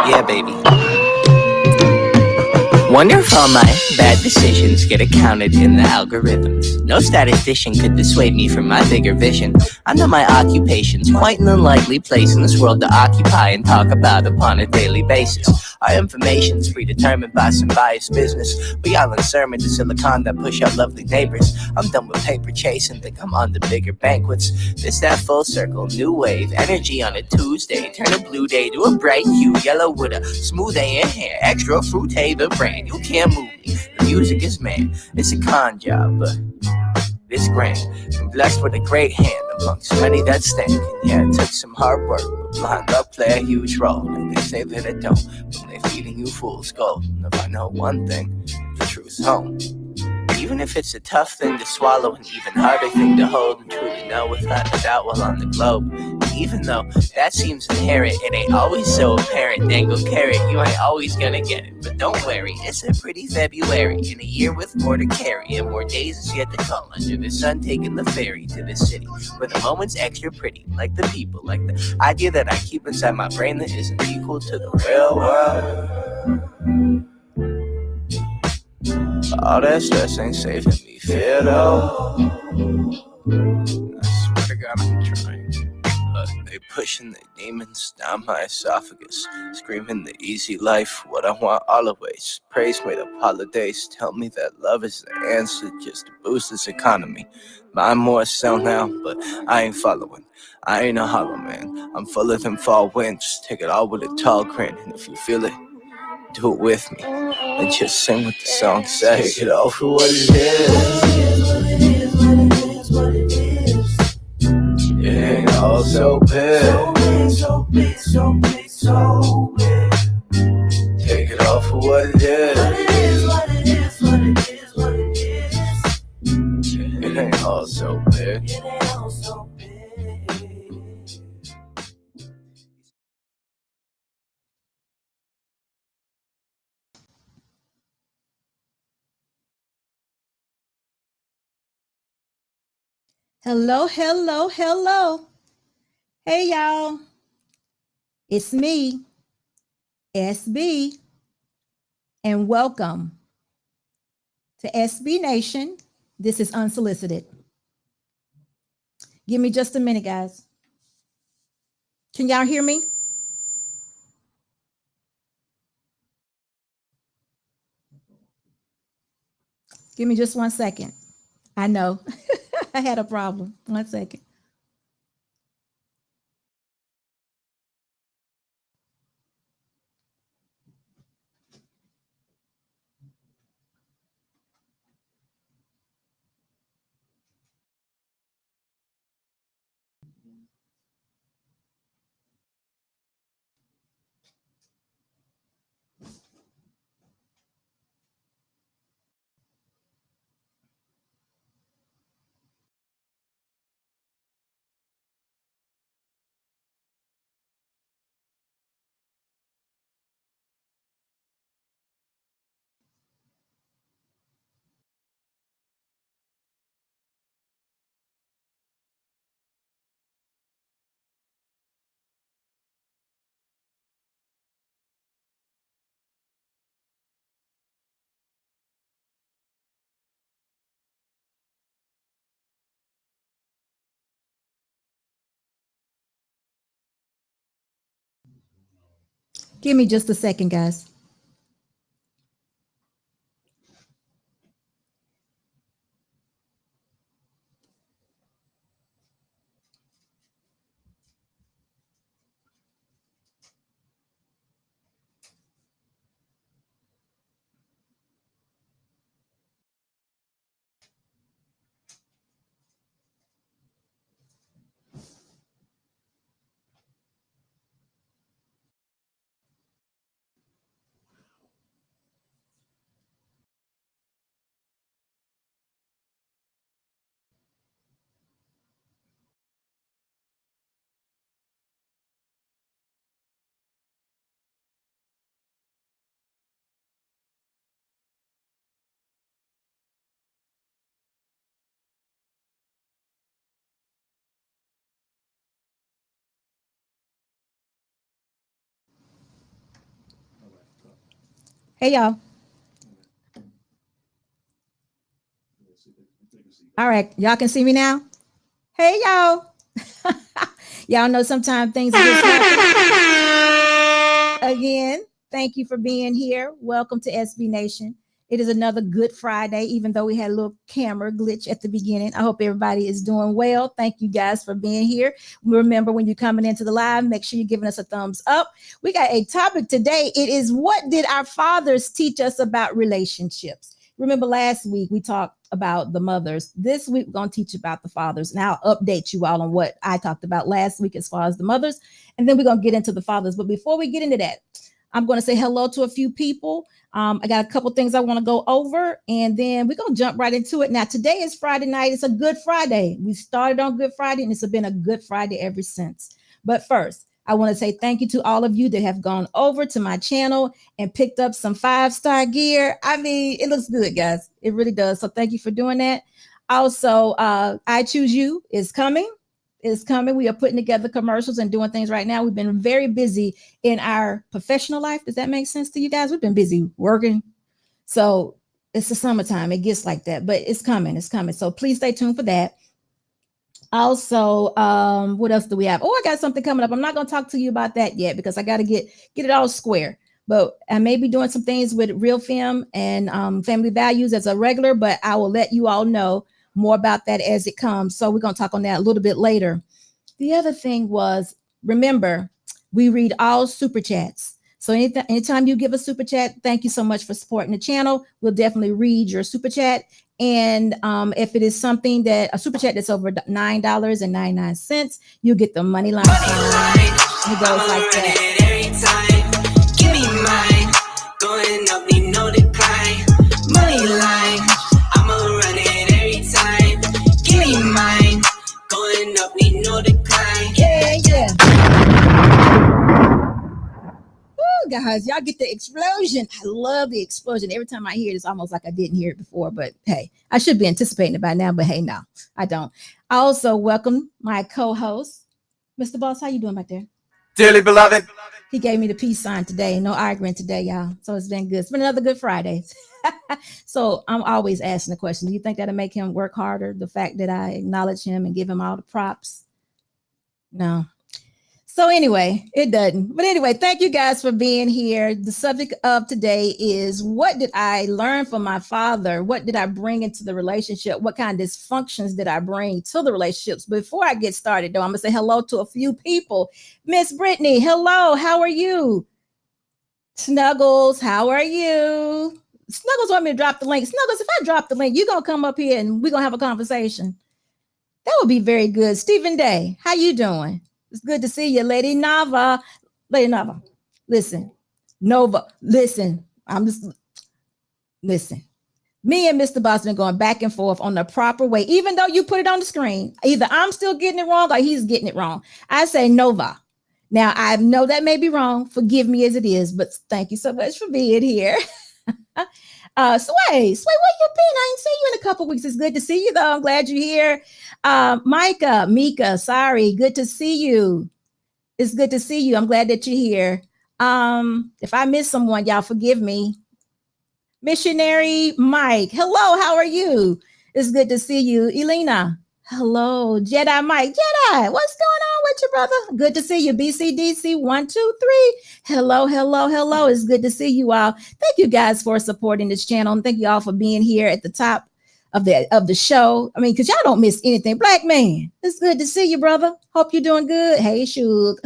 Yeah, baby. Wonder if all my bad decisions get accounted in the algorithms. No statistician could dissuade me from my bigger vision. I know my occupation's quite an unlikely place in this world to occupy and talk about upon a daily basis. Our information's predetermined by some biased business. We all in sermon to Silicon that push out lovely neighbors. I'm done with paper chasing, think I'm on the bigger banquets. This that full circle, new wave, energy on a Tuesday. Turn a blue day to a bright hue, yellow with a smooth A in hair, extra fruite the brand. You can't move me, the music is man. It's a con job, but this grand. I'm blessed with a great hand amongst many that stand. Yeah, it took some hard work, but blind luck play a huge role. And they say that it don't, when they're feeding you fool's gold. And if I know one thing, the truth's home. Even if it's a tough thing to swallow, an even harder thing to hold and truly know without a doubt while on the globe. Even though that seems inherent, it ain't always so apparent. Dangle carrot, you ain't always gonna get it. But don't worry, it's a pretty February in a year with more to carry and more days is yet to come. Under the sun, taking the ferry to the city where the moment's extra pretty, like the people, like the idea that I keep inside my brain that isn't equal to the real world. All that stress ain't saving me fear though. I swear to God I'm trying, but they pushing the demons down my esophagus, screaming the easy life, what I want always. Praise made up holidays, tell me that love is the answer just to boost this economy. Buy more sell now, but I ain't following. I ain't a hollow man, I'm fuller than fall winds. Take it all with a tall grin, and if you feel it, do it with me, and just sing what the song says. Take it all for what it is. It ain't all so big. So big, so big, so big. Take it all for what it is. What it is, what it is, what it is, what it is. It ain't all so big. It ain't all so big. Hello, hello, hello. Hey, y'all. It's me, SB, and welcome to SB Nation. This is Unsolicited. Give me just a minute, guys. Can y'all hear me? Give me just 1 second. I know I had a problem. 1 second. Give me just a second, guys. Hey, y'all. All right. Y'all can see me now? Hey, y'all. Y'all know sometimes things just happen. Again, thank you for being here. Welcome to SB Nation. It is another Good Friday, even though we had a little camera glitch at the beginning. I hope everybody is doing well. Thank you guys for being here. Remember, when you're coming into the live, make sure you're giving us a thumbs up. We got a topic today. It is, what did our fathers teach us about relationships? Remember last week we talked about the mothers. This week we're going to teach about the fathers. And I'll update you all on what I talked about last week as far as the mothers. And then we're going to get into the fathers. But before we get into that, I'm going to say hello to a few people. I got a couple things I want to go over, and then we're going to jump right into it. Now, today is Friday night. It's a Good Friday. We started on Good Friday, and it's been a Good Friday ever since. But first, I want to say thank you to all of you that have gone over to my channel and picked up some 5-star gear. I mean, it looks good, guys. It really does. So thank you for doing that. Also, I Choose You is coming. Is coming. We are putting together commercials and doing things right now. We've been very busy in our professional life. Does that make sense to you guys? We've been busy working. So it's the summertime. It gets like that, but it's coming. It's coming. So please stay tuned for that. Also, what else do we have? Oh, I got something coming up. I'm not going to talk to you about that yet because I got to get it all square. But I may be doing some things with Real Femme and Family Values as a regular, but I will let you all know more about that as it comes. So we're going to talk on that a little bit later. The other thing was, remember, we read all super chats. So anytime you give a super chat, thank you so much for supporting the channel. We'll definitely read your super chat. And if it is something that a super chat that's over $9.99, you get the money line. It goes like that. Every time. Give me mine. Going up, need no decline. Money line. I'ma run it every time. Give me mine. Going up, need no decline. Yeah, yeah. Woo, guys, y'all get the explosion. I love the explosion. Every time I hear it, it's almost like I didn't hear it before. But hey, I should be anticipating it by now. But hey, no, I don't. I also welcome my co-host, Mr. Boss. How you doing back there? Dearly beloved. He gave me the peace sign today. No arguing today, y'all. So it's been good. It's been another Good Friday. So I'm always asking the question, do you think that'll make him work harder? The fact that I acknowledge him and give him all the props? No. So anyway, it doesn't. But anyway, thank you guys for being here. The subject of today is, what did I learn from my father? What did I bring into the relationship? What kind of dysfunctions did I bring to the relationships? Before I get started, though, I'm going to say hello to a few people. Miss Brittany, hello. How are you? Snuggles, how are you? Snuggles want me to drop the link. Snuggles, if I drop the link, you're going to come up here and we're going to have a conversation. That would be very good. Stephen Day, how you doing? It's good to see you, Lady Nava. Lady Nava, listen. Nova, listen. Listen. Me and Mr. Boss been going back and forth on the proper way. Even though you put it on the screen, either I'm still getting it wrong or he's getting it wrong. I say Nova. Now, I know that may be wrong. Forgive me as it is, but thank you so much for being here. Sway, where you been? I ain't seen you in a couple weeks. It's good to see you, though. I'm glad you're here. Mika, sorry. Good to see you. It's good to see you. I'm glad that you're here. If I miss someone, y'all forgive me. Missionary Mike, hello. How are you? It's good to see you. Elena, hello. Jedi Mike, Jedi, what's going on with you, brother? Good to see you. BCDC 123. Hello. It's good to see you all. Thank you guys for supporting this channel, and thank you all for being here at the top of the show. I mean, because y'all don't miss anything. Black man, it's good to see you, brother. Hope you're doing good. Hey, Shug.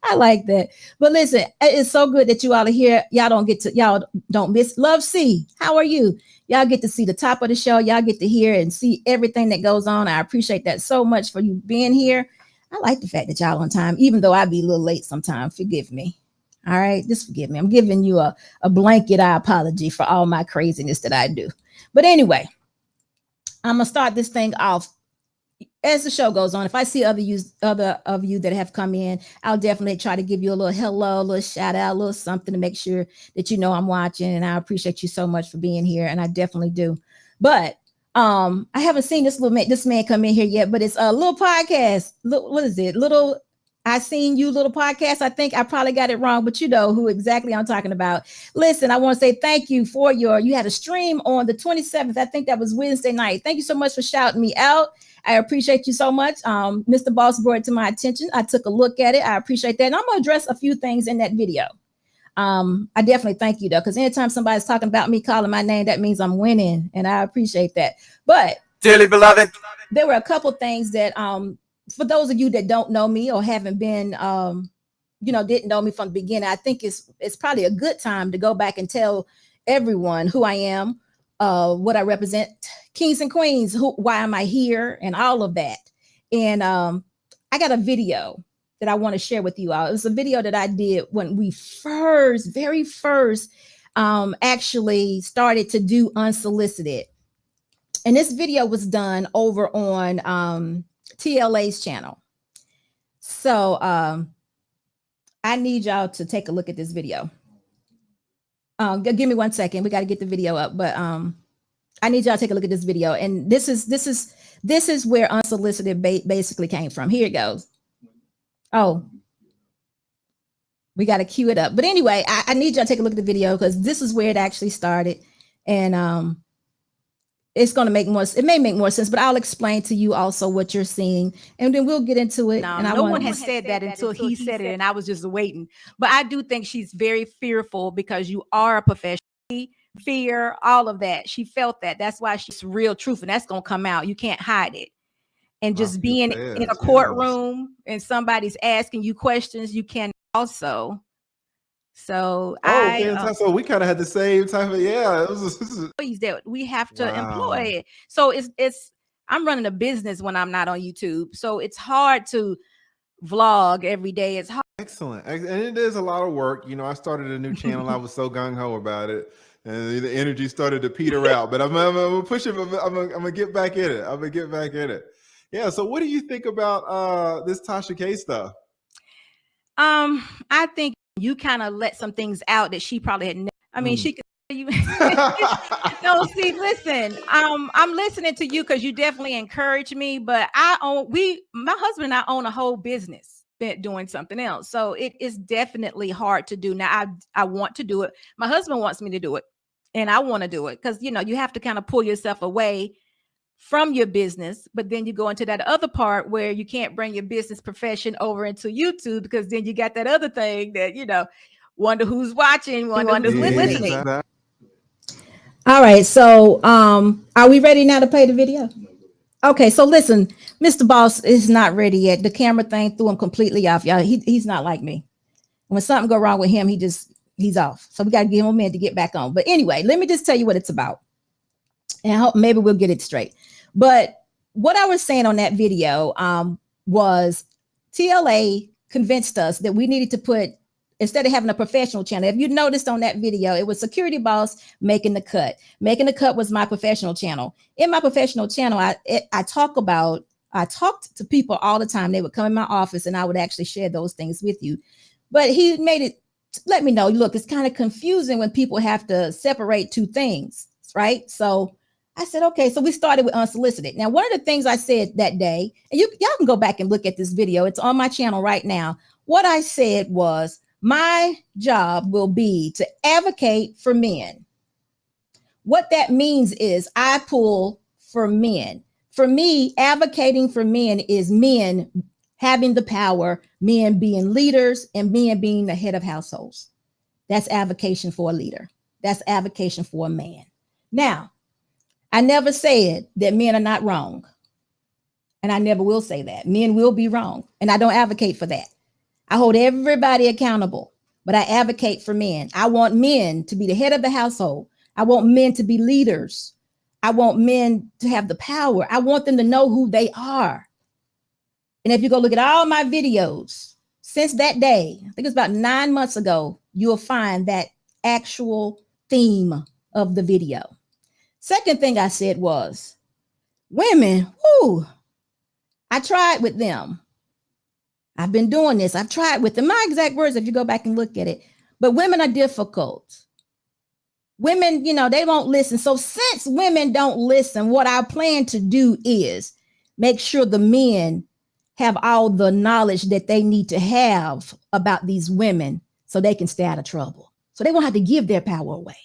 I like that. But listen, it's so good that you all are here. Y'all don't miss. Love C, how are you? Y'all get to see the top of the show. Y'all get to hear and see everything that goes on. I appreciate that so much for you being here. I like the fact that y'all on time, even though I be a little late sometimes. Forgive me. All right, just forgive me. I'm giving you a blanket apology for all my craziness that I do. But anyway, I'm gonna start this thing off as the show goes on. If I see other of you that have come in, I'll definitely try to give you a little hello, a little shout out, a little something to make sure that you know I'm watching. And I appreciate you so much for being here, and I definitely do. But I haven't seen this man come in here yet. But it's a little podcast. What is it? Little I seen you little podcast. I think I probably got it wrong, but you know who exactly I'm talking about. Listen, I want to say thank you for you had a stream on the 27th. I think that was Wednesday night. Thank you so much for shouting me out. I appreciate you so much. Mr. Boss brought it to my attention. I took a look at it. I appreciate that. And I'm going to address a few things in that video. I definitely thank you though, because anytime somebody's talking about me calling my name, that means I'm winning. And I appreciate that. But dearly beloved, there were a couple things that, for those of you that don't know me or haven't been, didn't know me from the beginning, I think it's probably a good time to go back and tell everyone who I am, what I represent, kings and queens, why am I here, and all of that. And I got a video that I want to share with you all. It was a video that I did when we very first, actually started to do unsolicited. And this video was done over on TLA's channel. So I need y'all to take a look at this video. Give me 1 second. We got to get the video up, but I need y'all to take a look at this video. And this is where unsolicited basically came from. Here it goes. Oh, we got to cue it up. But anyway, I need y'all to take a look at the video because this is where it actually started. And it's going to make more, it may make more sense, but I'll explain to you also what you're seeing and then we'll get into it. No, and no one has said that until he said it and I was just waiting. But I do think she's very fearful because you are a professional. Fear, all of that. She felt that. That's why she's real truth and that's going to come out. You can't hide it. And just being in a courtroom and somebody's asking you questions, you can also. So so we kind of had the same type of that we have to employ. So it's I'm running a business when I'm not on YouTube, so it's hard to vlog every day. It's hard. Excellent, and it is a lot of work. You know, I started a new channel. I was so gung ho about it, and the energy started to peter out. But I'm gonna push it. I'm gonna get back in it. I'm gonna get back in it. Yeah. So, what do you think about this Tasha K stuff? I think you kind of let some things out that she probably had. I mean, she could. You no, see, listen. I'm listening to you because you definitely encourage me. But my husband and I own a whole business doing something else, so it is definitely hard to do. Now, I want to do it. My husband wants me to do it, and I want to do it because you have to kind of pull yourself away from your business, but then you go into that other part where you can't bring your business profession over into YouTube because then you got that other thing that, wonder who's watching, wonder who's listening. All right. So are we ready now to play the video? Okay. So listen, Mr. Boss is not ready yet. The camera thing threw him completely off, y'all. He's not like me. When something go wrong with him, he's off. So we got to give him a minute to get back on. But anyway, let me just tell you what it's about. And I hope maybe we'll get it straight. But what I was saying on that video was TLA convinced us that we needed to put, instead of having a professional channel, if you noticed on that video, it was Security Boss Making the Cut. Making the Cut was my professional channel. In my professional channel, I talked to people all the time. They would come in my office and I would actually share those things with you. But he made it, let me know, look, it's kind of confusing when people have to separate two things, right? So I said, okay, so we started with unsolicited. Now, one of the things I said that day, and y'all can go back and look at this video. It's on my channel right now. What I said was my job will be to advocate for men. What that means is I pull for men. For me, advocating for men is men having the power, men being leaders, and men being the head of households. That's advocacy for a leader. That's advocacy for a man. Now, I never said that men are not wrong. And I never will say that. Men will be wrong. And I don't advocate for that. I hold everybody accountable, but I advocate for men. I want men to be the head of the household. I want men to be leaders. I want men to have the power. I want them to know who they are. And if you go look at all my videos since that day, I think it's about 9 months ago, you'll find that actual theme of the video. Second thing I said was women, I tried with them. I've been doing this. I've tried with them. My exact words, if you go back and look at it, but women are difficult. Women, they won't listen. So since women don't listen, what I plan to do is make sure the men have all the knowledge that they need to have about these women so they can stay out of trouble. So they won't have to give their power away.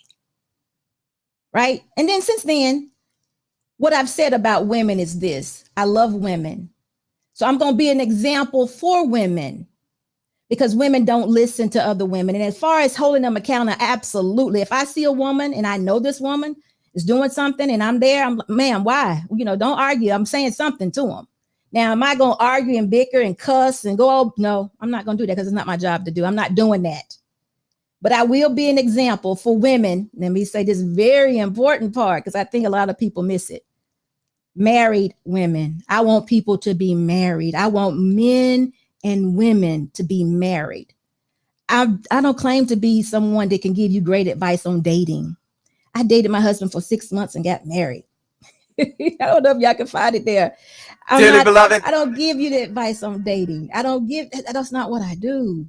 Right? And then since then, what I've said about women is this: I love women. So I'm going to be an example for women, because women don't listen to other women. And as far as holding them accountable, absolutely. If I see a woman and I know this woman is doing something and I'm there, I'm like, ma'am, why? Don't argue. I'm saying something to them. Now, am I going to argue and bicker and cuss and go? Oh, no, I'm not going to do that, because it's not my job to do. I'm not doing that. But I will be an example for women. Let me say this very important part, because I think a lot of people miss it. Married women. I want people to be married. I want men and women to be married. I don't claim to be someone that can give you great advice on dating. I dated my husband for 6 months and got married. I don't know if y'all can find it there. Beloved. I don't give you the advice on dating. That's not what I do.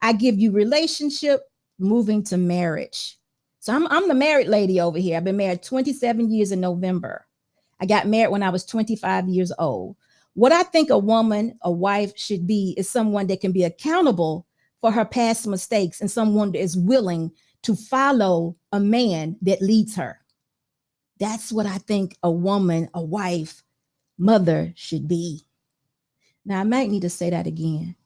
I give you relationship moving to marriage. So I'm the married lady over here. I've been married 27 years in November. I got married when I was 25 years old. What I think a woman, a wife should be is someone that can be accountable for her past mistakes, and someone that is willing to follow a man that leads her. That's what I think a woman, a wife, mother should be. Now, I might need to say that again.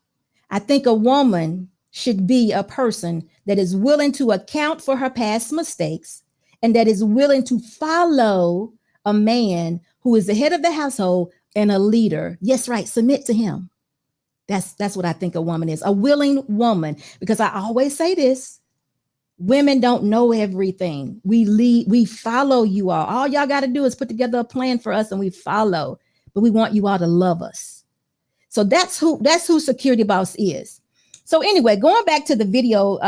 I think a woman should be a person that is willing to account for her past mistakes, and that is willing to follow a man who is the head of the household and a leader. Yes, right. Submit to him. That's what I think a woman is, a willing woman. Because I always say this: women don't know everything. We lead, we follow you all. All y'all got to do is put together a plan for us and we follow. But we want you all to love us. So that's who Security Boss is. So anyway, going back to the video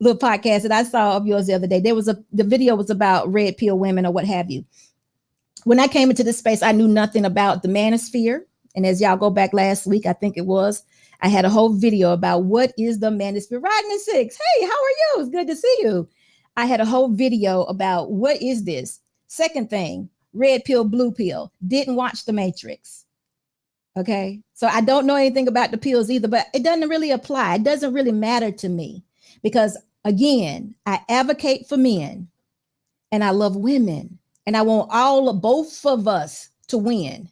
little podcast that I saw of yours the other day, the video was about red pill women or what have you. When I came into this space, I knew nothing about the manosphere. And as y'all go back last week, I think it was, I had a whole video about what is the manosphere. Rodney Six, hey, how are you? It's good to see you. I had a whole video about what is this. Second thing, red pill, blue pill. Didn't watch The Matrix. Okay, so I don't know anything about the pills either, but it doesn't really apply. It doesn't really matter to me, because again, I advocate for men and I love women. And I want both of us to win.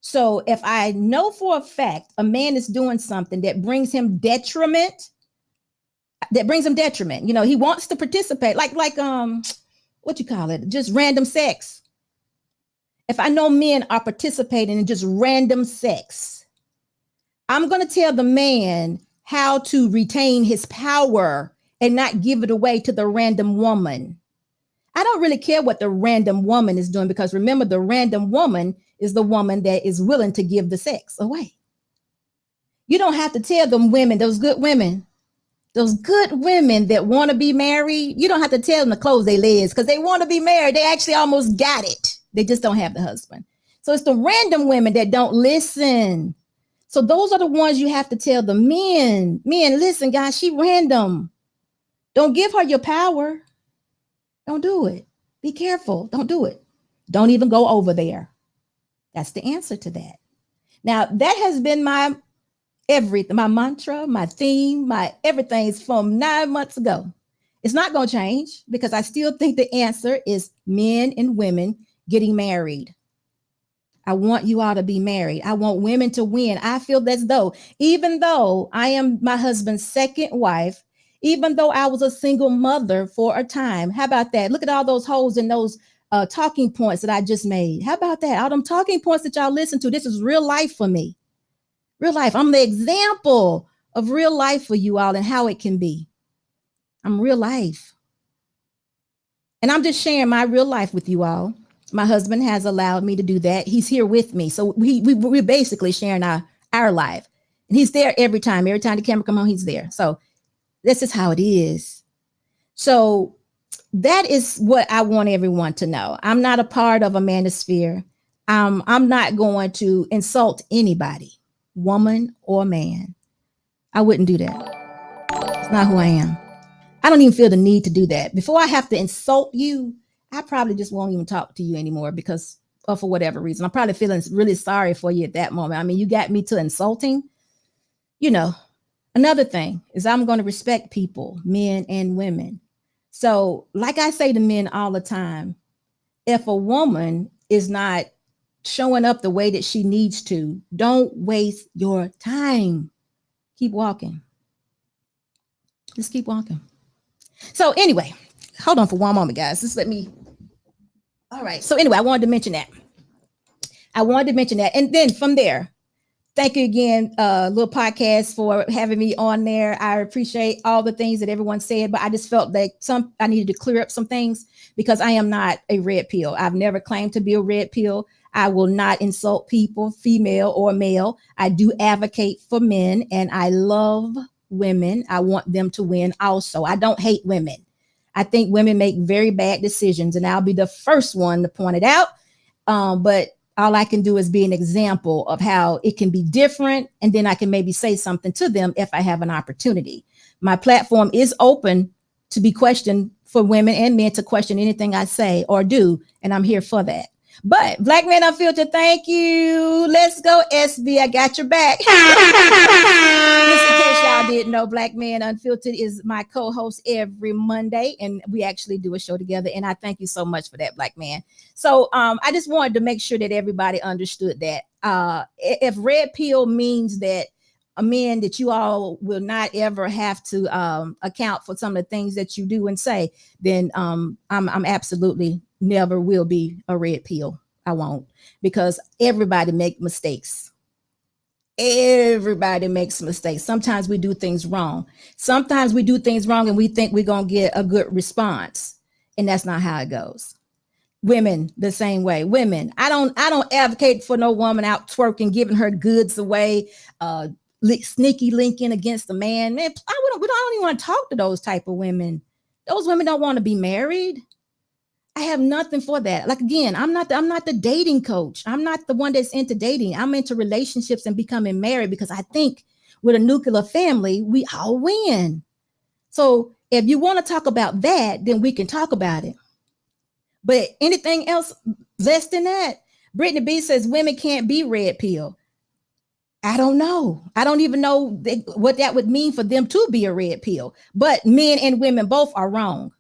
So if I know for a fact a man is doing something that brings him detriment, he wants to participate, like what you call it, just random sex. If I know men are participating in just random sex, I'm going to tell the man how to retain his power and not give it away to the random woman. I don't really care what the random woman is doing, because remember, the random woman is the woman that is willing to give the sex away. You don't have to tell them women, those good women that want to be married, you don't have to tell them to close their legs, because they want to be married. They actually almost got it. They just don't have the husband. So it's the random women that don't listen. So those are the ones you have to tell the men. Men, listen, guys, she random. Don't give her your power. Don't do it. Be careful. Don't do it. Don't even go over there. That's the answer to that. Now, that has been my everything, my mantra, my theme, my everything's from 9 months ago. It's not going to change, because I still think the answer is men and women getting married. I want you all to be married. I want women to win. I feel as though, even though I am my husband's second wife, even though I was a single mother for a time, how about that? Look at all those holes in those talking points that I just made. How about that? All them talking points that y'all listen to. This is real life for me. Real life. I'm the example of real life for you all and how it can be. I'm real life. And I'm just sharing my real life with you all. My husband has allowed me to do that. He's here with me. So we're basically sharing our life. And he's there every time. Every time the camera comes on, he's there. So this is how it is. So that is what I want everyone to know. I'm not a part of a manosphere. I'm not going to insult anybody, woman or man. I wouldn't do that. It's not who I am. I don't even feel the need to do that. Before I have to insult you, I probably just won't even talk to you anymore, because or for whatever reason. I'm probably feeling really sorry for you at that moment. I mean, you got me to insulting. You know, another thing is I'm going to respect people, men and women. So, like I say to men all the time, if a woman is not showing up the way that she needs to, don't waste your time. Keep walking. Just keep walking. So anyway, hold on for one moment, guys. Just let me. All right. So anyway, I wanted to mention that. And then from there, thank you again, little podcast, for having me on there. I appreciate all the things that everyone said, but I just felt like I needed to clear up some things because I am not a red pill. I've never claimed to be a red pill. I will not insult people, female or male. I do advocate for men, and I love women. I want them to win also. I don't hate women. I think women make very bad decisions, and I'll be the first one to point it out. But all I can do is be an example of how it can be different. And then I can maybe say something to them if I have an opportunity. My platform is open to be questioned for women and men to question anything I say or do. And I'm here for that. But Black Man Unfiltered, thank you. Let's go, SB. I got your back. Just in case y'all didn't know, Black Man Unfiltered is my co-host every Monday, and we actually do a show together. And I thank you so much for that, Black Man. So I just wanted to make sure that everybody understood that if red pill means that a man that you all will not ever have to account for some of the things that you do and say, then I'm absolutely never will be a red pill. I won't, because everybody make mistakes. Everybody makes mistakes. Sometimes we do things wrong. Sometimes we do things wrong and we think we're going to get a good response. And that's not how it goes. Women, the same way. Women, I don't advocate for no woman out twerking, giving her goods away, sneaky linking against the man. Man, I don't even want to talk to those type of women. Those women don't want to be married. I have nothing for that. Like, again, I'm not the dating coach. I'm not the one that's into dating. I'm into relationships and becoming married, because I think with a nuclear family, we all win. So if you want to talk about that, then we can talk about it. But anything else less than that, Brittany B says women can't be red pill. I don't know. I don't even know what that would mean for them to be a red pill. But men and women both are wrong.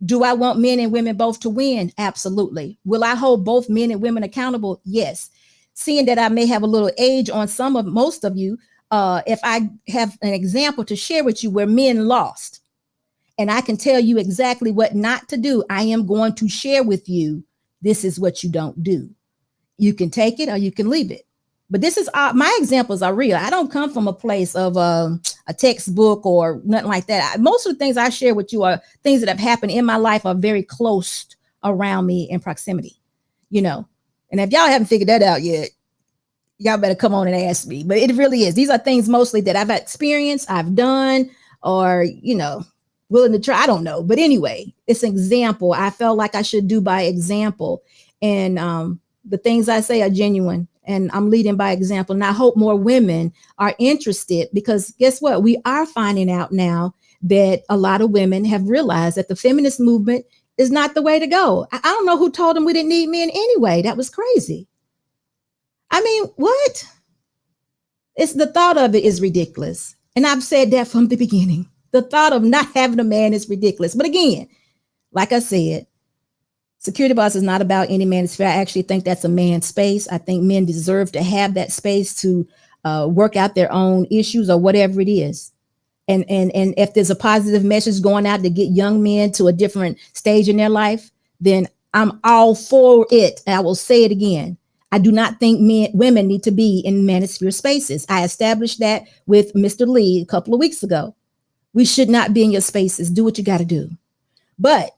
Do I want men and women both to win? Absolutely. Will I hold both men and women accountable? Yes. Seeing that I may have a little age on most of you, if I have an example to share with you where men lost, and I can tell you exactly what not to do, I am going to share with you, this is what you don't do. You can take it or you can leave it. But this is my examples are real. I don't come from a place of a textbook or nothing like that. Most of the things I share with you are things that have happened in my life, are very close around me in proximity, And if y'all haven't figured that out yet, y'all better come on and ask me. But it really is. These are things mostly that I've experienced, I've done, or, willing to try. I don't know. But anyway, it's an example. I felt like I should do by example. And the things I say are genuine. And I'm leading by example. And I hope more women are interested, because guess what? We are finding out now that a lot of women have realized that the feminist movement is not the way to go. I don't know who told them we didn't need men anyway. That was crazy. I mean, what? It's the thought of it is ridiculous. And I've said that from the beginning. The thought of not having a man is ridiculous. But again, like I said, Security Boss is not about any man's sphere. I actually think that's a man's space. I think men deserve to have that space to work out their own issues or whatever it is. And if there's a positive message going out to get young men to a different stage in their life, then I'm all for it. And I will say it again. I do not think women need to be in manosphere spaces. I established that with Mr. Lee a couple of weeks ago. We should not be in your spaces. Do what you got to do. But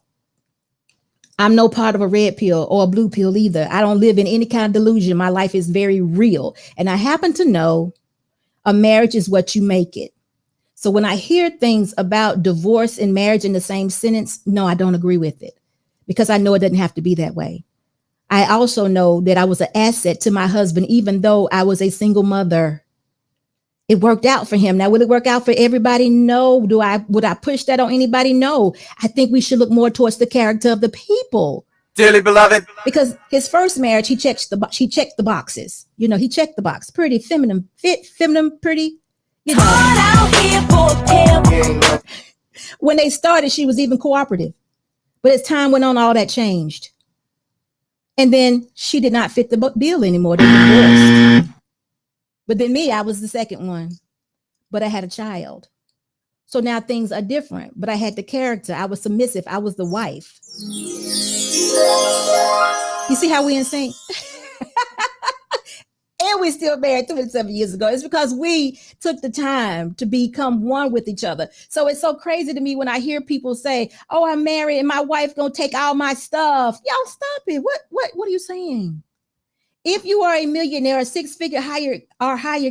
I'm no part of a red pill or a blue pill either. I don't live in any kind of delusion. My life is very real. And I happen to know a marriage is what you make it. So when I hear things about divorce and marriage in the same sentence, no, I don't agree with it, because I know it doesn't have to be that way. I also know that I was an asset to my husband, even though I was a single mother. It worked out for him. Now, will it work out for everybody? No. Would I push that on anybody? No. I think we should look more towards the character of the people. Dearly beloved. Because his first marriage, she checked the boxes. You know, he checked the box. Pretty, feminine, fit, feminine, pretty. You know. When they started, she was even cooperative. But as time went on, all that changed. And then she did not fit the bill anymore. They divorced. But then me, I was the second one. But I had a child. So now things are different. But I had the character. I was submissive. I was the wife. You see how we in sync? And we're still married 27 years ago. It's because we took the time to become one with each other. So it's so crazy to me when I hear people say, oh, I'm married and my wife gonna take all my stuff. Y'all stop it. What are you saying? If you are a millionaire, a six-figure higher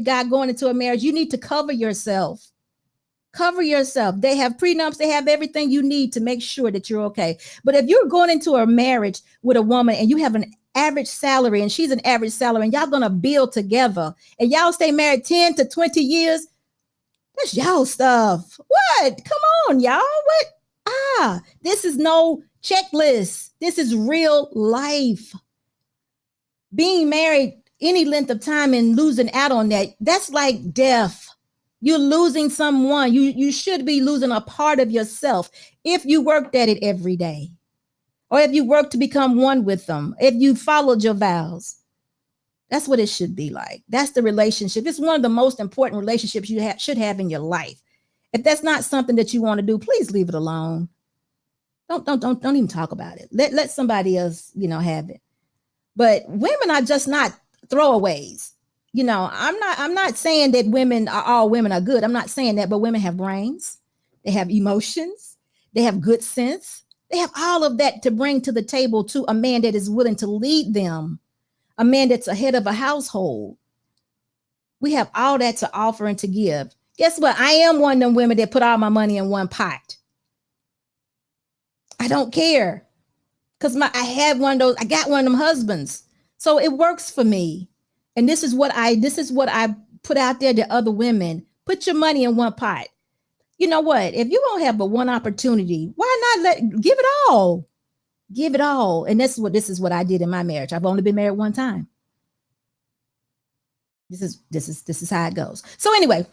guy going into a marriage, you need to cover yourself. Cover yourself. They have prenups. They have everything you need to make sure that you're okay. But if you're going into a marriage with a woman and you have an average salary and she's an average salary and y'all going to build together and y'all stay married 10 to 20 years, that's y'all stuff. What? Come on, y'all. What? This is no checklist. This is real life. Being married any length of time and losing out on that, that's like death. You're losing someone. You should be losing a part of yourself if you worked at it every day, or if you work to become one with them, if you followed your vows. That's what it should be like. That's the relationship. It's one of the most important relationships you should have in your life. If that's not something that you want to do, please leave it alone. Don't even talk about it. Let somebody else, have it. But women are just not throwaways. I'm not saying that all women are good. I'm not saying that, but women have brains. They have emotions. They have good sense. They have all of that to bring to the table to a man that is willing to lead them, a man that's a head of a household. We have all that to offer and to give. Guess what? I am one of them women that put all my money in one pot. I don't care because I got one of them husbands. So it works for me. And this is what I put out there to other women. Put your money in one pot. You know what? If you don't have but one opportunity, why not give it all? Give it all. And this is what I did in my marriage. I've only been married one time. This is how it goes. So anyway,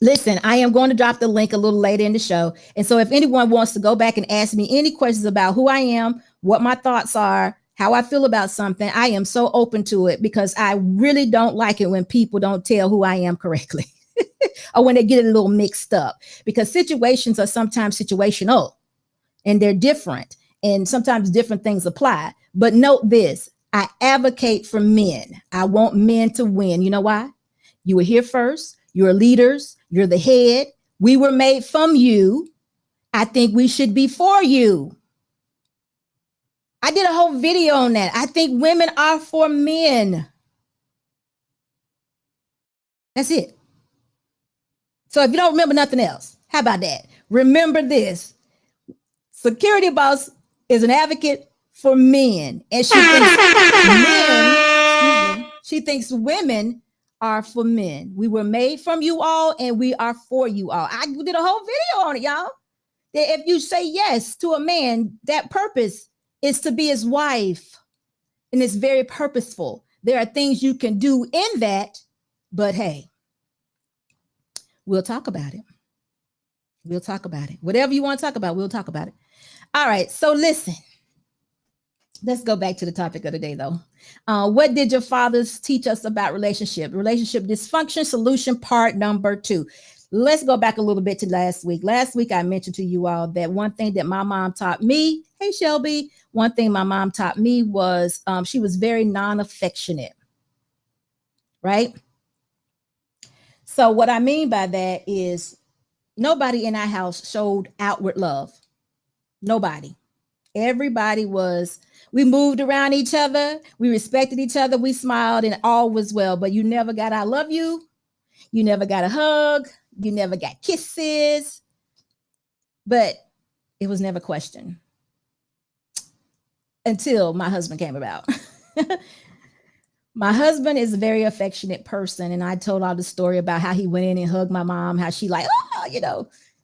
listen, I am going to drop the link a little later in the show. And so if anyone wants to go back and ask me any questions about who I am, what my thoughts are, how I feel about something, I am so open to it because I really don't like it when people don't tell who I am correctly or when they get it a little mixed up, because situations are sometimes situational and they're different and sometimes different things apply. But note this, I advocate for men. I want men to win. You know why? You were here first. You're leaders. You're the head. We were made from you. I think we should be for you. I did a whole video on that. I think women are for men. That's it. So if you don't remember nothing else, how about that? Remember this. Security Boss is an advocate for men. And she thinks women are for men. We were made from you all and we are for you all. I did a whole video on it, y'all. That if you say yes to a man, that purpose is to be his wife. And it's very purposeful. There are things you can do in that, but hey, we'll talk about it. We'll talk about it. Whatever you want to talk about, we'll talk about it. All right. So listen, let's go back to the topic of the day though. What did your fathers teach us about relationship dysfunction solution part number 2? Let's go back a little bit to last week. Last week, I mentioned to you all that one thing that my mom taught me, hey, Shelby, one thing my mom taught me was she was very non-affectionate, right? So what I mean by that is nobody in our house showed outward love. Nobody. Everybody we moved around each other. We respected each other. We smiled and all was well, but you never got, I love you. You never got a hug. You never got kisses, but it was never questioned until my husband came about. My husband is a very affectionate person. And I told all the story about how he went in and hugged my mom, how she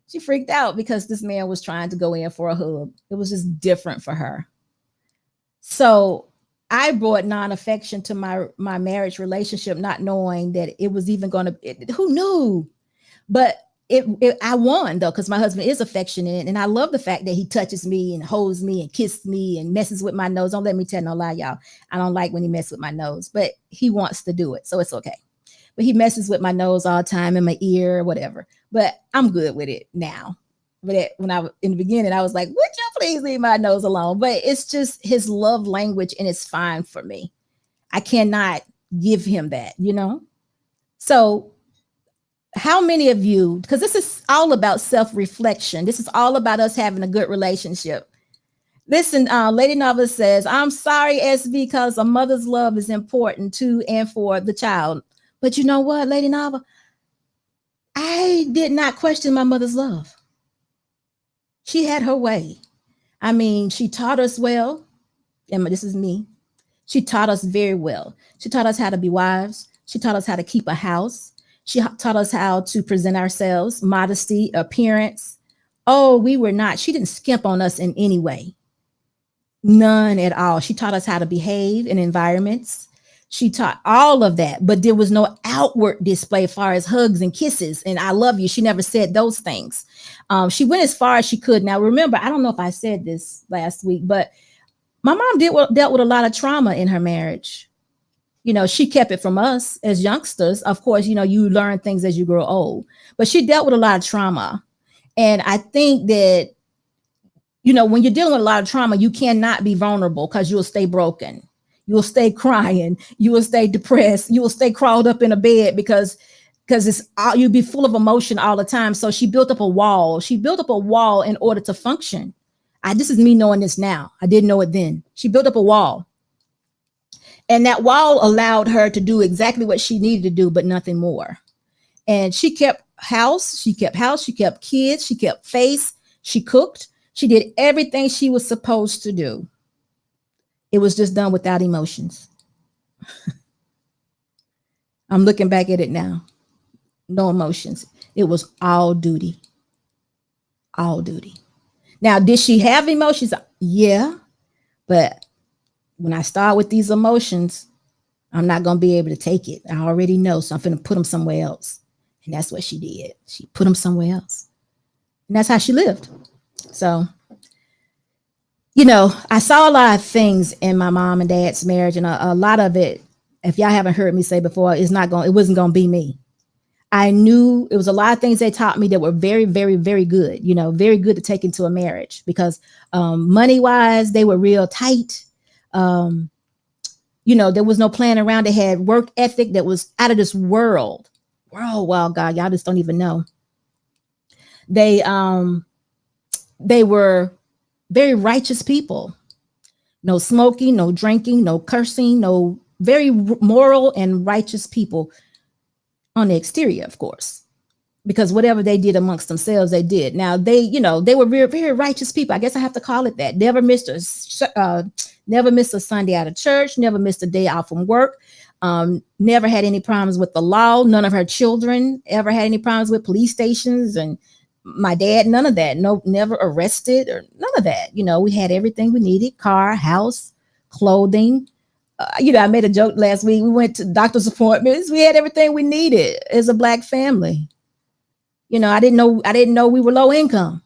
she freaked out because this man was trying to go in for a hug. It was just different for her. So I brought non-affection to my marriage relationship, not knowing that it was even going to, who knew? But I won though, because my husband is affectionate, and I love the fact that he touches me and holds me and kisses me and messes with my nose. Don't let me tell no lie, y'all. I don't like when he messes with my nose, but he wants to do it, so it's okay. But he messes with my nose all the time, in my ear, whatever. But I'm good with it now. But when I was in the beginning, I was like, would you please leave my nose alone? But it's just his love language, and it's fine for me. I cannot give him that, you know? So how many of you, because this is all about self-reflection. This is all about us having a good relationship. Listen, Lady Nova says, I'm sorry, SV, because a mother's love is important to and for the child. But you know what, Lady Nova? I did not question my mother's love. She had her way. I mean, she taught us well. And this is me. She taught us very well. She taught us how to be wives. She taught us how to keep a house. She taught us how to present ourselves, modesty, appearance. Oh, she didn't skimp on us in any way. None at all. She taught us how to behave in environments. She taught all of that, but there was no outward display as far as hugs and kisses and I love you. She never said those things. She went as far as she could. Now, remember, I don't know if I said this last week, but my mom dealt with a lot of trauma in her marriage. You know, she kept it from us as youngsters. Of course, you know, you learn things as you grow old, but she dealt with a lot of trauma. And I think that, you know, when you're dealing with a lot of trauma, you cannot be vulnerable because you'll stay broken. You will stay crying. You will stay depressed. You will stay crawled up in a bed because you'll be full of emotion all the time. So she built up a wall. She built up a wall in order to function. This is me knowing this now. I didn't know it then. She built up a wall. And that wall allowed her to do exactly what she needed to do, but nothing more. And she kept house. She kept kids. She kept face. She cooked. She did everything she was supposed to do. It was just done without emotions. I'm looking back at it now. No emotions. It was all duty. All duty. Now, did she have emotions? Yeah. But when I start with these emotions, I'm not going to be able to take it. I already know. So I'm going to put them somewhere else. And that's what she did. She put them somewhere else. And that's how she lived. So, you know, I saw a lot of things in my mom and dad's marriage, and a lot of it, if y'all haven't heard me say before, it wasn't going to be me. I knew it was a lot of things they taught me that were very, very, very good, you know, very good to take into a marriage because money wise, they were real tight. You know, there was no playing around. They had work ethic that was out of this world. Wow, God, y'all just don't even know. They were very righteous people. No smoking, no drinking, no cursing, no very moral and righteous people on the exterior, of course, because whatever they did amongst themselves, they did. Now they were very, very righteous people. I guess I have to call it that. Never missed a Sunday out of church, never missed a day out from work. Never had any problems with the law. None of her children ever had any problems with police stations, and my dad, none of that. No, never arrested or none of that. You know, we had everything we needed: car, house, clothing. You know, I made a joke last week. We went to doctor's appointments. We had everything we needed as a Black family. You know, I didn't know we were low income.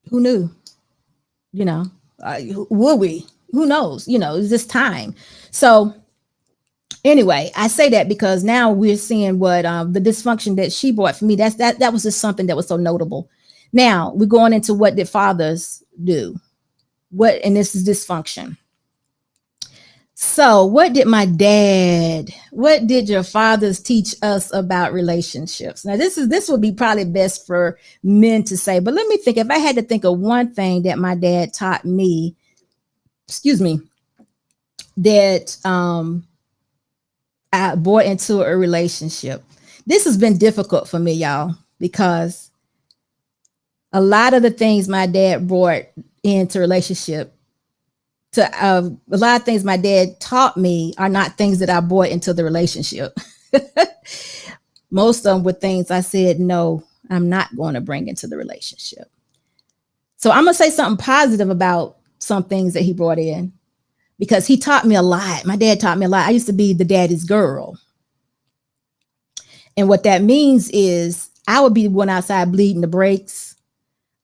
Who knew? You know, would we? Who knows? You know, it's this time. So anyway, I say that because now we're seeing what the dysfunction that she brought for me. That was just something that was so notable. Now we're going into what did fathers do? And this is dysfunction. So what did your fathers teach us about relationships? Now this would be probably best for men to say, but let me think. If I had to think of one thing that my dad taught me, that I brought into a relationship. This has been difficult for me, y'all, because a lot of the things my dad brought into relationship, a lot of things my dad taught me are not things that I brought into the relationship. Most of them were things I said, no, I'm not going to bring into the relationship. So I'm going to say something positive about some things that he brought in, because he taught me a lot. My dad taught me a lot. I used to be the daddy's girl. And what that means is I would be the one outside bleeding the brakes.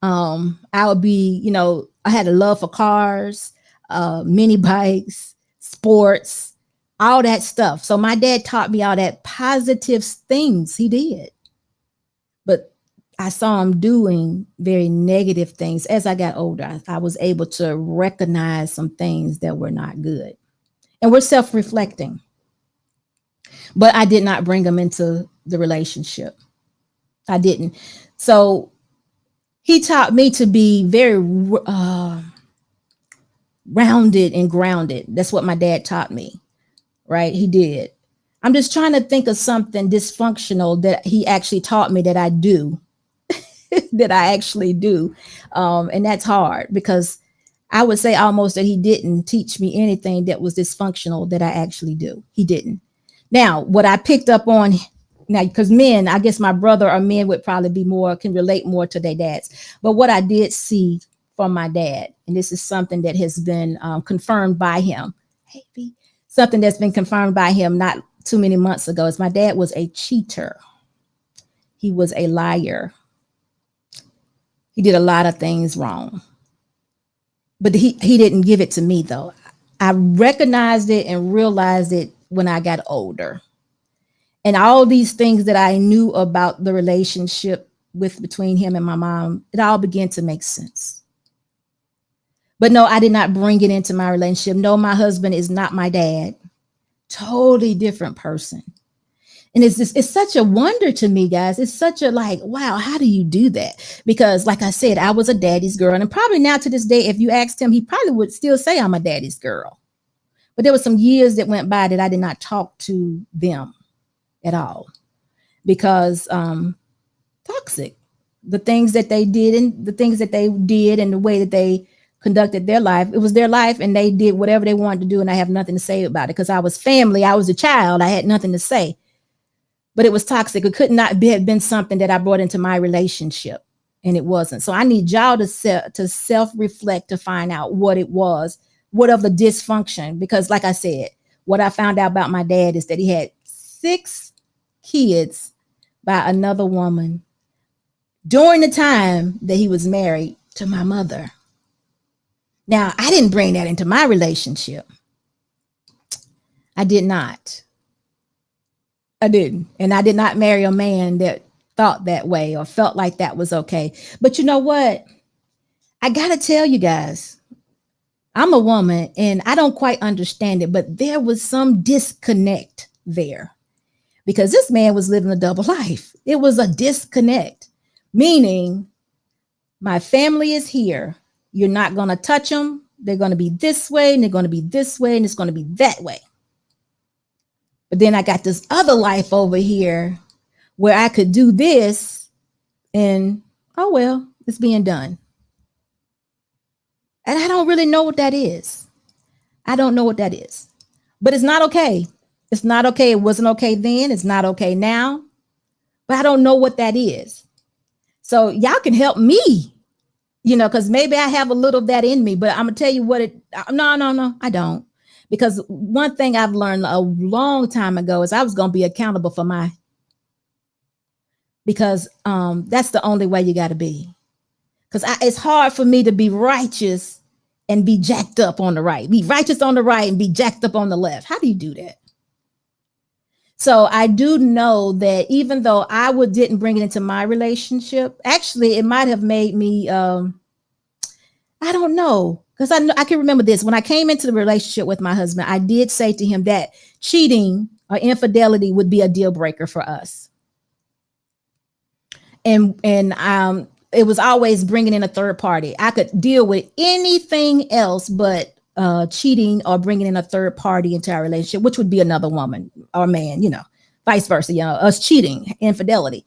I would be, you know, I had a love for cars, mini bikes, sports, all that stuff. So my dad taught me all that positive things. He did. But I saw him doing very negative things. As I got older, I was able to recognize some things that were not good. And we're self-reflecting. But I did not bring him into the relationship. I didn't. So he taught me to be very rounded and grounded. That's what my dad taught me, right? He did. I'm just trying to think of something dysfunctional that he actually taught me that I do. That I actually do. And that's hard, because I would say almost that he didn't teach me anything that was dysfunctional that I actually do. He didn't. Now, what I picked up on now, because men, I guess my brother or men would probably be more, can relate more to their dads. But what I did see from my dad, and this is something that has been confirmed by him. Hey, B. Something that's been confirmed by him not too many months ago is my dad was a cheater. He was a liar. He did a lot of things wrong. But he didn't give it to me, though. I recognized it and realized it when I got older. And all these things that I knew about the relationship between him and my mom, it all began to make sense. But no, I did not bring it into my relationship. No, my husband is not my dad. Totally different person. And it's such a wonder to me, guys. It's such a like, wow, how do you do that? Because like I said, I was a daddy's girl. And probably now to this day, if you asked him, he probably would still say I'm a daddy's girl. But there were some years that went by that I did not talk to them at all, because toxic. The things that they did and the way that they conducted their life, it was their life, and they did whatever they wanted to do. And I have nothing to say about it, because I was family. I was a child. I had nothing to say. But it was toxic. It could not have been something that I brought into my relationship, and it wasn't. So I need y'all to self-reflect to find out what it was, what of the dysfunction. Because like I said, what I found out about my dad is that he had 6 kids by another woman during the time that he was married to my mother. Now, I didn't bring that into my relationship. I did not. I didn't. And I did not marry a man that thought that way or felt like that was okay. But you know what? I got to tell you guys, I'm a woman and I don't quite understand it, but there was some disconnect there, because this man was living a double life. It was a disconnect, meaning my family is here. You're not going to touch them. They're going to be this way, and they're going to be this way, and it's going to be that way. But then I got this other life over here where I could do this and, oh, well, it's being done. And I don't really know what that is. I don't know what that is. But it's not okay. It's not okay. It wasn't okay then. It's not okay now. But I don't know what that is. So y'all can help me, because maybe I have a little of that in me. But I'm going to tell you what no, I don't. Because one thing I've learned a long time ago is I was going to be accountable for because that's the only way you got to be. Because it's hard for me to be righteous and be jacked up on the right, be righteous on the right and be jacked up on the left. How do you do that? So I do know that even though didn't bring it into my relationship, actually, it might have made me, I don't know. Because I can remember this. When I came into the relationship with my husband, I did say to him that cheating or infidelity would be a deal breaker for us. And it was always bringing in a third party. I could deal with anything else but cheating or bringing in a third party into our relationship, which would be another woman or man, vice versa, us cheating, infidelity.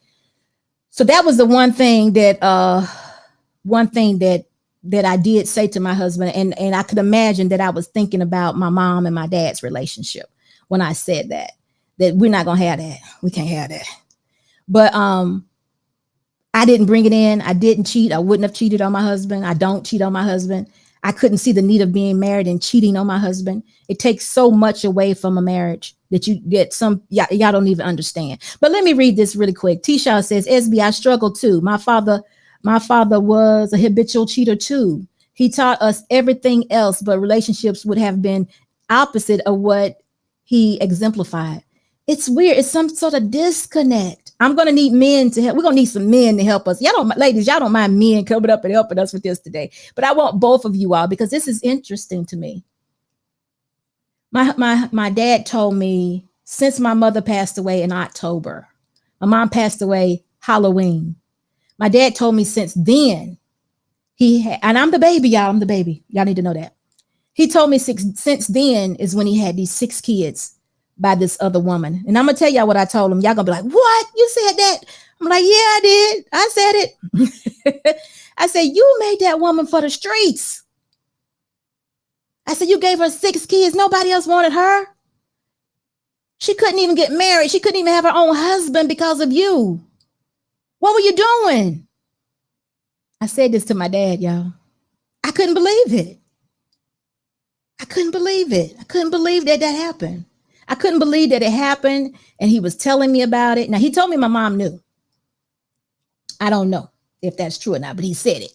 So that was the one thing that I did say to my husband. And I could imagine that I was thinking about my mom and my dad's relationship when I said that we're not going to have that. We can't have that. But I didn't bring it in. I didn't cheat. I wouldn't have cheated on my husband. I don't cheat on my husband. I couldn't see the need of being married and cheating on my husband. It takes so much away from a marriage that you get y'all don't even understand. But let me read this really quick. T-Shaw says, SB, I struggle too. My father was a habitual cheater too. He taught us everything else, but relationships would have been opposite of what he exemplified. It's weird. It's some sort of disconnect. I'm going to need men to help. We're going to need some men to help us. Ladies, y'all don't mind men coming up and helping us with this today. But I want both of you all because this is interesting to me. My dad told me since my mother passed away in October, my mom passed away Halloween. My dad told me since then and I'm the baby, y'all. I'm the baby. Y'all need to know that. He told me since then is when he had these 6 kids by this other woman. And I'm going to tell y'all what I told him. Y'all going to be like, what? You said that? I'm like, yeah, I did. I said it. I said, you made that woman for the streets. I said, you gave her 6 kids. Nobody else wanted her. She couldn't even get married. She couldn't even have her own husband because of you. What were you doing? I said this to my dad, y'all. I couldn't believe it. I couldn't believe it. I couldn't believe that happened. I couldn't believe that it happened. And he was telling me about it. Now, he told me my mom knew. I don't know if that's true or not, but he said it.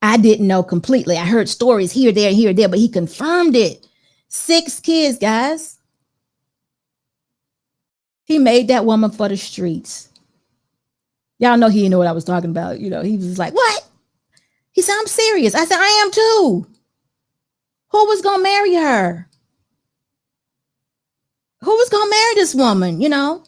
I didn't know completely. I heard stories here, there, but he confirmed it. 6 kids, guys. He made that woman for the streets. Y'all know he didn't know what I was talking about. You know, he was like, what? He said, I'm serious. I said, I am too. Who was going to marry her? Who was going to marry this woman? You know,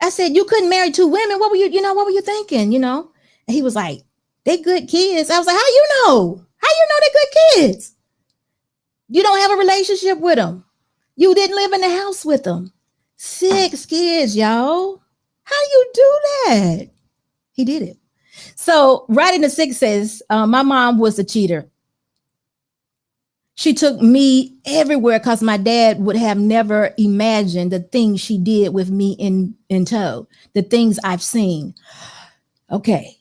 I said, you couldn't marry 2 women. What were you thinking? You know, and he was like, they good kids. I was like, how you know? How you know they're good kids? You don't have a relationship with them. You didn't live in the house with them. 6 kids, y'all. How do you do that? He did it. So right in the 6 says, my mom was a cheater. She took me everywhere because my dad would have never imagined the things she did with me in tow, the things I've seen. Okay.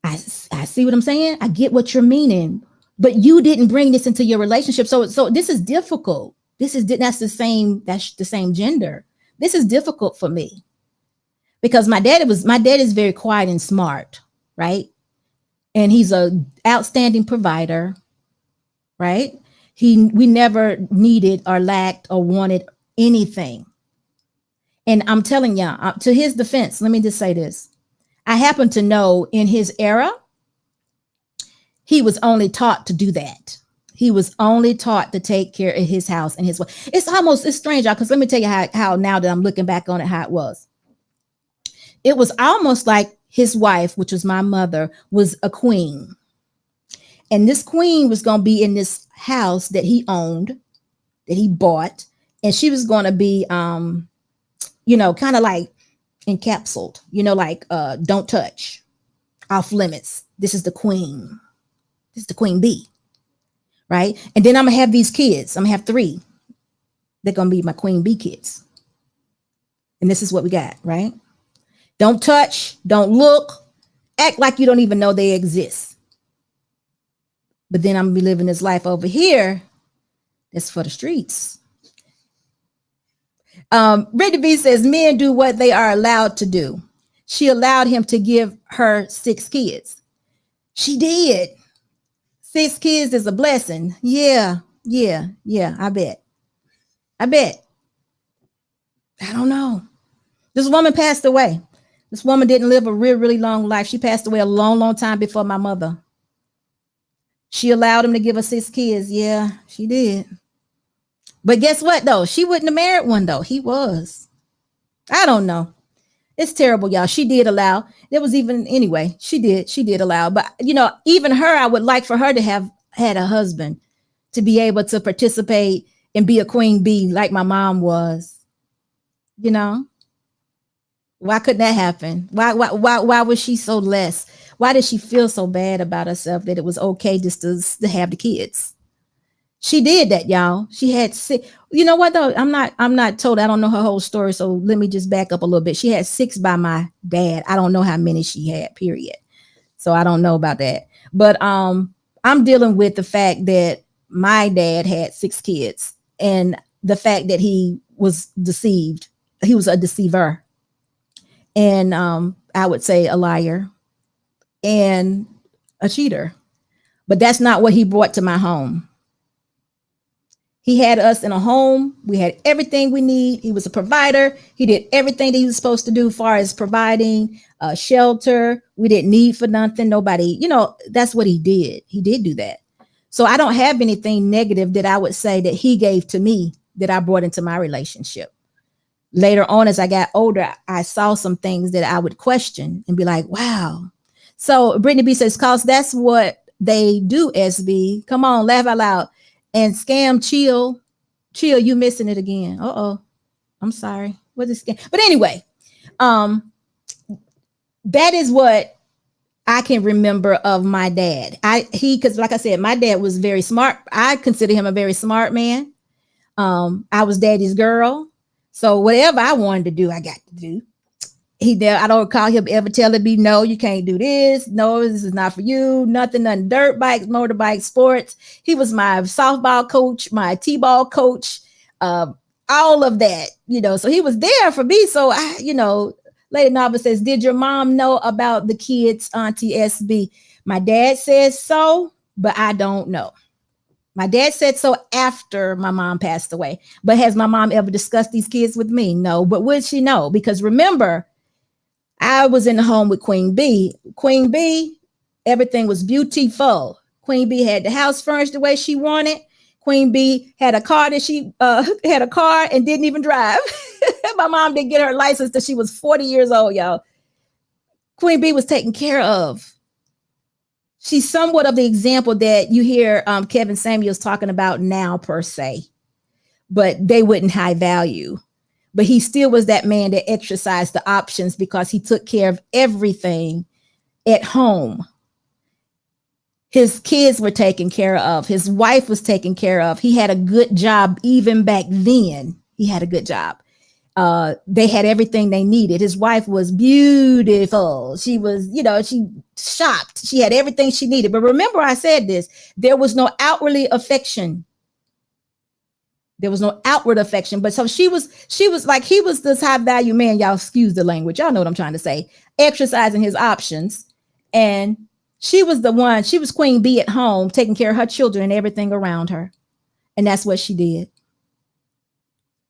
I see what I'm saying. I get what you're meaning, but you didn't bring this into your relationship. So this is difficult. That's the same gender. This is difficult for me because my dad is very quiet and smart, right? And he's an outstanding provider, right? We never needed or lacked or wanted anything. And I'm telling y'all, to his defense, let me just say this. I happen to know in his era, he was only taught to do that. He was only taught to take care of his house and his wife. It's strange, y'all, because let me tell you how now that I'm looking back on it, how it was. It was almost like his wife, which was my mother, was a queen. And this queen was going to be in this house that he owned, that he bought. And she was going to be, kind of like encapsulated, like don't touch, off limits. This is the queen. This is the queen bee. Right. And then I'm going to have these kids. I'm going to have 3. They're going to be my queen bee kids. And this is what we got. Right. Don't touch. Don't look. Act like you don't even know they exist. But then I'm going to be living this life over here. That's for the streets. Brittany B says men do what they are allowed to do. She allowed him to give her 6 kids. She did. 6 kids is a blessing. Yeah. I bet. I don't know. This woman passed away. This woman didn't live a really long life. She passed away a long time before my mother. She allowed him to give her 6 kids. Yeah, she did. But guess what, though? She wouldn't have married one, though. He was. I don't know. It's terrible, y'all. She did allow. There was even, anyway, she did allow. But, even her, I would like for her to have had a husband to be able to participate and be a queen bee like my mom was. Why couldn't that happen? Why was she so less? Why did she feel so bad about herself that it was okay just to have the kids? She did that, y'all. She had 6. You know what though? I'm not told. I don't know her whole story. So let me just back up a little bit. She had 6 by my dad. I don't know how many she had, period. So I don't know about that. But I'm dealing with the fact that my dad had 6 kids and the fact that he was deceived. He was a deceiver. And I would say a liar and a cheater. But that's not what he brought to my home. He had us in a home. We had everything we need. He was a provider. He did everything that he was supposed to do as far as providing shelter. We didn't need for nothing. Nobody, that's what he did. He did do that. So I don't have anything negative that I would say that he gave to me that I brought into my relationship. Later on, as I got older, I saw some things that I would question and be like, wow. So Brittany B says, cause that's what they do, SB. Come on, laugh out loud. And scam, chill, you missing it again. Uh-oh. I'm sorry. What is scam? But anyway, that is what I can remember of my dad. Because like I said, my dad was very smart. I consider him a very smart man. I was daddy's girl. So whatever I wanted to do, I got to do. I don't recall him ever telling me, no, you can't do this. No, this is not for you. Nothing, dirt bikes, motorbike, sports. He was my softball coach, my t-ball coach, all of that, so he was there for me. So Lady Nava says, did your mom know about the kids, Auntie SB? My dad says so, but I don't know. My dad said so after my mom passed away. But has my mom ever discussed these kids with me? No. But would she know? Because remember, I was in the home with Queen B. Queen B, everything was beautiful. Queen B had the house furnished the way she wanted. Queen B had a car that she had a car and didn't even drive. My mom didn't get her license till she was 40 years old, y'all. Queen B was taken care of. She's somewhat of the example that you hear Kevin Samuels talking about now, per se, but they wouldn't high value. But he still was that man that exercised the options because he took care of everything at home. His kids were taken care of. His wife was taken care of. He had a good job even back then. He had a good job. They had everything they needed. His wife was beautiful. She was, she shopped. She had everything she needed. But remember, I said this, there was no outwardly affection. There was no outward affection. But so she was like, he was this high value man. Y'all excuse the language. Y'all know what I'm trying to say. Exercising his options. And she was Queen Bee at home, taking care of her children and everything around her. And that's what she did.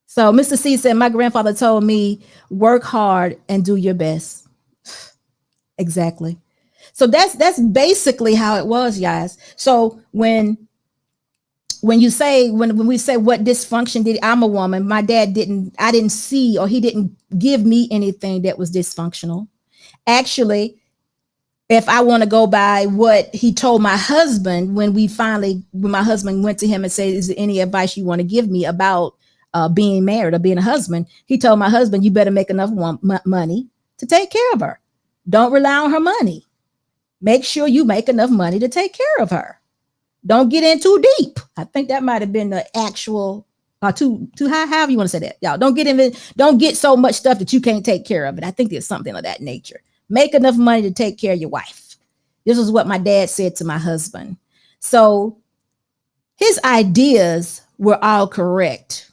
So Mr. C said, my grandfather told me, work hard and do your best. Exactly. So that's basically how it was, guys. So when we say what dysfunction did, I'm a woman. My dad I didn't see, or he didn't give me anything that was dysfunctional. Actually, if I want to go by what he told my husband, when my husband went to him and said, is there any advice you want to give me about being married or being a husband? He told my husband, you better make enough money to take care of her. Don't rely on her money. Make sure you make enough money to take care of her. Don't get in too deep. I think that might have been the actual too high, however you want to say that. Y'all don't get so much stuff that you can't take care of it. I think there's something of that nature. Make enough money to take care of your wife. This is what my dad said to my husband. So his ideas were all correct.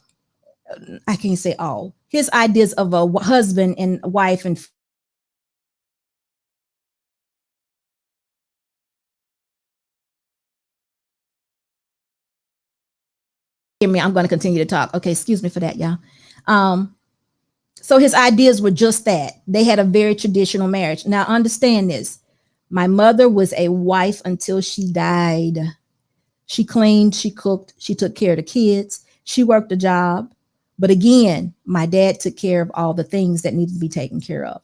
I can't say all. His ideas of a husband and wife and hear me, I'm going to continue to talk. Okay, excuse me for that, y'all. So his ideas were just that. They had a very traditional marriage. Now understand this. My mother was a wife until she died. She cleaned, she cooked, she took care of the kids, she worked a job. But again, my dad took care of all the things that needed to be taken care of.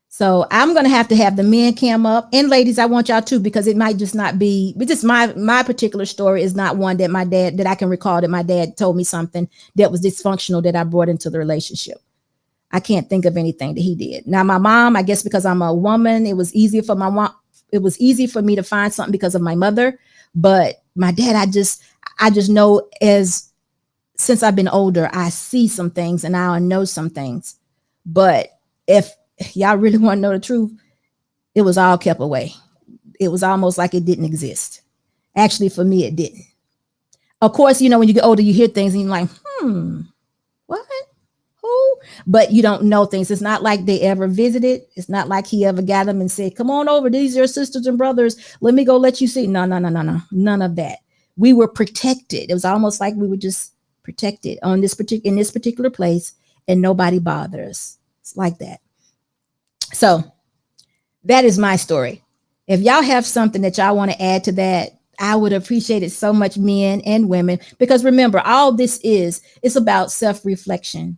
So I'm going to have the men cam up, and ladies, I want y'all to, because it might just not be, but just my particular story is not one that I can recall that my dad told me something that was dysfunctional that I brought into the relationship. I can't think of anything that he did. Now, my mom, I guess because I'm a woman, it was easier for me to find something because of my mother. But my dad, I just know since I've been older, I see some things and I know some things. But if y'all really want to know the truth, it was all kept away. it was almost like it didn't exist. Actually, for me, it didn't. Of course, you know, when you get older, you hear things and you're like, what? Who? But you don't know things. It's not like they ever visited. It's not like he ever got them and said, come on over. These are your sisters and brothers. Let me go let you see. No. None of that. We were protected. It was almost like we were just protected in this particular place, and nobody bothers. It's like that. So that is my story. If y'all have something that y'all want to add to that, I would appreciate it so much, men and women, because remember, all this it's about self-reflection.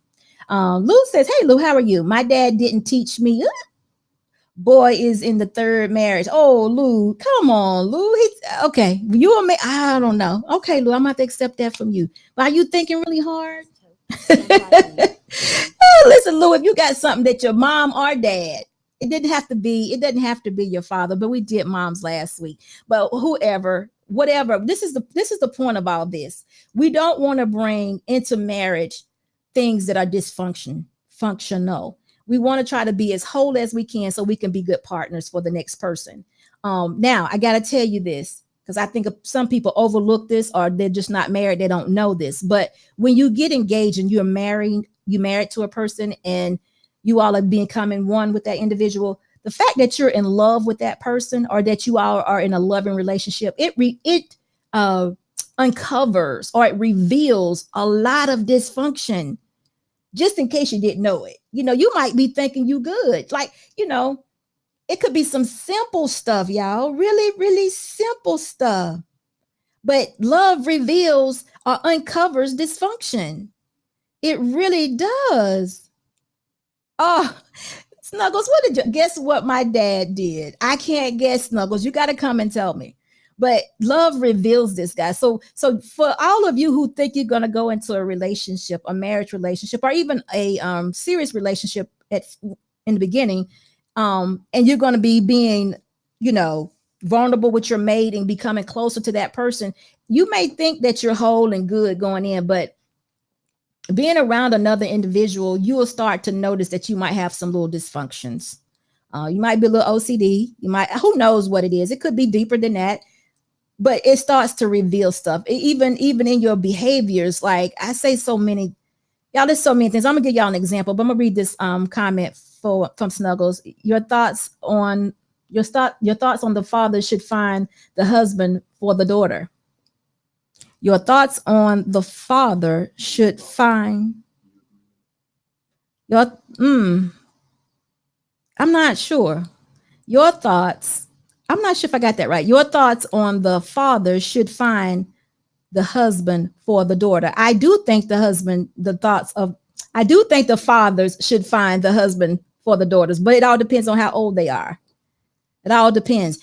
Lou says, hey, Lou, how are you? My dad didn't teach me. Boy is in the third marriage. Oh, Lou, come on, Lou. Okay, you and me. I don't know. Okay, Lou, I'm going to have to accept that from you. But are you thinking really hard? Listen, Lou, if you got something that your mom or dad, it doesn't have to be your father, but we did moms last week. But whoever, whatever, this is the point of all this. We don't want to bring into marriage things that are functional. We want to try to be as whole as we can so we can be good partners for the next person. Now, I got to tell you this, because I think some people overlook this, or they're just not married. They don't know this. But when you get engaged and you're married to a person and you all are becoming one with that individual, the fact that you're in love with that person or that you all are in a loving relationship, it uncovers or it reveals a lot of dysfunction. Just in case you didn't know it, you know, you might be thinking you good. Like, you know, it could be some simple stuff, y'all, really, really simple stuff. But love reveals or uncovers dysfunction. It really does. Oh, Snuggles, guess what my dad did? I can't guess, Snuggles. You got to come and tell me. But love reveals this, guys. So for all of you who think you're going to go into a relationship, a marriage relationship, or even a serious relationship in the beginning, and you're going to be being, you know, vulnerable with your mate and becoming closer to that person, you may think that you're whole and good going in, but being around another individual, you will start to notice that you might have some little dysfunctions. You might be a little OCD. You might, who knows what it is? It could be deeper than that. But it starts to reveal stuff, even in your behaviors. Like I say so many, y'all, there's so many things. I'm gonna give y'all an example, but I'm gonna read this comment from Snuggles. Your thoughts on the father should find the husband for the daughter. Your thoughts on the father should find your I'm not sure. Your thoughts, I'm not sure if I got that right. Your thoughts on the father should find the husband for the daughter. I do think the fathers should find the husband for the daughters, but it all depends on how old they are. It all depends.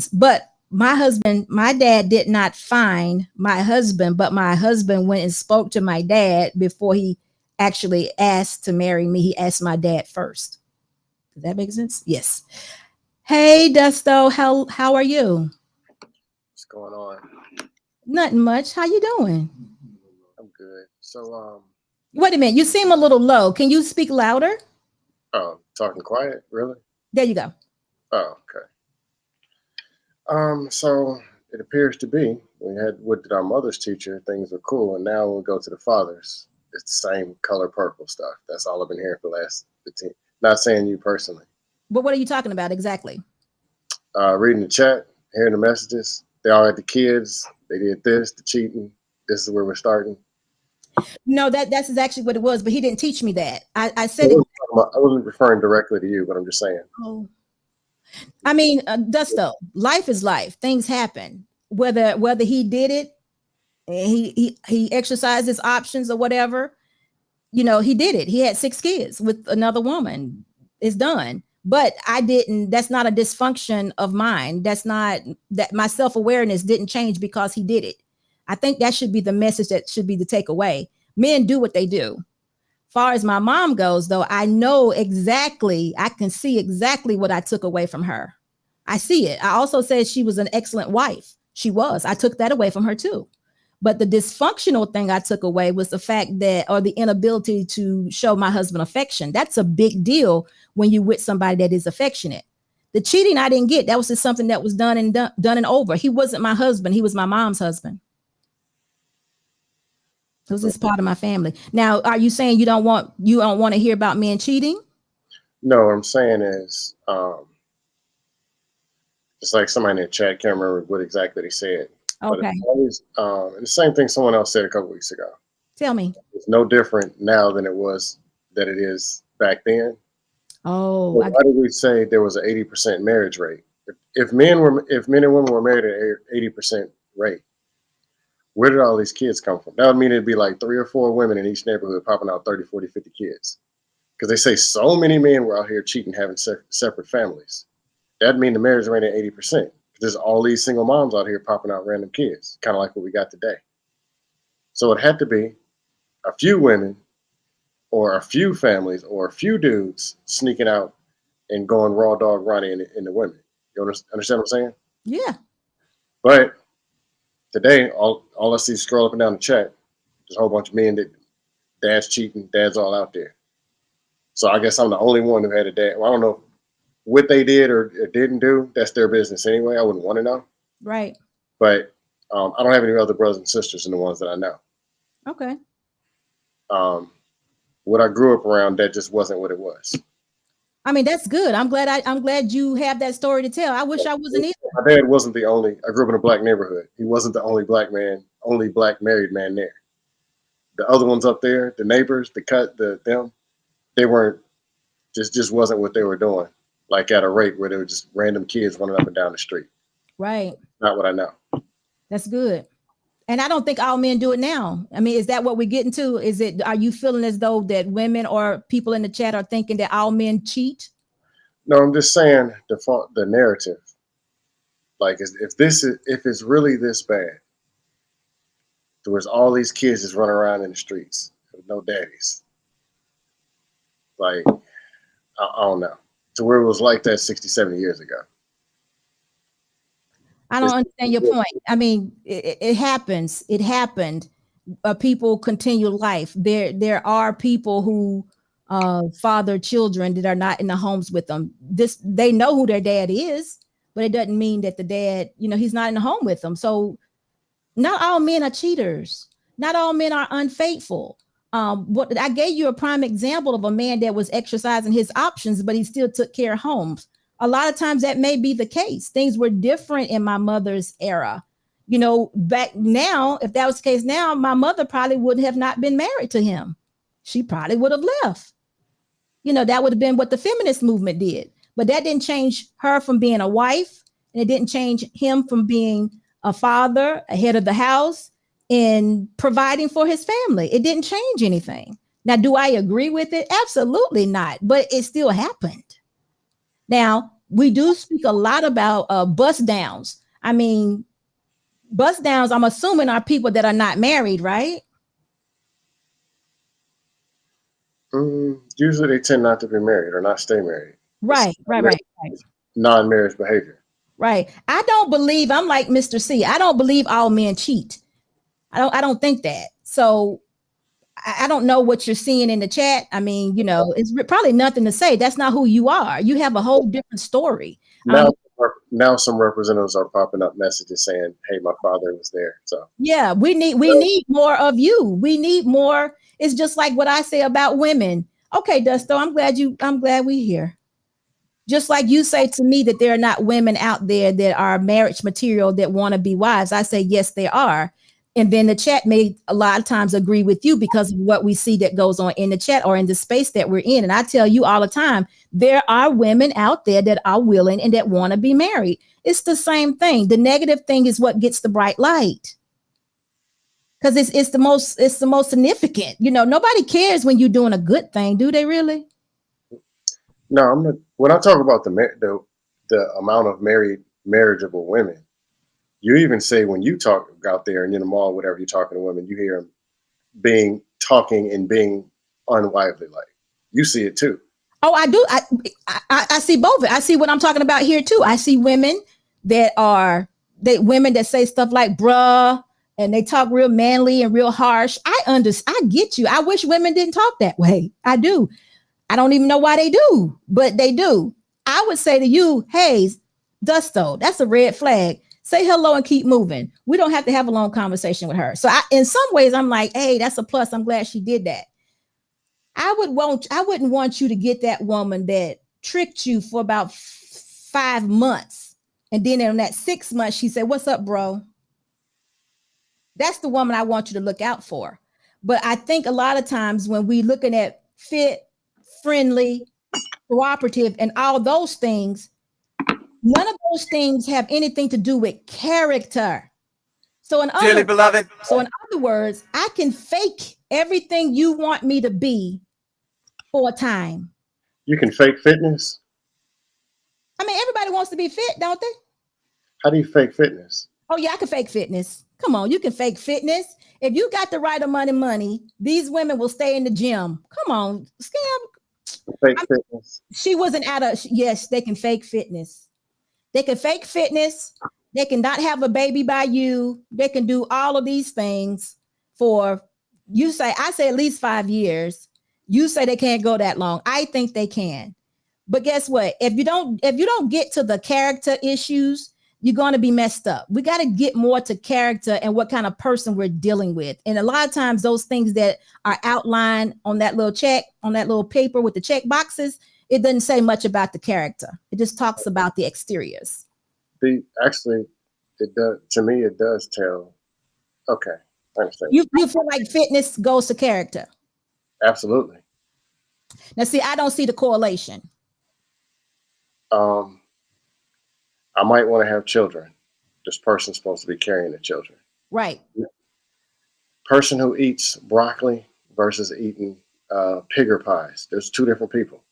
But my dad did not find my husband, but my husband went and spoke to my dad before he actually asked to marry me. He asked my dad first. Does that make sense? Yes. Hey, Dusto, how are you? What's going on? Nothing much. How you doing? I'm good. So, wait a minute. You seem a little low. Can you speak louder? Oh, talking quiet, really? There you go. Oh, okay. So it appears to be we had what did our mother's teacher, things were cool, and now we go to the fathers. It's the same color purple stuff. That's all I've been hearing for the last 15. Not saying you personally. But what are you talking about exactly? Reading the chat, hearing the messages. They all had the kids. They did this, the cheating. This is where we're starting. No, that's exactly what it was, but he didn't teach me that. I said I wasn't referring directly to you, but I'm just saying. Oh, I mean, Dusto, life is life. Things happen. Whether he did it, he exercised his options or whatever, you know, he did it. He had 6 kids with another woman. It's done. But I didn't. That's not a dysfunction of mine. That's not that my self-awareness didn't change because he did it. I think that should be the message that should be the takeaway. Men do what they do. Far as my mom goes, though, I know exactly, I can see exactly what I took away from her. I see it. I also said she was an excellent wife. She was. I took that away from her too. But the dysfunctional thing I took away was the fact that, or the inability to show my husband affection. That's a big deal when you're with somebody that is affectionate. The cheating I didn't get. That was just something that was done and over. He wasn't my husband. He was my mom's husband. It was just part of my family. Now, are you saying you don't want to hear about men cheating? No, what I'm saying is, it's like somebody in the chat, can't remember what exactly they said. Okay. But it's always, the same thing someone else said a couple weeks ago. Tell me. It's no different now than it is back then. Oh, why did we say there was an 80% marriage rate? If men and women were married at an 80% rate, where did all these kids come from? That would mean it'd be like 3 or 4 women in each neighborhood popping out 30, 40, 50 kids. Because they say so many men were out here cheating, having separate families. That'd mean the marriage rate at 80%. There's all these single moms out here popping out random kids, kind of like what we got today. So it had to be a few women or a few families or a few dudes sneaking out and going raw dog Ronnie in the women. You understand what I'm saying? Yeah. But today, all I see is scroll up and down the chat. There's a whole bunch of men that dad's cheating, dad's all out there. So I guess I'm the only one who had a dad. Well, I don't know what they did or didn't do. That's their business anyway. I wouldn't want to know. Right. But I don't have any other brothers and sisters than the ones that I know. Okay. What I grew up around, that just wasn't what it was. I mean, that's good. I'm glad you have that story to tell. I wish I wasn't either. My dad wasn't the only. I grew up in a black neighborhood. He wasn't the only black man, only black married man there. The other ones up there, the neighbors, them, they weren't. Just wasn't what they were doing. Like at a rate where they were just random kids running up and down the street. Right. Not what I know. That's good. And I don't think all men do it now. I mean, is that what we're getting to? Are you feeling as though that women or people in the chat are thinking that all men cheat? No, I'm just saying the narrative. Like if it's really this bad, there was all these kids just running around in the streets with no daddies. Like, I don't know. To where it was like that 60, 70 years ago. I don't understand your point. I mean, it happens. It happened. People continue life. There are people who father children that are not in the homes with them. They know who their dad is, but it doesn't mean that the dad, he's not in the home with them. So not all men are cheaters. Not all men are unfaithful. What I gave you a prime example of a man that was exercising his options, but he still took care of homes. A lot of times that may be the case. Things were different in my mother's era. Back now, if that was the case now, my mother probably would have not been married to him. She probably would have left. That would have been what the feminist movement did. But that didn't change her from being a wife, and it didn't change him from being a father, a head of the house, and providing for his family. It didn't change anything. Now, do I agree with it? Absolutely not. But it still happened. Now, we do speak a lot about bust downs. I mean, bust downs, I'm assuming, are people that are not married, right? Usually they tend not to be married or not stay married. Right. Non-marriage behavior. Right. I'm like Mr. C. I don't believe all men cheat. I don't think that. So I don't know what you're seeing in the chat. I mean, it's probably nothing to say. That's not who you are. You have a whole different story. Now some representatives are popping up messages saying, "Hey, my father was there." So yeah, we need more of you. We need more. It's just like what I say about women. Okay, Dusto, I'm glad we're here. Just like you say to me that there are not women out there that are marriage material that want to be wives. I say, yes, there are. And then the chat may a lot of times agree with you because of what we see that goes on in the chat or in the space that we're in. And I tell you all the time, there are women out there that are willing and that want to be married. It's the same thing. The negative thing is what gets the bright light. Because it's the most significant. Nobody cares when you're doing a good thing, do they really? No, I'm not. When I talk about the amount of marriageable women, you even say when you talk out there and in the mall, whatever you're talking to women, you hear them talking and being unwifely. Like you see it too. Oh, I do. I see both of it. I see what I'm talking about here too. I see women that say stuff like bruh, and they talk real manly and real harsh. I get you. I wish women didn't talk that way. I do. I don't even know why they do, but they do. I would say to you, hey, Dusto, that's a red flag. Say hello and keep moving. We don't have to have a long conversation with her. So in some ways, I'm like, hey, that's a plus. I'm glad she did that. I wouldn't want you to get that woman that tricked you for about 5 months. And then in that 6 months, she said, what's up, bro? That's the woman I want you to look out for. But I think a lot of times when we looking at fit, friendly, cooperative, and all those things, none of those things have anything to do with character. So in other words, I can fake everything you want me to be for a time. You can fake fitness? I mean, everybody wants to be fit, don't they? How do you fake fitness? Oh, yeah, I can fake fitness. Come on, you can fake fitness. If you got the right amount of money, these women will stay in the gym. Come on, Fake fitness. She wasn't yes, they can fake fitness. They can fake fitness. They can not have a baby by you. They can do all of these things for, I say at least 5 years. You say they can't go that long. I think they can. But guess what? If you don't get to the character issues, you're going to be messed up. We got to get more to character and what kind of person we're dealing with. And a lot of times those things that are outlined on that little check, on that little paper with the check boxes, it doesn't say much about the character. It just talks about the exteriors. Actually, it does. To me, it does tell. Okay, I understand. You feel like fitness goes to character? Absolutely. Now, see, I don't see the correlation. I might want to have children. This person's supposed to be carrying the children. Right. Person who eats broccoli versus eating pigger pies. There's two different people.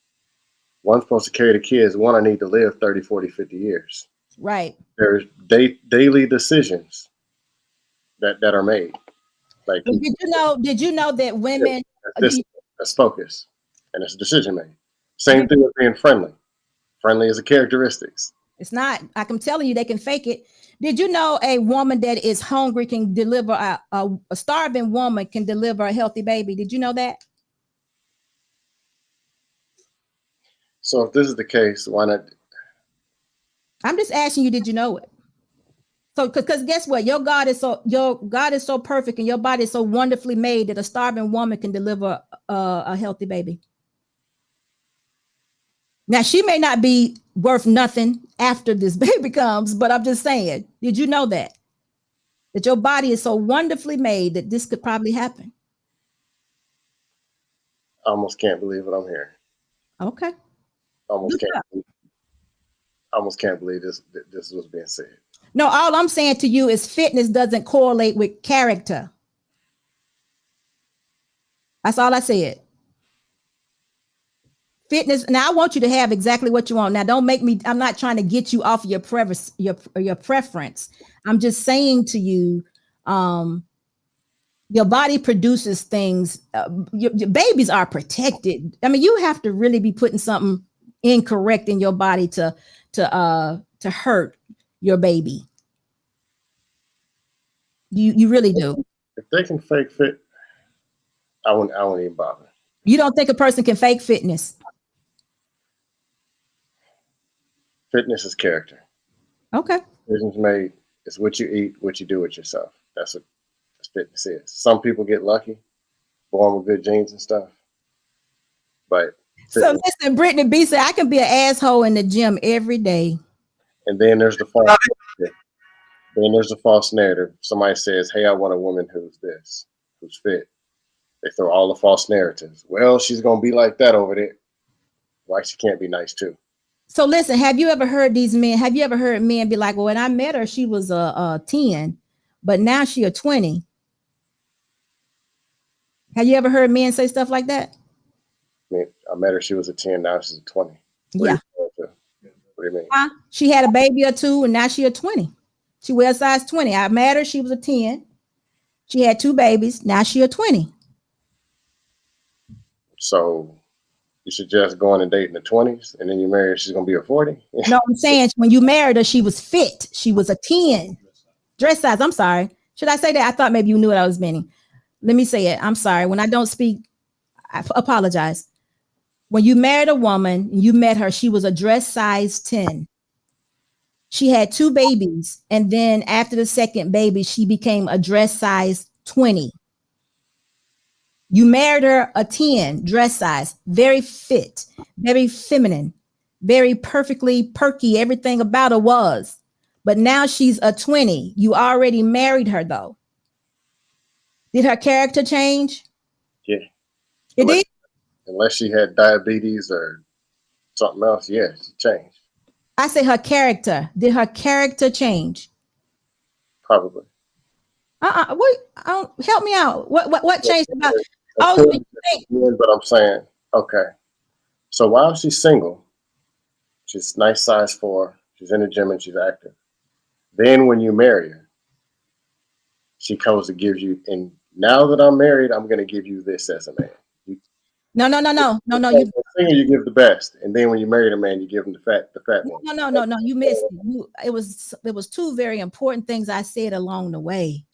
One's supposed to carry the kids. One I need to live 30, 40, 50 years. Right. There's daily decisions that are made. Like, did you know that women that's focus and it's a decision made. Same thing with being friendly. Friendly is a characteristics. It's not. I'm telling you, they can fake it. Did you know a woman that is hungry can deliver a starving woman can deliver a healthy baby? Did you know that? So if this is the case, why not? I'm just asking you, did you know it? So because guess what? Your God is so perfect and your body is so wonderfully made that a starving woman can deliver a healthy baby. Now, she may not be worth nothing after this baby comes, but I'm just saying, did you know that your body is so wonderfully made that this could probably happen? I almost can't believe what I'm hearing. Okay. Almost can't believe this was being said. No, all I'm saying to you is fitness doesn't correlate with character. That's all I said. Fitness. Now I want you to have exactly what you want. Now don't make me, I'm not trying to get you off your preference. I'm just saying to you, your body produces things. Your babies are protected. I mean, you have to really be putting something incorrect in your body to hurt your baby. You really do. If they can fake fit, I won't even bother. You don't think a person can fake fitness? Fitness is character. Okay. Decisions made. It's what you eat, what you do with yourself. That's what fitness is. Some people get lucky, born with good genes and stuff. But so listen, Brittany B said I can be an asshole in the gym every day. And then there's the false narrative. Then there's the false narrative. Somebody says, "Hey, I want a woman who's this, who's fit." They throw all the false narratives. Well, she's gonna be like that over there. Why she can't be nice too? So listen, have you ever heard these men? Have you ever heard men be like, "Well, when I met her, she was a 10, but now she a 20." Have you ever heard men say stuff like that? I met her, she was a 10, now she's a 20. Yeah. What do you mean? She had a baby or two, and now she a 20. She wears size 20. I met her, she was a 10. She had 2 babies, now she a 20. So you suggest going and dating the 20s, and then you marry her, she's gonna be a 40? No, I'm saying when you married her, she was fit. She was a 10. Dress size, I'm sorry. Should I say that? I thought maybe you knew what I was meaning. Let me say it. I'm sorry. When I don't speak, I apologize. When you married a woman, you met her, she was a dress size 10. She had 2 babies. And then after the second baby, she became a dress size 20. You married her a 10 dress size, very fit, very feminine, very perfectly perky. Everything about her was. But now she's a 20. You already married her, though. Did her character change? Yeah. It did? Unless she had diabetes or something else, yeah, she changed. I say her character. Did her character change? Probably. Wait, help me out. What changed about? But I'm saying, okay. So while she's single, she's nice size 4. She's in the gym and she's active. Then when you marry her, she comes to give you. And now that I'm married, I'm going to give you this as a man. No. You give the best, and then when you marry a man, you give him the fat one. No. You missed it. There was 2 very important things I said along the way.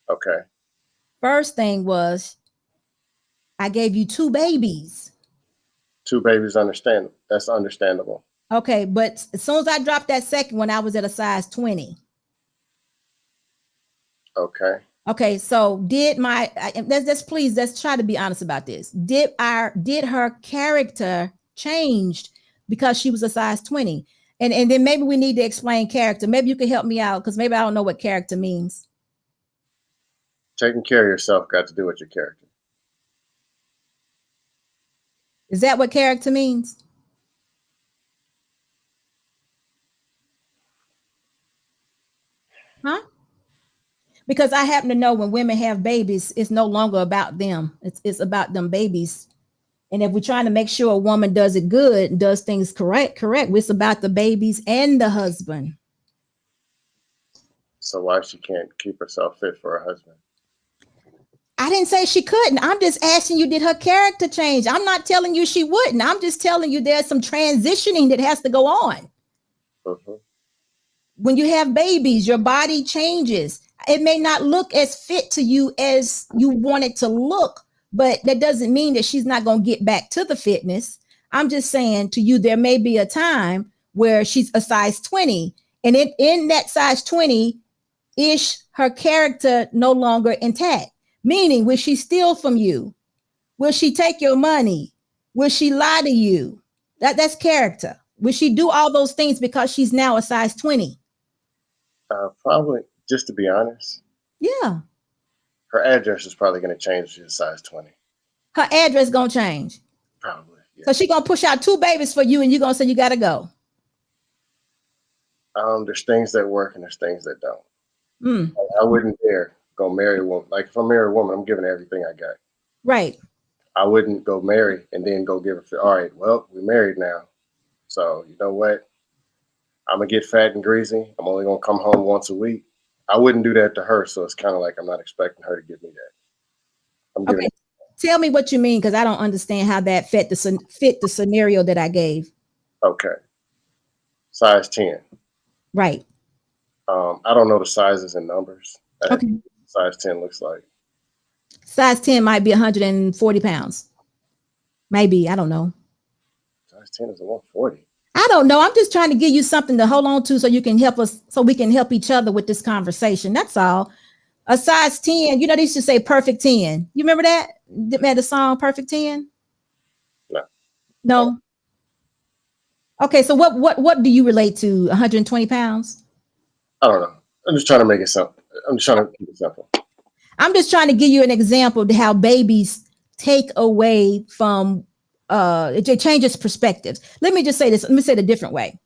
Okay. First thing was, I gave you 2 babies. 2 babies, understandable. That's understandable. Okay, but as soon as I dropped that second one, I was at a size 20. Okay. Okay, so let's try to be honest about this. Did her character changed because she was a size 20? And then maybe we need to explain character. Maybe you can help me out, because maybe I don't know what character means. Taking care of yourself got to do with your character. Is that what character means? Huh? Because I happen to know when women have babies, it's no longer about them. It's about them babies. And if we're trying to make sure a woman does it good, does things correct, it's about the babies and the husband. So why she can't keep herself fit for her husband? I didn't say she couldn't. I'm just asking you, did her character change? I'm not telling you she wouldn't. I'm just telling you there's some transitioning that has to go on. Mm-hmm. When you have babies, your body changes. It may not look as fit to you as you want it to look, but that doesn't mean that she's not going to get back to the fitness. I'm just saying to you, there may be a time where she's a size 20, and in that size 20-ish, her character no longer intact. Meaning, will she steal from you? Will she take your money? Will she lie to you? That's character. Will she do all those things because she's now a size 20? Probably, just to be honest. Yeah. Her address is probably going to change if she's a size 20. Her address going to change. Probably. Yeah. So she's going to push out 2 babies for you, and you're going to say you got to go. There's things that work and there's things that don't. I wouldn't dare go marry a woman. Like if I marry a woman, I'm giving her everything I got. Right. I wouldn't go marry and then go give her. All right, well, we're married now. So you know what? I'm going to get fat and greasy. I'm only going to come home once a week. I wouldn't do that to her. So it's kind of like I'm not expecting her to give me that. Okay. Tell me what you mean, because I don't understand how that fit the scenario that I gave. Okay. Size 10. Right. I don't know the sizes and numbers. Okay. Size 10 looks like. Size 10 might be 140 pounds. Maybe. I don't know. Size 10 is a 140. I don't know. I'm just trying to give you something to hold on to so you can help us, so we can help each other with this conversation. That's all. A size 10, they used to say perfect 10. You remember that? The song Perfect 10? No. Okay, so what do you relate to? 120 pounds? I don't know. I'm just trying to make it simple. I'm just trying to keep it simple. I'm just trying to give you an example of how babies take away from it changes perspectives. Let me just say this. Let me say it a different way.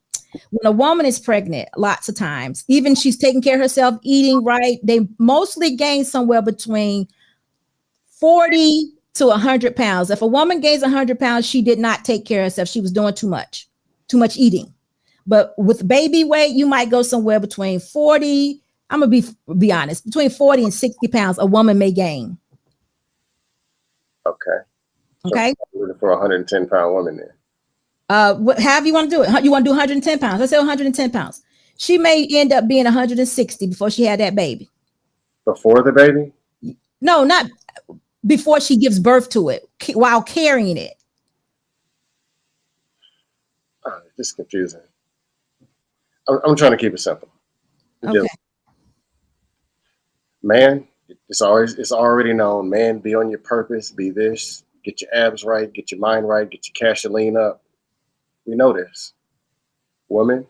When a woman is pregnant, lots of times, even she's taking care of herself, eating right, they mostly gain somewhere between 40 to 100 pounds. If a woman gains 100 pounds, she did not take care of herself. She was doing too much eating. But with baby weight, you might go somewhere between 40. I'm going to be honest, between 40 and 60 pounds a woman may gain. Okay. Okay. So looking for a 110-pound woman then. However you want to do it. You want to do 110 pounds. Let's say 110 pounds. She may end up being 160 before she had that baby. Before the baby? No, not before she gives birth to it, while carrying it. This is confusing. I'm trying to keep it simple. Okay. Man, it's already known. Man, be on your purpose. Be this. Get your abs right. Get your mind right. Get your cash lean up. We know this. Woman,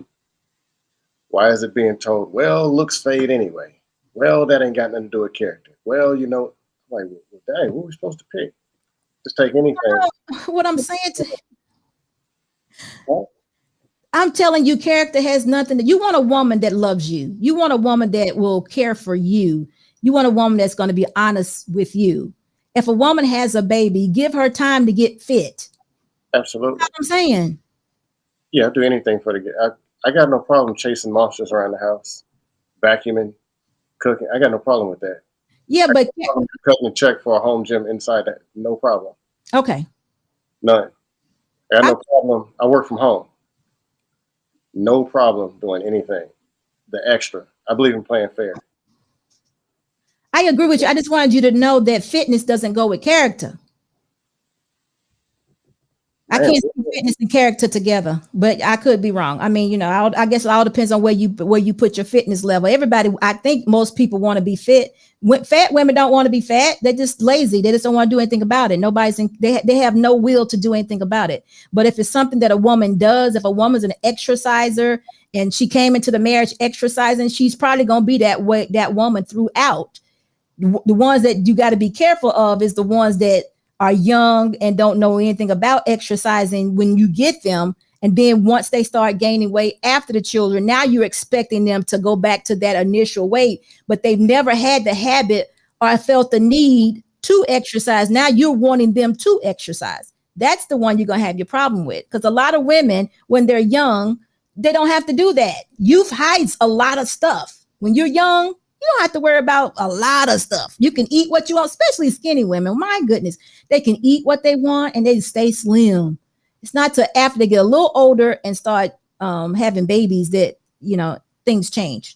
why is it being told? Well, looks fade anyway. Well, that ain't got nothing to do with character. Well, you know, like, well, dang, what are we supposed to pick? Just take anything. What I'm saying to Huh? I'm telling you, character has nothing to, you want a woman that loves you. You want a woman that will care for you. You want a woman that's going to be honest with you. If a woman has a baby, give her time to get fit. Absolutely. That's what I'm saying. Yeah, I'll do anything for the. I got no problem chasing monsters around the house, vacuuming, cooking. I got no problem with that. Yeah, but Cutting a check for a home gym inside that, no problem. okay. None. I got no problem. I work from home. No problem doing anything. The extra. I believe in playing fair. I agree with you. I just wanted you to know that fitness doesn't go with character. I can't see fitness and character together, but I could be wrong. I mean, you know, I guess it all depends on where you put your fitness level. Everybody, I think most people want to be fit. Fat women don't want to be fat. They're just lazy. They just don't want to do anything about it. They have no will to do anything about it. But if it's something that a woman does, if a woman's an exerciser and she came into the marriage exercising, she's probably going to be that way, that woman throughout. The ones that you got to be careful of is the ones that are young and don't know anything about exercising when you get them. And then once they start gaining weight after the children, now you're expecting them to go back to that initial weight, but they've never had the habit or felt the need to exercise. Now you're wanting them to exercise. That's the one you're going to have your problem with. Because a lot of women, when they're young, they don't have to do that. Youth hides a lot of stuff. When you're young, you don't have to worry about a lot of stuff. You can eat what you want, especially skinny women. My goodness, they can eat what they want and they stay slim. It's not till after they get a little older and start having babies that, you know, things change.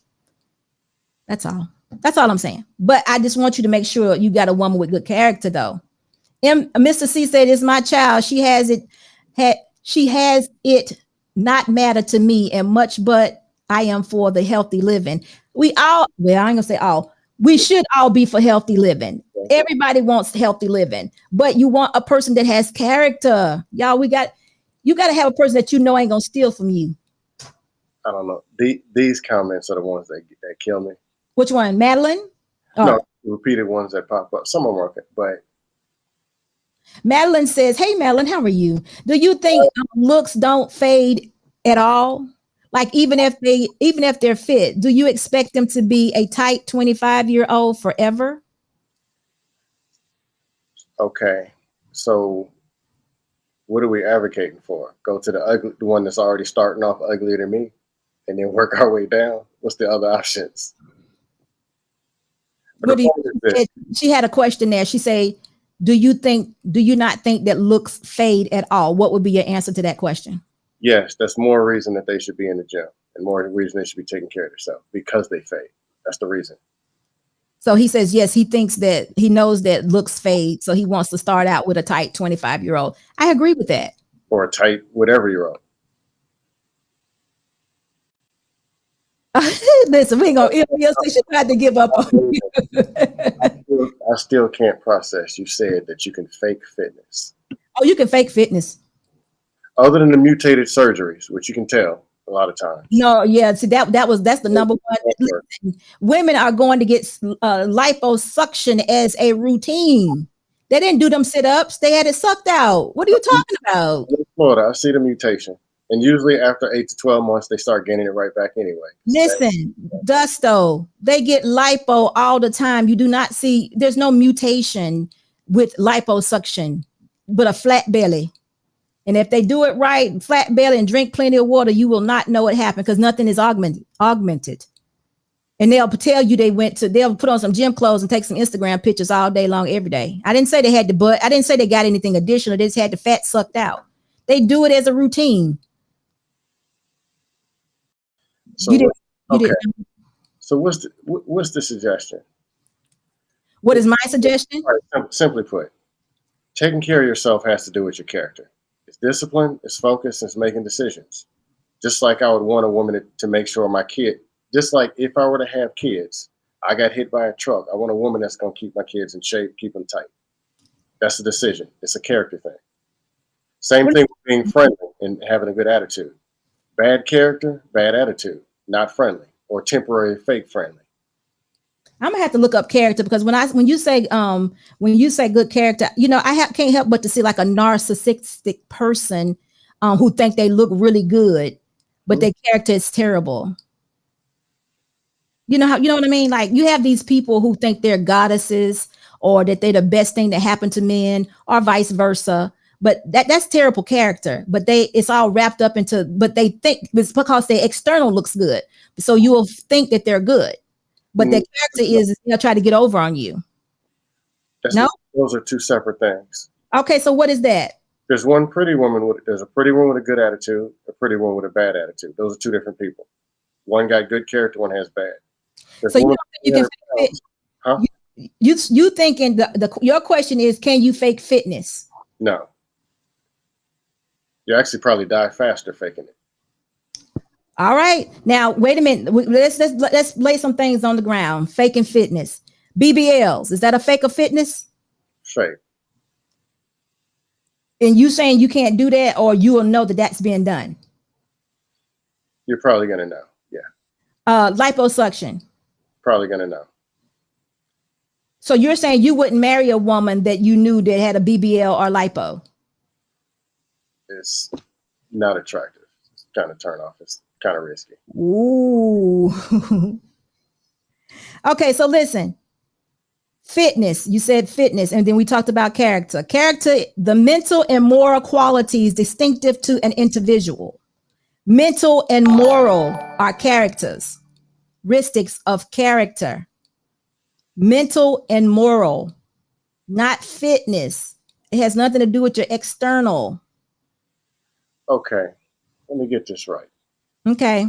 That's all. That's all I'm saying. But I just want you to make sure you got a woman with good character, though. Mr. C said, "It's my child. She has it not matter to me and much, but I am for the healthy living." We all, well, I ain't gonna say all, we should all be for healthy living. Everybody wants healthy living, but you want a person that has character. Y'all, you got to have a person that you know ain't gonna steal from you. I don't know. These comments are the ones that kill me. Which one, Madeline? Oh. No, repeated ones that pop up. Some of them are okay, but Madeline says, "Hey, Madeline, how are you? Do you think looks don't fade at all? Like even if they're fit, do you expect them to be a tight 25-year-old forever?" Okay, so what are we advocating for? Go to the one that's already starting off uglier than me, and then work our way down. What's the other options? She had a question there. She say, do you not think that looks fade at all? What would be your answer to that question? Yes, that's more reason that they should be in the gym and more reason they should be taking care of themselves because they fade. That's the reason. So he says, yes, he knows that looks fade. So he wants to start out with a tight 25-year-old. I agree with that. Or a tight whatever-year-old. Listen, we ain't gonna she tried to give up on you. I still can't process. You said that you can fake fitness. Oh, you can fake fitness. Other than the mutated surgeries, which you can tell a lot of times. No, yeah. See, that's the number one. Listen, women are going to get liposuction as a routine. They didn't do them sit-ups. They had it sucked out. What are you talking about? In Florida, I see the mutation. And usually after 8 to 12 months, they start gaining it right back anyway. Listen, Dusto, they get lipo all the time. You do not see, there's no mutation with liposuction, but a flat belly. And if they do it right, flat belly and drink plenty of water, you will not know what happened because nothing is augmented. And they'll tell you they'll put on some gym clothes and take some Instagram pictures all day long, every day. I didn't say they had the butt. I didn't say they got anything additional. They just had the fat sucked out. They do it as a routine. So So what's the suggestion? What is my suggestion? Right, simply put, taking care of yourself has to do with your character. It's discipline, it's focus, it's making decisions. Just like I would want a woman to make sure my kid, just like if I were to have kids, I got hit by a truck. I want a woman that's going to keep my kids in shape, keep them tight. That's a decision. It's a character thing. Same thing with being friendly and having a good attitude. Bad character, bad attitude, not friendly or temporary fake friendly. I'm gonna have to look up character, because when you say good character, can't help but to see like a narcissistic person who think they look really good, but their character is terrible. You know what I mean? Like, you have these people who think they're goddesses, or that they're the best thing that happened to men, or vice versa. But that's terrible character. But it's all wrapped up into, but they think it's because their external looks good. So you will think that they're good. But their character is try to get over on you. Those are two separate things. Okay, so what is that? There's a pretty woman with a good attitude, a pretty woman with a bad attitude. Those are two different people. One got good character, one has bad. There's so you don't think you can fake fit? Huh? You thinking your question is, can you fake fitness? No. You actually probably die faster faking it. All right. Now, wait a minute. Let's lay some things on the ground. Faking fitness. BBLs. Is that a fake of fitness? Fake. And you saying you can't do that, or you will know that that's being done? You're probably going to know. Yeah. Liposuction. Probably going to know. So you're saying you wouldn't marry a woman that you knew that had a BBL or lipo? It's not attractive. It's kind of turn off. It's kind of risky. Ooh. Okay, so listen. Fitness. You said fitness, and then we talked about character. Character, the mental and moral qualities distinctive to an individual. Mental and moral are characteristics of character. Mental and moral, not fitness. It has nothing to do with your external. Okay, let me get this right. Okay.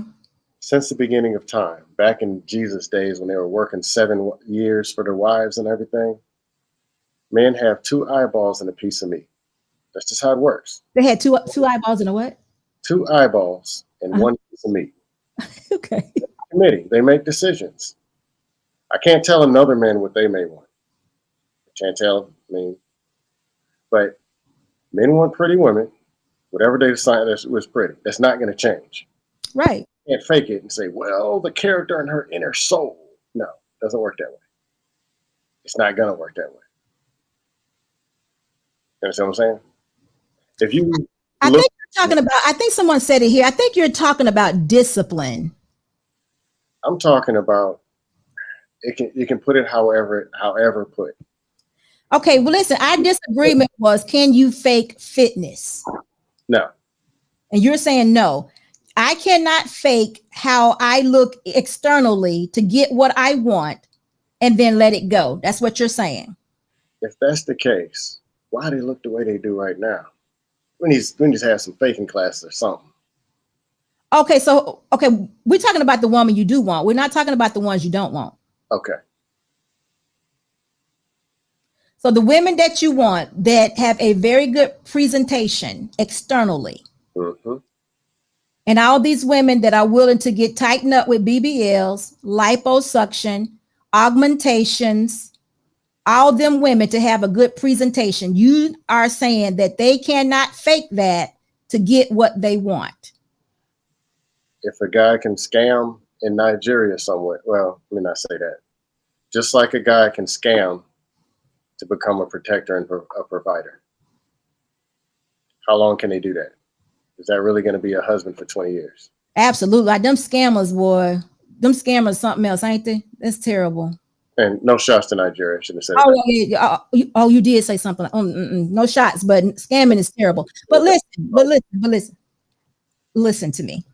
Since the beginning of time, back in Jesus' days when they were working 7 years for their wives and everything, men have 2 eyeballs and a piece of meat. That's just how it works. They had two eyeballs and a what? 2 eyeballs and 1 piece of meat. Okay. Committee, they make decisions. I can't tell another man what they may want. I can't tell me. But men want pretty women. Whatever they decide was pretty. That's not going to change. Right. You can't fake it and say, well, the character in her inner soul. No, it doesn't work that way. It's not going to work that way. You understand what I'm saying? If you I think someone said it here. I think you're talking about discipline. I'm talking about you can put it however put. Okay, well, listen, our disagreement was, can you fake fitness? No. And you're saying no. I cannot fake how I look externally to get what I want and then let it go. That's what you're saying. If that's the case, why do they look the way they do right now? We need to have some faking classes or something. Okay, we're talking about the woman you do want. We're not talking about the ones you don't want. Okay. So the women that you want that have a very good presentation externally. Mm-hmm. And all these women that are willing to get tightened up with BBLs, liposuction, augmentations, all them women to have a good presentation. You are saying that they cannot fake that to get what they want. If a guy can scam in Nigeria somewhere, well, let me not say that. Just like a guy can scam to become a protector and a provider. How long can they do that? Is that really going to be a husband for 20 years? Absolutely. Like them scammers, boy. Them scammers something else, ain't they? That's terrible. And no shots to Nigeria. I shouldn't have said that. You did say something. No shots, but scamming is terrible. But listen to me.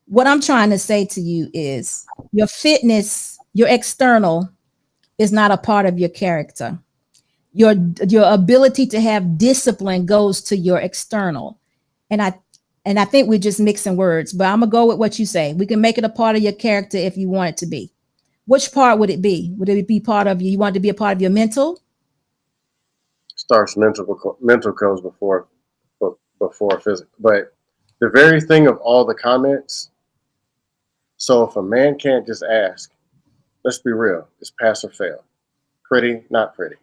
What I'm trying to say to you is your fitness, your external is not a part of your character. Your ability to have discipline goes to your external. And I think we're just mixing words, but I'm going to go with what you say. We can make it a part of your character if you want it to be. Which part would it be? Would it be part of you? You want it to be a part of your mental? Starts mental comes before physical. But The very thing of all the comments. So if a man can't just ask, let's be real, it's pass or fail. Pretty, not pretty.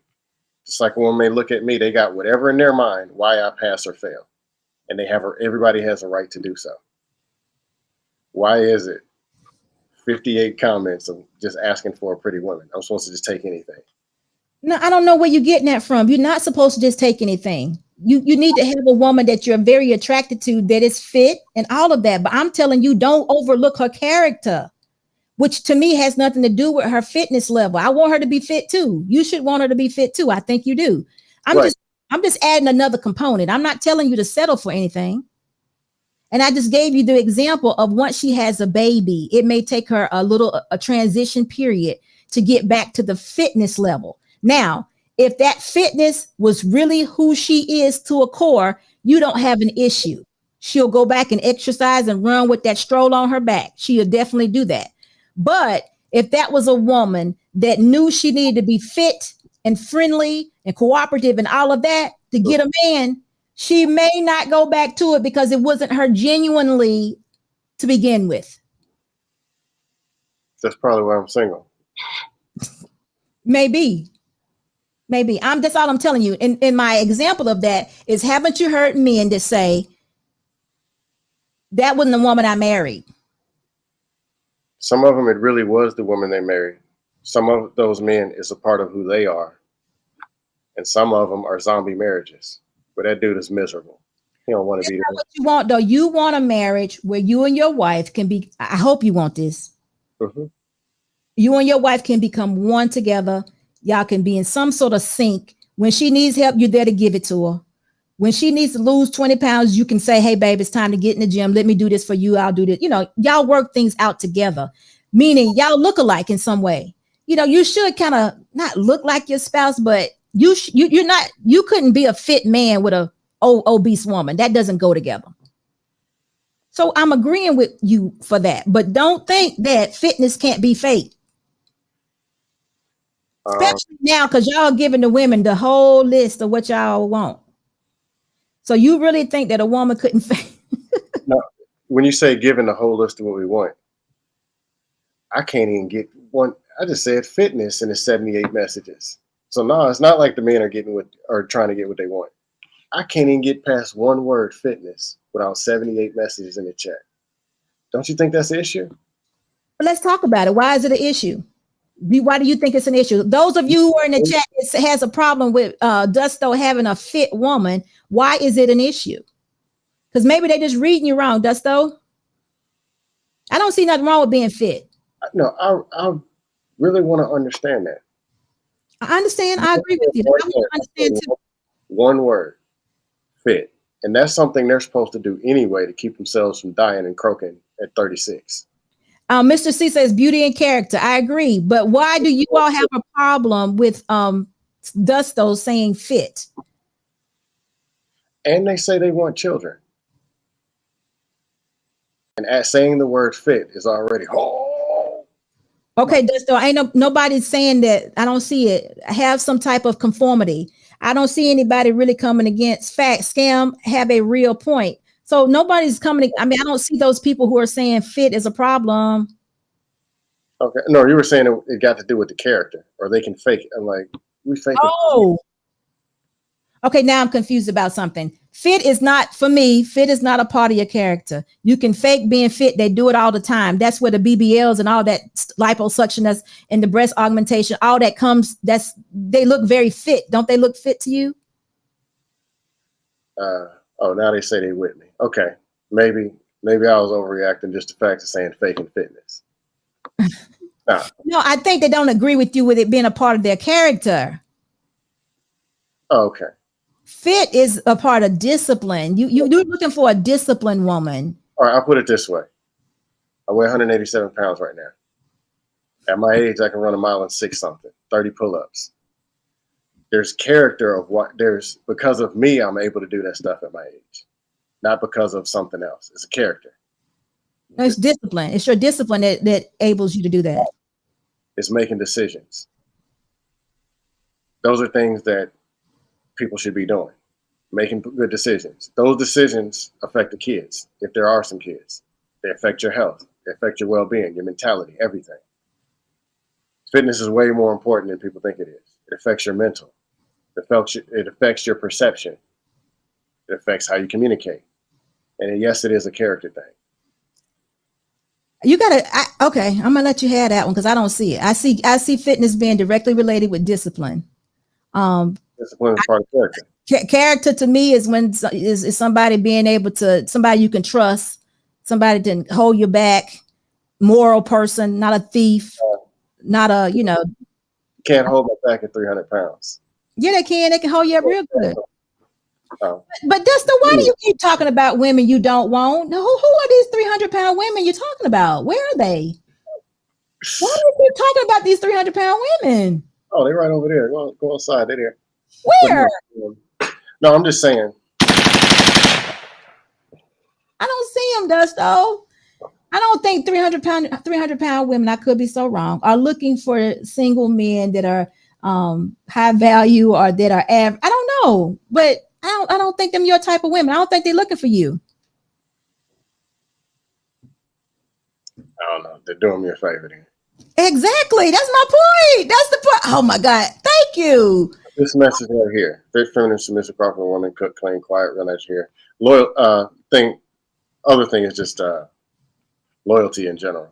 Just like when they look at me, they got whatever in their mind why I pass or fail. And everybody has a right to do so. Why is it 58 comments of just asking for a pretty woman? I'm supposed to just take anything. No, I don't know where you're getting that from. You're not supposed to just take anything. You need to have a woman that you're very attracted to, that is fit and all of that. But I'm telling you, don't overlook her character, which to me has nothing to do with her fitness level. I want her to be fit too. You should want her to be fit too. I think you do. I'm just adding another component. I'm not telling you to settle for anything. And I just gave you the example of once she has a baby, it may take her a transition period to get back to the fitness level. Now, if that fitness was really who she is to a core, you don't have an issue. She'll go back and exercise and run with that stroll on her back. She'll definitely do that. But if that was a woman that knew she needed to be fit and friendly and cooperative and all of that to get a man, she may not go back to it because it wasn't her genuinely to begin with. That's probably why I'm single. Maybe. That's all I'm telling you. And my example of that is, haven't you heard men that say, that wasn't the woman I married? Some of them, it really was the woman they married. Some of those men is a part of who they are. And some of them are zombie marriages, where that dude is miserable. He don't want to be there. What you want, though. You want a marriage where you and your wife can be, I hope you want this. Mm-hmm. You and your wife can become one together. Y'all can be in some sort of sync. When she needs help, you're there to give it to her. When she needs to lose 20 pounds, you can say, hey, babe, it's time to get in the gym. Let me do this for you. I'll do this. You know, y'all work things out together, meaning y'all look alike in some way. You know, you should kind of not look like your spouse, but you couldn't be a fit man with a obese woman. That doesn't go together. So I'm agreeing with you for that, but don't think that fitness can't be fake. Especially now, because y'all giving the women the whole list of what y'all want. So you really think that a woman couldn't fake? No, when you say giving the whole list of what we want, I can't even get one. I just said fitness and it's 78 messages. So no, it's not like the men are trying to get what they want. I can't even get past one word fitness without 78 messages in the chat. Don't you think that's an issue? But let's talk about it. Why is it an issue? Why do you think it's an issue? Those of you who are in the chat that has a problem with Dusto having a fit woman, why is it an issue? Because maybe they're just reading you wrong, Dusto. I don't see nothing wrong with being fit. No, I really want to understand that. I understand. I agree with you. I want to understand too. One word, fit. And that's something they're supposed to do anyway to keep themselves from dying and croaking at 36. Mr. C says beauty and character. I agree. But why do you all have a problem with Dusto saying fit? And they say they want children. And saying the word fit is already, Okay, Dusto, ain't nobody's saying that. I don't see it. Have some type of conformity. I don't see anybody really coming against fact. Scam have a real point. So nobody's coming. I mean, I don't see those people who are saying fit is a problem. Okay. No, you were saying it got to do with the character, or they can fake it. I'm like, we fake it. Oh. Okay, now I'm confused about something. Fit is not, for me, fit is not a part of your character. You can fake being fit. They do it all the time. That's where the BBLs and all that liposuction and the breast augmentation, all that comes, they look very fit. Don't they look fit to you? Now they say they with me. Okay. Maybe I was overreacting just the fact of saying fake and fitness. No, I think they don't agree with you with it being a part of their character. Okay. Fit is a part of discipline. You're looking for a disciplined woman. All right, I'll put it this way. I weigh 187 pounds right now. At my age, I can run a mile in 6-something, 30 pull-ups. There's character of because of me, I'm able to do that stuff at my age. Not because of something else. It's a character. No, it's discipline. It's your discipline that enables you to do that. It's making decisions. Those are things that people should be doing. making good decisions. Those decisions affect the kids, if there are some kids. They affect your health. They affect your well-being, your mentality, everything. Fitness is way more important than people think it is. It affects your mental. It affects your perception. It affects how you communicate. And yes, it is a character thing. You gotta, okay, I'm gonna let you have that one because I don't see it. I see fitness being directly related with discipline. Discipline is part of character. Character to me is when is somebody being able to, somebody you can trust, somebody that can hold your back, moral person, not a thief, not a, you know. Can't hold my back at 300 pounds. Yeah, they can hold you up real good. Oh. But Dustin, why do you keep talking about women you don't want? Who are these 300-pound women you're talking about? Where are they? Why do you keep talking about these 300-pound women? Oh, they're right over there. Go outside. They're there. Where? No, I'm just saying. I don't see them, Dusto. I don't think 300-pound women, I could be so wrong, are looking for single men that are high value or that are average. I don't know, but I don't think them your type of women. I don't think they're looking for you. I don't know. They're doing me a favor then. Exactly. That's my point. That's the point. Oh my God. Thank you. This message right here. Fit, feminine, submissive, proper woman, cook, clean, quiet, real nice here. Loyal other thing is just loyalty in general.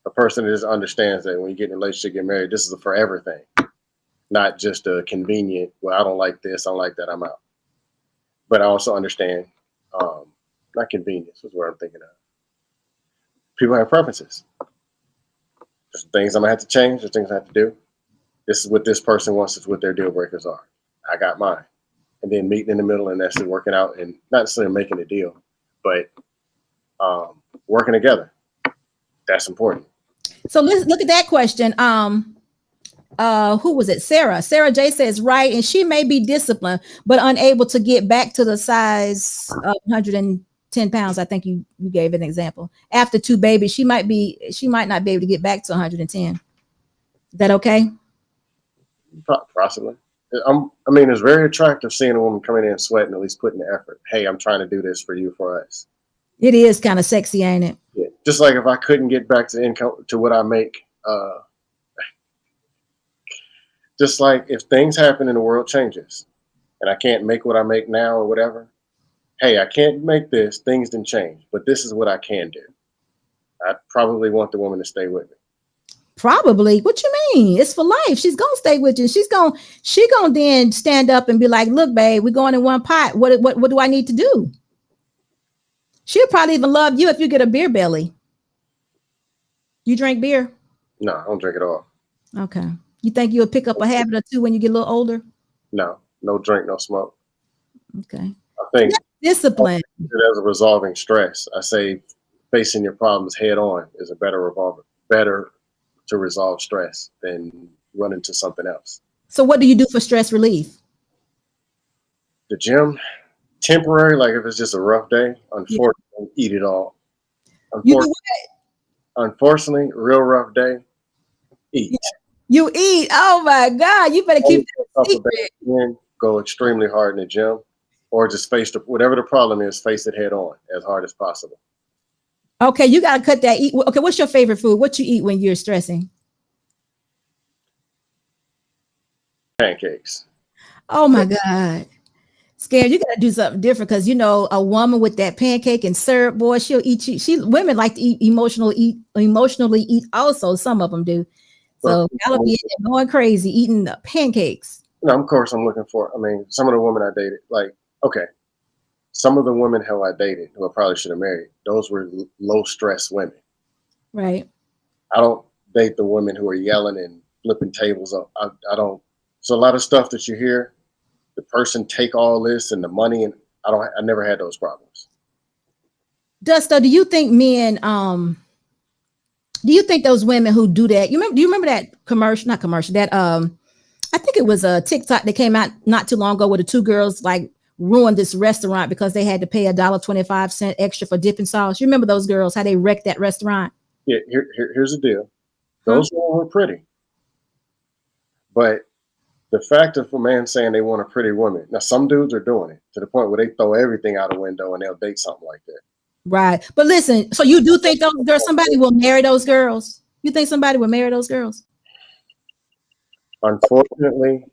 A person that just understands that when you get in a relationship, get married, this is a forever thing. Not just a convenient, well, I don't like this, I don't like that, I'm out. But I also understand, not convenience is what I'm thinking of. People have preferences. There's things I'm gonna have to change, there's things I have to do. This is what this person wants, this is what their deal breakers are. I got mine. And then meeting in the middle and actually working out and not necessarily making a deal, but working together. That's important. So let's look at that question. Who was it? Sarah J says, right, and she may be disciplined but unable to get back to the size of 110 pounds. I think you gave an example. After 2 babies, she might not be able to get back to 110. Is that okay? Possibly. I mean, it's very attractive seeing a woman coming in and sweating, at least putting the effort. Hey, I'm trying to do this for you, for us. It is kind of sexy, ain't it? Yeah. Just like if I couldn't get back to income to what I make, just like if things happen and the world changes and I can't make what I make now or whatever, hey, I can't make this, things didn't change, but this is what I can do. I probably want the woman to stay with me. Probably. What you mean? It's for life. She's gonna stay with you. She gonna then stand up and be like, look, babe, we're going in one pot. What do I need to do? She'll probably even love you if you get a beer belly. You drink beer? No, I don't drink at all. Okay. You think you'll pick up a habit or two when you get a little older? No drink, no smoke. Okay. I think discipline. As a resolving stress, I say facing your problems head on is a better to resolve stress than running to something else. So what do you do for stress relief? The gym, temporary, like if it's just a rough day, unfortunately, eat it all. Unfortunately, real rough day, eat. Yeah. You eat. Oh my God. You better keep that secret. Go extremely hard in the gym or just face whatever the problem is, face it head on as hard as possible. Okay, you got to cut that. Okay, what's your favorite food? What you eat when you're stressing? Pancakes. Oh my God. Scared, you got to do something different because, you know, a woman with that pancake and syrup, boy, she'll eat you. Women like to emotionally eat also. Some of them do. So y'all be going crazy eating the pancakes. No, of course I'm looking for, some of the women I dated, some of the women who I dated who I probably should have married, those were low stress women. Right. I don't date the women who are yelling and flipping tables up. I don't. So a lot of stuff that you hear, the person take all this and the money, and I never had those problems. Dusto, do you think men, do you think those women who do that, do you remember that commercial, not commercial, that, I think it was a TikTok that came out not too long ago where the 2 girls like ruined this restaurant because they had to pay $1.25 extra for dipping sauce. You remember those girls, how they wrecked that restaurant? Yeah, here's the deal. Those women were pretty, but The fact of a man saying they want a pretty woman. Now, some dudes are doing it to the point where they throw everything out the window and they'll date something like that. Right. But listen, so you do think somebody will marry those girls? You think somebody will marry those girls? Unfortunately,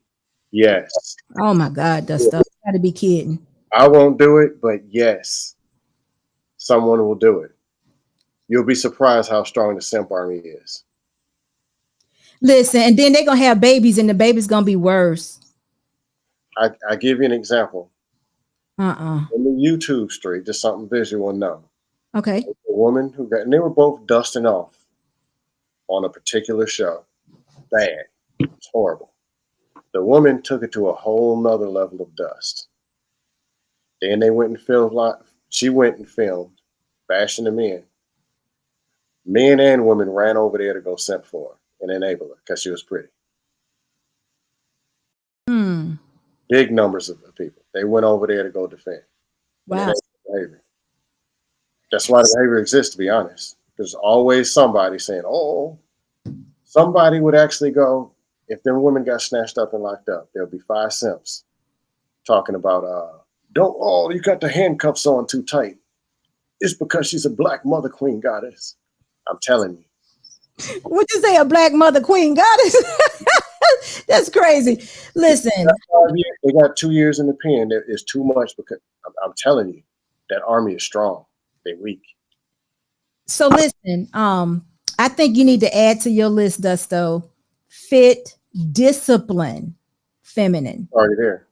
yes. Oh my God, that stuff. You gotta be kidding. I won't do it, but yes, someone will do it. You'll be surprised how strong the simp army is. Listen, and then they're gonna have babies, and the baby's gonna be worse. I give you an example. In the YouTube street, just something visual and known. Okay. A woman and they were both dusting off on a particular show. Bad. It's horrible. The woman took it to a whole nother level of dust. Then they went and she went and filmed, bashing the men. Men and women ran over there to go simp for her and enable her because she was pretty. Big numbers of people. They went over there to go defend. Wow. Behavior. That's why the behavior exists, to be honest. There's always somebody saying, oh, somebody would actually go, if them women got snatched up and locked up, there'll be 5 simps talking about, you got the handcuffs on too tight. It's because she's a black mother queen goddess. I'm telling you. Would you say a black mother queen goddess? That's crazy. Listen. They got 2 years in the pen. That is too much because I'm telling you, that army is strong. They're weak. So listen, I think you need to add to your list, Dusto, fit, discipline, feminine. Already there.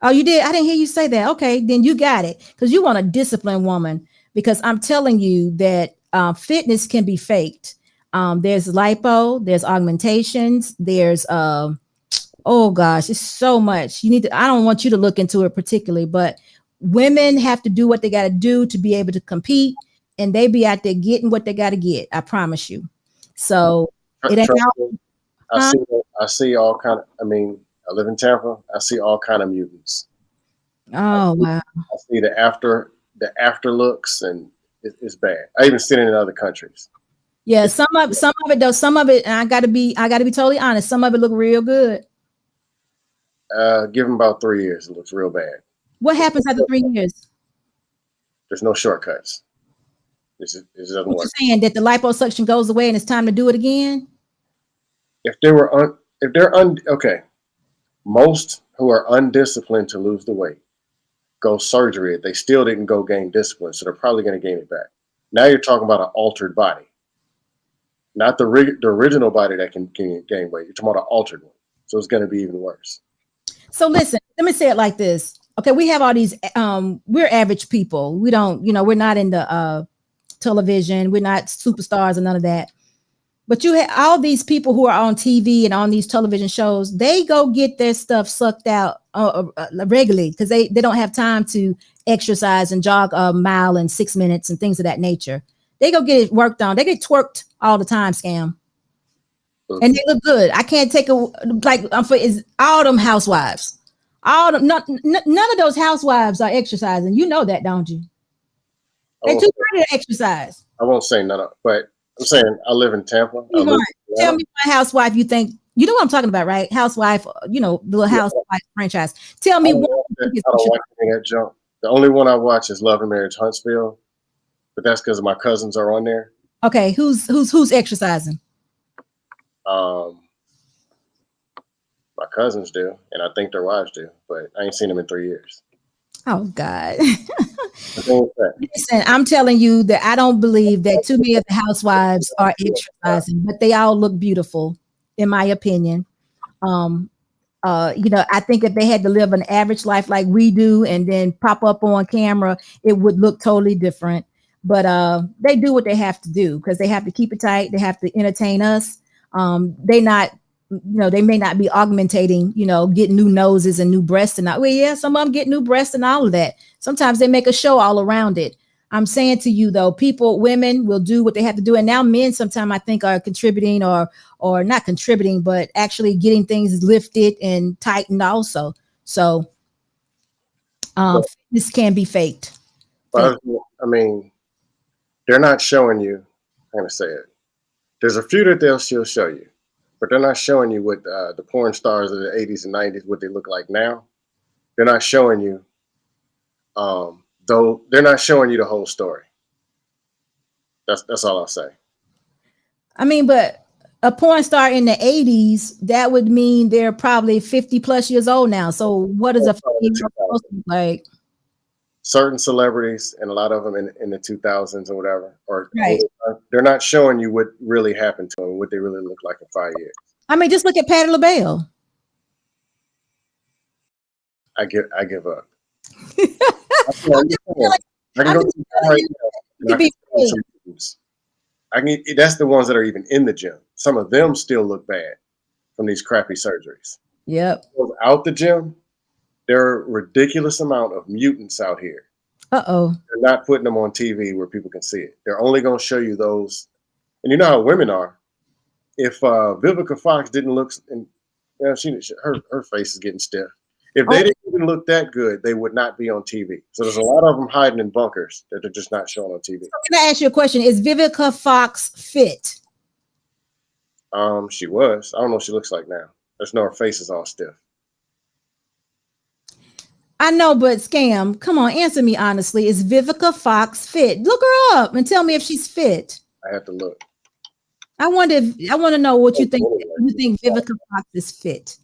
Oh, you did? I didn't hear you say that. Okay, then you got it. Because you want a disciplined woman. Because I'm telling you that fitness can be faked. There's lipo, there's augmentations, there's oh gosh, it's so much. I don't want you to look into it particularly, but women have to do what they got to do to be able to compete, and they be out there getting what they got to get. I promise you. So it ain't I see all kind of, I live in Tampa. I see all kind of mutants. Oh wow. I see the after looks, and it's bad. I even seen it in other countries. Yeah, some of it though, and I gotta be totally honest, some of it look real good. Give them about 3 years, it looks real bad. What happens after 3 years? There's no shortcuts. It doesn't work. You're saying that the liposuction goes away and it's time to do it again? Okay, most who are undisciplined to lose the weight go surgery. They still didn't go gain discipline, so they're probably going to gain it back. Now you're talking about an altered body, not the original body that can gain weight. You're talking about an altered one, so it's going to be even worse. So listen, let me say it like this. Okay, we have all these. We're average people. We don't, we're not in the television. We're not superstars and none of that. But you have all these people who are on TV and on these television shows. They go get their stuff sucked out regularly because they don't have time to exercise and jog a mile in 6 minutes and things of that nature. They go get it worked on. They get twerked all the time, scam. And they look good. I can't take is all them housewives. All them, none of those housewives are exercising. You know that, don't you? They're too pretty to exercise. I won't say none of, but I'm saying I live in Tampa. Tell me what housewife you think. You know what I'm talking about, right? Housewife, the little housewife franchise. Tell me what. I don't watch anything that junk. The only one I watch is Love and Marriage Huntsville, but that's because my cousins are on there. Okay, who's exercising? My cousins do, and I think their wives do, but I ain't seen them in 3 years. Oh God. Listen, I'm telling you that I don't believe that too many of the housewives are exercising, but they all look beautiful, in my opinion. I think if they had to live an average life like we do and then pop up on camera, it would look totally different. But they do what they have to do because they have to keep it tight. They have to entertain us. They may not be augmentating, getting new noses and new breasts and all. Well, yeah, some of them get new breasts and all of that. Sometimes they make a show all around it. I'm saying to you though, women will do what they have to do. And now men sometimes I think are contributing or not contributing, but actually getting things lifted and tightened also. So this can be faked. But they're not showing you. I'm going to say it. There's a few that they'll still show you. but they're not showing you what the porn stars of the 80s and 90s, what they look like now. They're not showing you, though they're not showing you the whole story. That's all I'll say. I mean, but a porn star in the 80s, that would mean they're probably 50 plus years old now. So what is a 50-year-old supposed to look like? Certain celebrities, and a lot of them in the 2000s or whatever, or Right. they're not showing you what really happened to them, what they really look like in 5 years. I mean, just look at Patti LaBelle. I give up. I can go to the gym right now, and I can see some moves. That's the ones that are even in the gym. Some of them still look bad from these crappy surgeries. Yep. Out the gym, there are a ridiculous amount of mutants out here. Uh-oh. They're not putting them on TV where people can see it. They're only going to show you those. And you know how women are. If Vivica Fox didn't look, and her face is getting stiff. If they didn't even look that good, they would not be on TV. So there's a lot of them hiding in bunkers that they're just not showing on TV. So can I ask you a question? Is Vivica Fox fit? She was. I don't know what she looks like now. I just know her face is all stiff. I know, but Scam, come on, answer me honestly. Is Vivica Fox fit? Look her up and tell me if she's fit. I have to look. I want to know what you think. You think Vivica Fox is fit?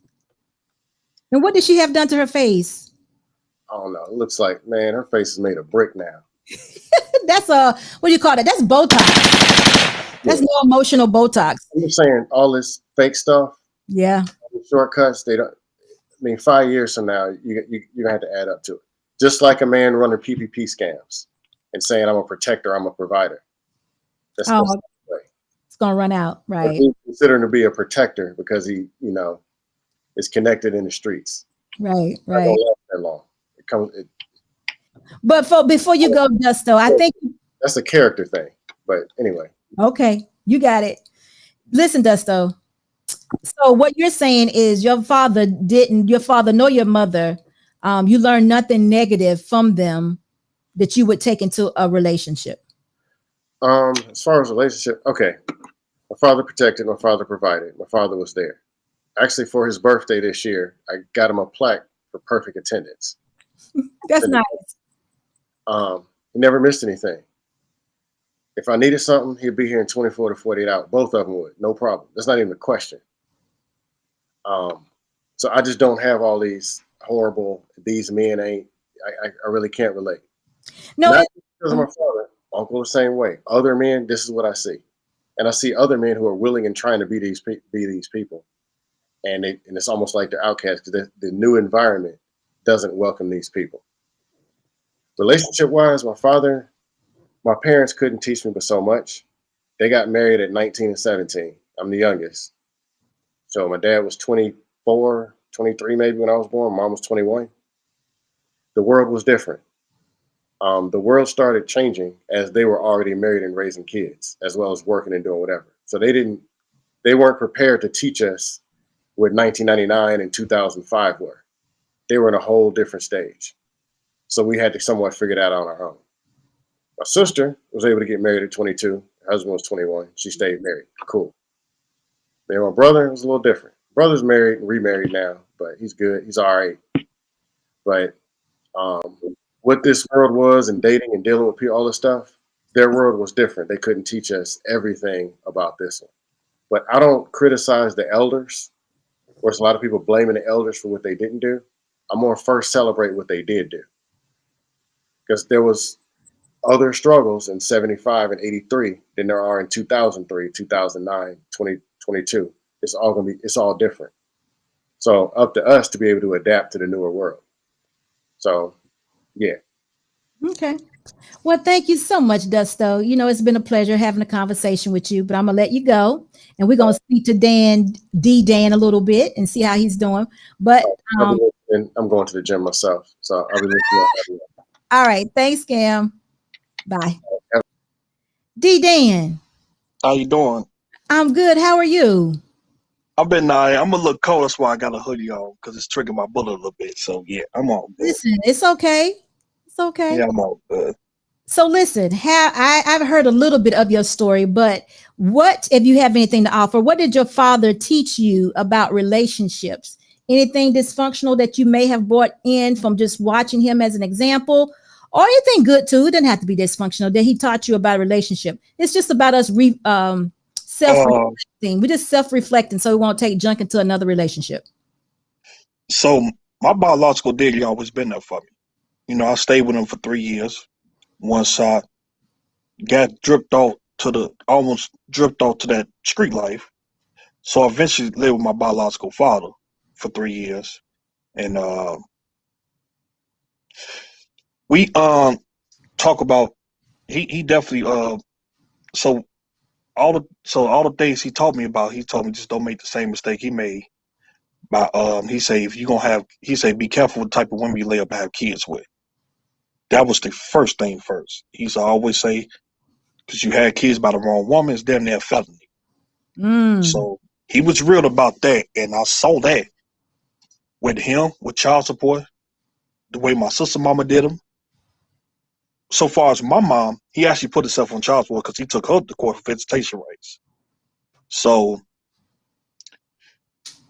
And what did she have done to her face? I don't know. It looks like, man, her face is made of brick now. That's what do you call that? That's Botox. That's no emotional Botox. I'm just saying, all this fake stuff. Yeah. Shortcuts. They don't. I mean, 5 years from now, you're gonna have to add up to it. Just like a man running PPP scams and saying, "I'm a protector, I'm a provider." That's the way. It's gonna run out, right? He's considering to be a protector because he, is connected in the streets. Right. Not gonna last that long. But before you go, Dusto, I think that's a character thing. But anyway. Okay, you got it. Listen, Dusto. So what you're saying is your father nor your mother, you learned nothing negative from them that you would take into a relationship. As far as relationship, okay. My father protected, my father provided, my father was there. Actually, for his birthday this year, I got him a plaque for perfect attendance. That's nice. He never missed anything. If I needed something, he'd be here in 24 to 48 hours. Both of them would, no problem. That's not even a question. So I just don't have all these horrible, these men ain't, I really can't relate. No, not because of my father, uncle the same way. Other men, this is what I see. And I see other men who are willing and trying to be these people. And it's almost like they're outcasts because the new environment doesn't welcome these people. Relationship-wise, my parents couldn't teach me but so much. They got married at 19 and 17. I'm the youngest. So my dad was 24, 23 maybe when I was born. Mom was 21. The world was different. The world started changing as they were already married and raising kids, as well as working and doing whatever. So they weren't prepared to teach us what 1999 and 2005 were. They were in a whole different stage. So we had to somewhat figure that out on our own. My sister was able to get married at 22. Her husband was 21. She stayed married. Cool. Then my brother was a little different. Brother's married and remarried now, but he's good. He's all right. But what this world was and dating and dealing with people, all this stuff, their world was different. They couldn't teach us everything about this one. But I don't criticize the elders. Of course, a lot of people blaming the elders for what they didn't do. I'm going to first celebrate what they did do. Because there was other struggles in 75 and 83 than there are in 2003, 2009, 2022. It's all different. So up to us to be able to adapt to the newer world. So, yeah. Okay. Well, thank you so much, Dusto. It's been a pleasure having a conversation with you, but I'm going to let you go. And we're going to speak to Dan a little bit and see how he's doing. But I'm going to the gym myself. So I'll be listening. All right. Thanks, Cam. Bye. Dan. How you doing? I'm good. How are you? I've been I'm a little cold. That's why I got a hoodie on because it's triggering my bullet a little bit. So yeah, I'm all good. Listen, it's okay. It's okay. Yeah, I'm all good. So listen, I've heard a little bit of your story, but what, if you have anything to offer, what did your father teach you about relationships? Anything dysfunctional that you may have brought in from just watching him as an example, or anything good too? It doesn't have to be dysfunctional that he taught you about a relationship. It's just about us self-reflecting. We just self-reflecting so we won't take junk into another relationship. So my biological daddy always been there for me. You know, I stayed with him for 3 years. Once I got almost dripped off to that street life. So I eventually lived with my biological father for 3 years. And we talk about he definitely so all the things he taught me about, he told me just don't make the same mistake he made. By he say if you gonna have, he say be careful with the type of women you lay up and have kids with. That was the first thing first. He's always say, because you had kids by the wrong woman, it's damn near a felony. So he was real about that, and I saw that with him, with child support, the way my sister mama did him. So far as my mom, he actually put himself on child support because he took her to court for visitation rights. So,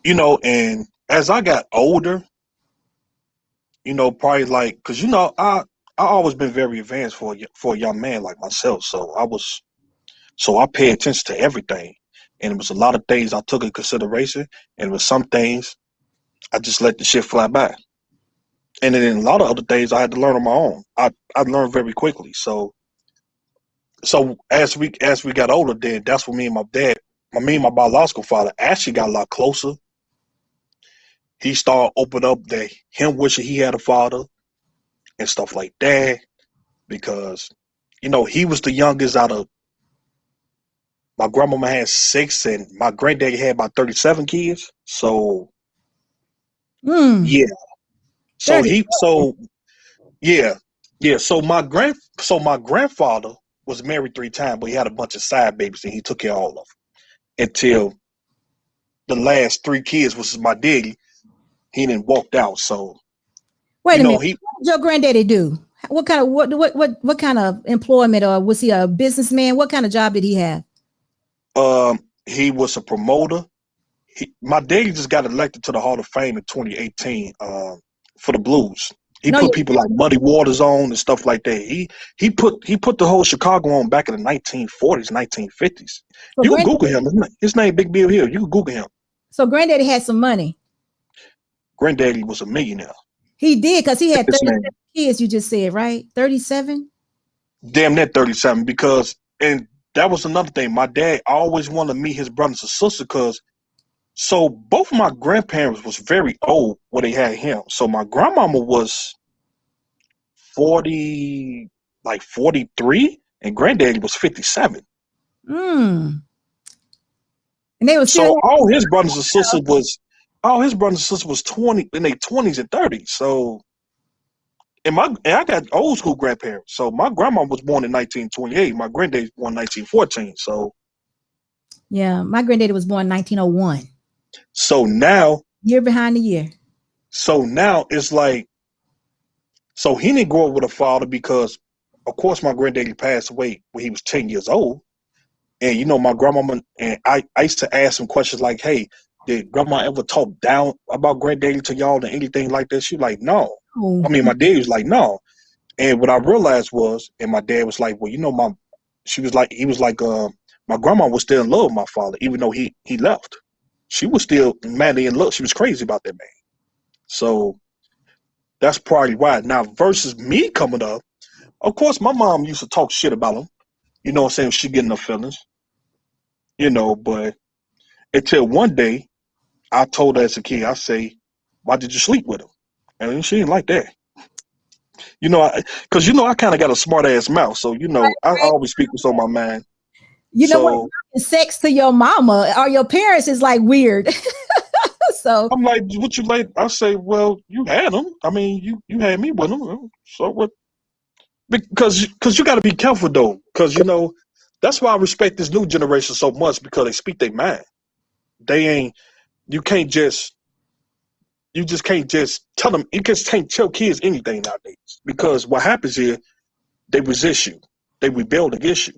you know, and as I got older, you know, probably like, because, you know, I always been very advanced for a young man like myself. So I pay attention to everything. And it was a lot of things I took in consideration. And with some things, I just let the shit fly by. And then a lot of other things I had to learn on my own. I learned very quickly. So as we got older, then that's when me and my biological father actually got a lot closer. He started opening up that him wishing he had a father and stuff like that. Because, you know, he was the youngest out of, my grandmama had 6 and my granddaddy had about 37 kids. So yeah. So So my grandfather was married 3 times, but he had a bunch of side babies and he took care of all of them until the last 3 kids, which is my daddy, he didn't walked out. So wait a minute, what did your granddaddy do? What kind of employment, or was he a businessman? What kind of job did he have? He was a promoter. My daddy just got elected to the Hall of Fame in 2018 for the Blues. He put people like Muddy Waters on and stuff like that. He put the whole Chicago on back in the 1940s, 1950s. So you can Google him. His name Big Bill Hill. You can Google him. So granddaddy had some money. Granddaddy was a millionaire. He did, because he had 37 kids, you just said, right? 37? Damn near 37, because, and that was another thing. My dad always wanted to meet his brothers and sisters because, so both of my grandparents was very old when they had him. So my grandmama was 43, and granddaddy was 57. And they were so all his brothers and sisters was 20 in their 20s and 30s. So and I got old school grandparents. So my grandma was born in 1928. My granddaddy was born in 1914. So yeah, my granddaddy was born in 1901. So now, year behind the year. So now it's like, so he didn't grow up with a father because, of course, my granddaddy passed away when he was 10 years old. And, you know, my grandmama, and I used to ask him questions like, hey, did grandma ever talk down about granddaddy to y'all or anything like that? She was like, no. I mean, my dad was like, no. And what I realized was, and my dad was like, well, you know, my grandma was still in love with my father, even though he left. She was still madly in love. She was crazy about that man. So that's probably why. Now, versus me coming up, of course, my mom used to talk shit about him. You know what I'm saying? She getting her feelings. You know, but until one day, I told her as a kid, I say, why did you sleep with him? And she didn't like that. You know, because, you know, I kind of got a smart ass mouth. So, you know, I always speak what's on my mind. You know what? Sex to your mama or your parents is like weird. So I'm like, what you like? I say, well, you had them. I mean, you had me with them. So what? Because you got to be careful though. Because, you know, that's why I respect this new generation so much, because they speak their mind. You just can't just tell them. You just can't tell kids anything nowadays. Because what happens is they resist you. They rebel against you.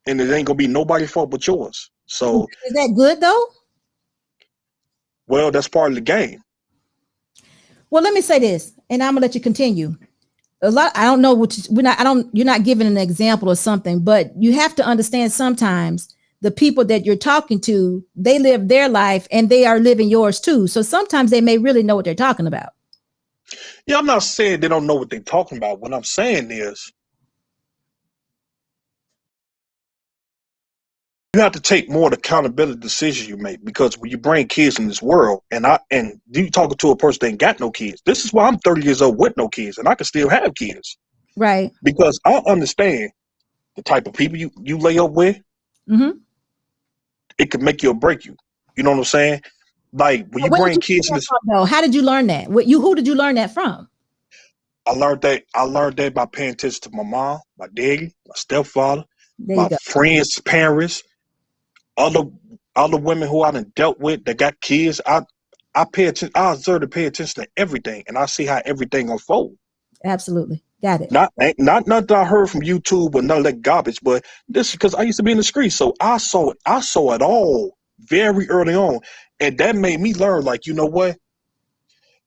And it ain't gonna be nobody's fault but yours. So Is that good though? well, that's part of the game. Well, let me say this, and I'm gonna let you continue. I don't know what you're not giving an example or something, but you have to understand sometimes the people that you're talking to, they live their life and they are living yours too. So sometimes they may really know what they're talking about. Yeah, I'm not saying they don't know what they're talking about. What I'm saying is you have to take more accountability decisions you make, because when you bring kids in this world, and you talking to a person that ain't got no kids. This is why I'm 30 years old with no kids, and I can still have kids. Right. Because I understand the type of people you lay up with. Mm-hmm. It could make you or break you. You know what I'm saying? Like when you bring kids in this. How did you learn that? Who did you learn that from? I learned that by paying attention to my mom, my daddy, my stepfather, my friends' parents, other women who I done dealt with that got kids. I pay attention. I observe to pay attention to everything, and I see how everything unfolds. Absolutely, got it. Not that I heard from YouTube or none of that garbage, but this is because I used to be in the streets, so I saw it all very early on, and that made me learn. Like, you know what?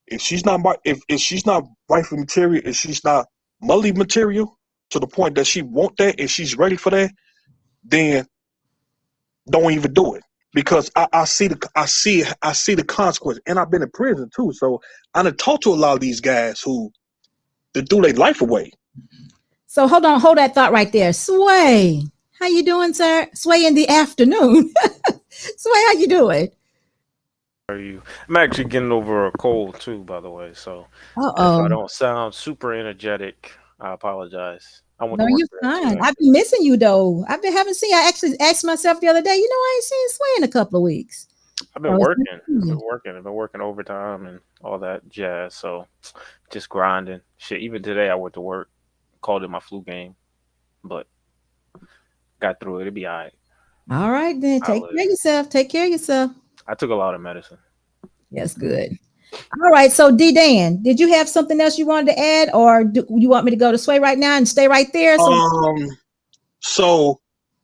If she's not wifey material, if she's not motherly material to the point that she want that and she's ready for that, then don't even do it. Because I see the consequence, and I've been in prison too. So I done talked to a lot of these guys who threw their life away. So hold that thought right there. Sway, how you doing, sir? Sway in the afternoon. Sway, how you doing? How are you? I'm actually getting over a cold too, by the way. So if I don't sound super energetic, I apologize. No, you're fine. I've been missing you though. Haven't seen. I actually asked myself the other day. I ain't seen Sway in a couple of weeks. I've been working. I've been working overtime and all that jazz. So just grinding. Shit. Even today, I went to work, called it my flu game, but got through it. It'll be all right. All right, then. Take care of yourself. I took a lot of medicine. That's good. All right. So, D-Dan, did you have something else you wanted to add, or do you want me to go to Sway right now and stay right there? So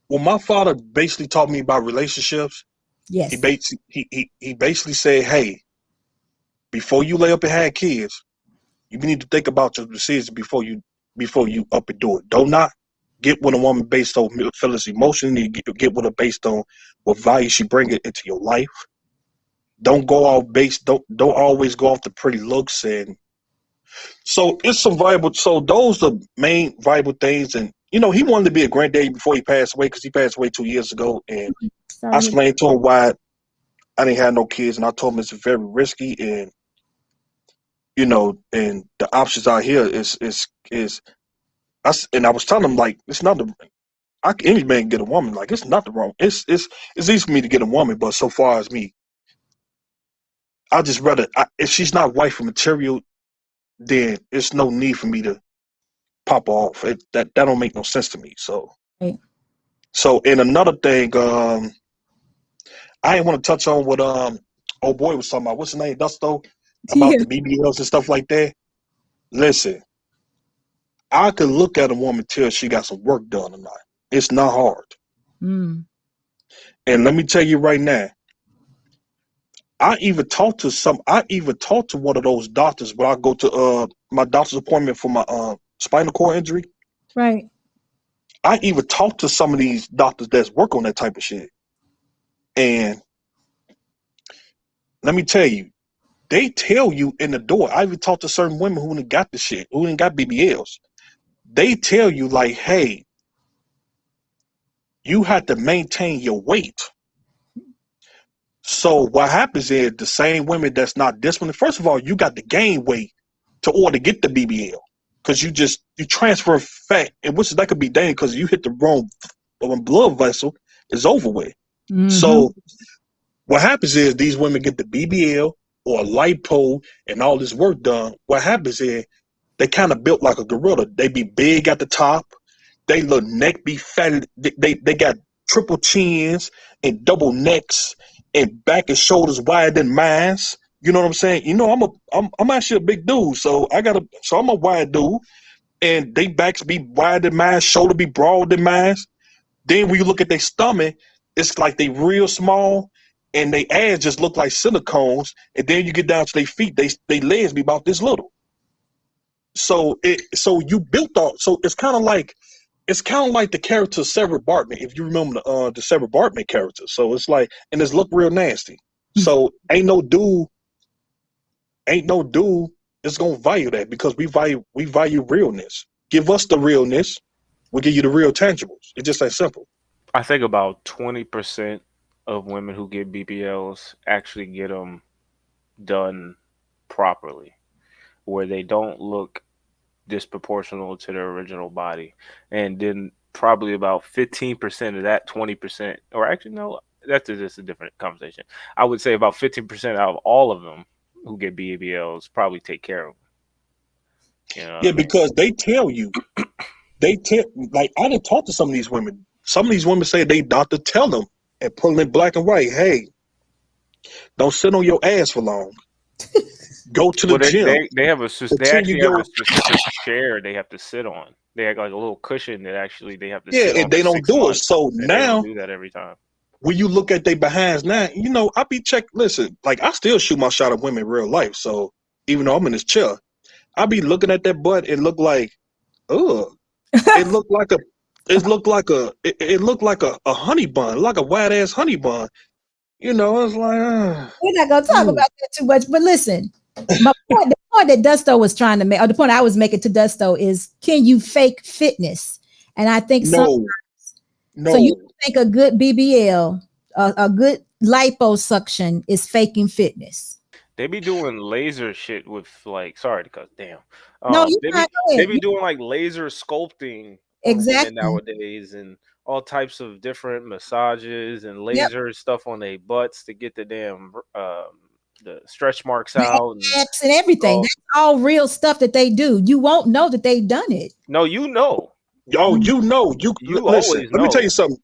when my father basically taught me about relationships, yes, he basically said, hey, before you lay up and have kids, you need to think about your decisions before you up and do it. Do not get with a woman based on feelings, emotion. You get with her based on what value she bring into your life. Don't go out based. Don't always go off the pretty looks. And so it's some viable. So those are the main viable things. And he wanted to be a granddaddy before he passed away, because he passed away 2 years ago. And I explained to him why I didn't have no kids, and I told him it's very risky, and and the options out here is. And I was telling him, like, it's not any man can get a woman. Like, it's not the wrong. It's easy for me to get a woman, but so far as me, I just rather if she's not wifey material, then it's no need for me to pop off. That don't make no sense to me. So, right. So, and another thing, I didn't want to touch on what old boy was talking about. What's his name, Dusto, about the BBLs and stuff like that. Listen, I could look at a woman till she got some work done or not. It's not hard. Mm. And let me tell you right now, I even talked to one of those doctors when I go to my doctor's appointment for my spinal cord injury. Right. I even talked to some of these doctors that's work on that type of shit. And let me tell you, they tell you in the door. I even talked to certain women who didn't got the shit, who didn't got BBLs. They tell you, like, hey, you have to maintain your weight. So what happens is the same women that's not disciplined, first of all, you got to gain weight to get the BBL, because you transfer fat, and that could be dangerous because you hit the wrong blood vessel, it's over with. Mm-hmm. So what happens is these women get the BBL or a lipo and all this work done. What happens is they kind of built like a gorilla. They be big at the top. They little neck be fat. They got triple chins and double necks and back and shoulders wider than mine. You know what I'm saying? I'm actually a big dude, so I'm a wide dude, and they backs be wider than mine, shoulder be broad than mine. Then when you look at their stomach, it's like they real small, and they ass just look like silicones. And then you get down to their feet, they legs be about this little. So you built off. So it's kind of like the character Sarah Bartman, if you remember the Sarah Bartman character. So it's like, and it's look real nasty. So ain't no dude is gonna value that, because we value realness. Give us the realness, we'll give you the real tangibles. It's just that simple. I think about 20% of women who get BBLs actually get them done properly, where they don't look disproportional to their original body. And then probably about 15% of that 20%, or actually no, that's just a different conversation. I would say about 15% out of all of them who get BBLs probably take care of them. You know what I mean? Because they tell you, like, I didn't talk to some of these women. Some of these women say they doctor tell them and put in black and white, hey, don't sit on your ass for long. Go to the gym. They have a specific chair they have to sit on. They have like a little cushion that actually they have to sit on. And they don't do it. So now they do that every time. When you look at their behinds now, you know, I be listen, like, I still shoot my shot at women in real life. So even though I'm in this chair, I be looking at that butt and look like, ugh. It looked like a honey bun, like a white ass honey bun. You know, it's like we're not gonna talk about that too much. But listen, the point that Dusto was trying to make, or the point I was making to Dusto, is, can you fake fitness? And I think no. So you think a good BBL, a good liposuction is faking fitness? They be doing laser shit with, like, sorry to cut, damn. No, they be doing like laser sculpting exactly nowadays, and all types of different massages and laser stuff on their butts to get the damn the stretch marks out and everything. That's all real stuff that they do. You won't know that they've done it. No, you know. Yo, you know, you listen. Let me tell you something.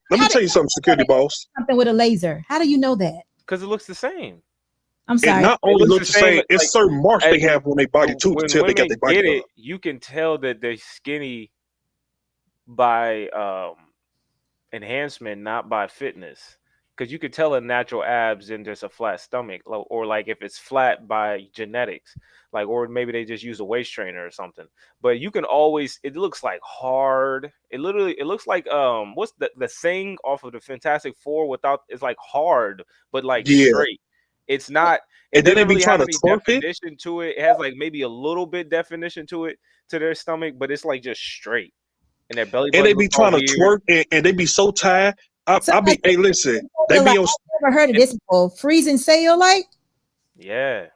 Security boss. Something with a laser. How do you know that? Because it looks the same. I'm sorry. It not only looks the same, it's like, certain marks they have on their body too. Until they got their body up. You can tell that they're skinny by enhancement, not by fitness. Because you could tell a natural abs in just a flat stomach, or like if it's flat by genetics, like, or maybe they just use a waist trainer or something. But you can always, it looks like hard. It looks like what's the thing off of the Fantastic Four without, it's like hard but like straight. It's not. And then they be trying to twerk definition to it. It has like maybe a little bit definition to it, to their stomach, but it's like just straight. And their belly button. And they be trying to twerk, and they be so tired. Hey, listen. They be on. I've never heard of this before. Freezing cellulite. Yeah.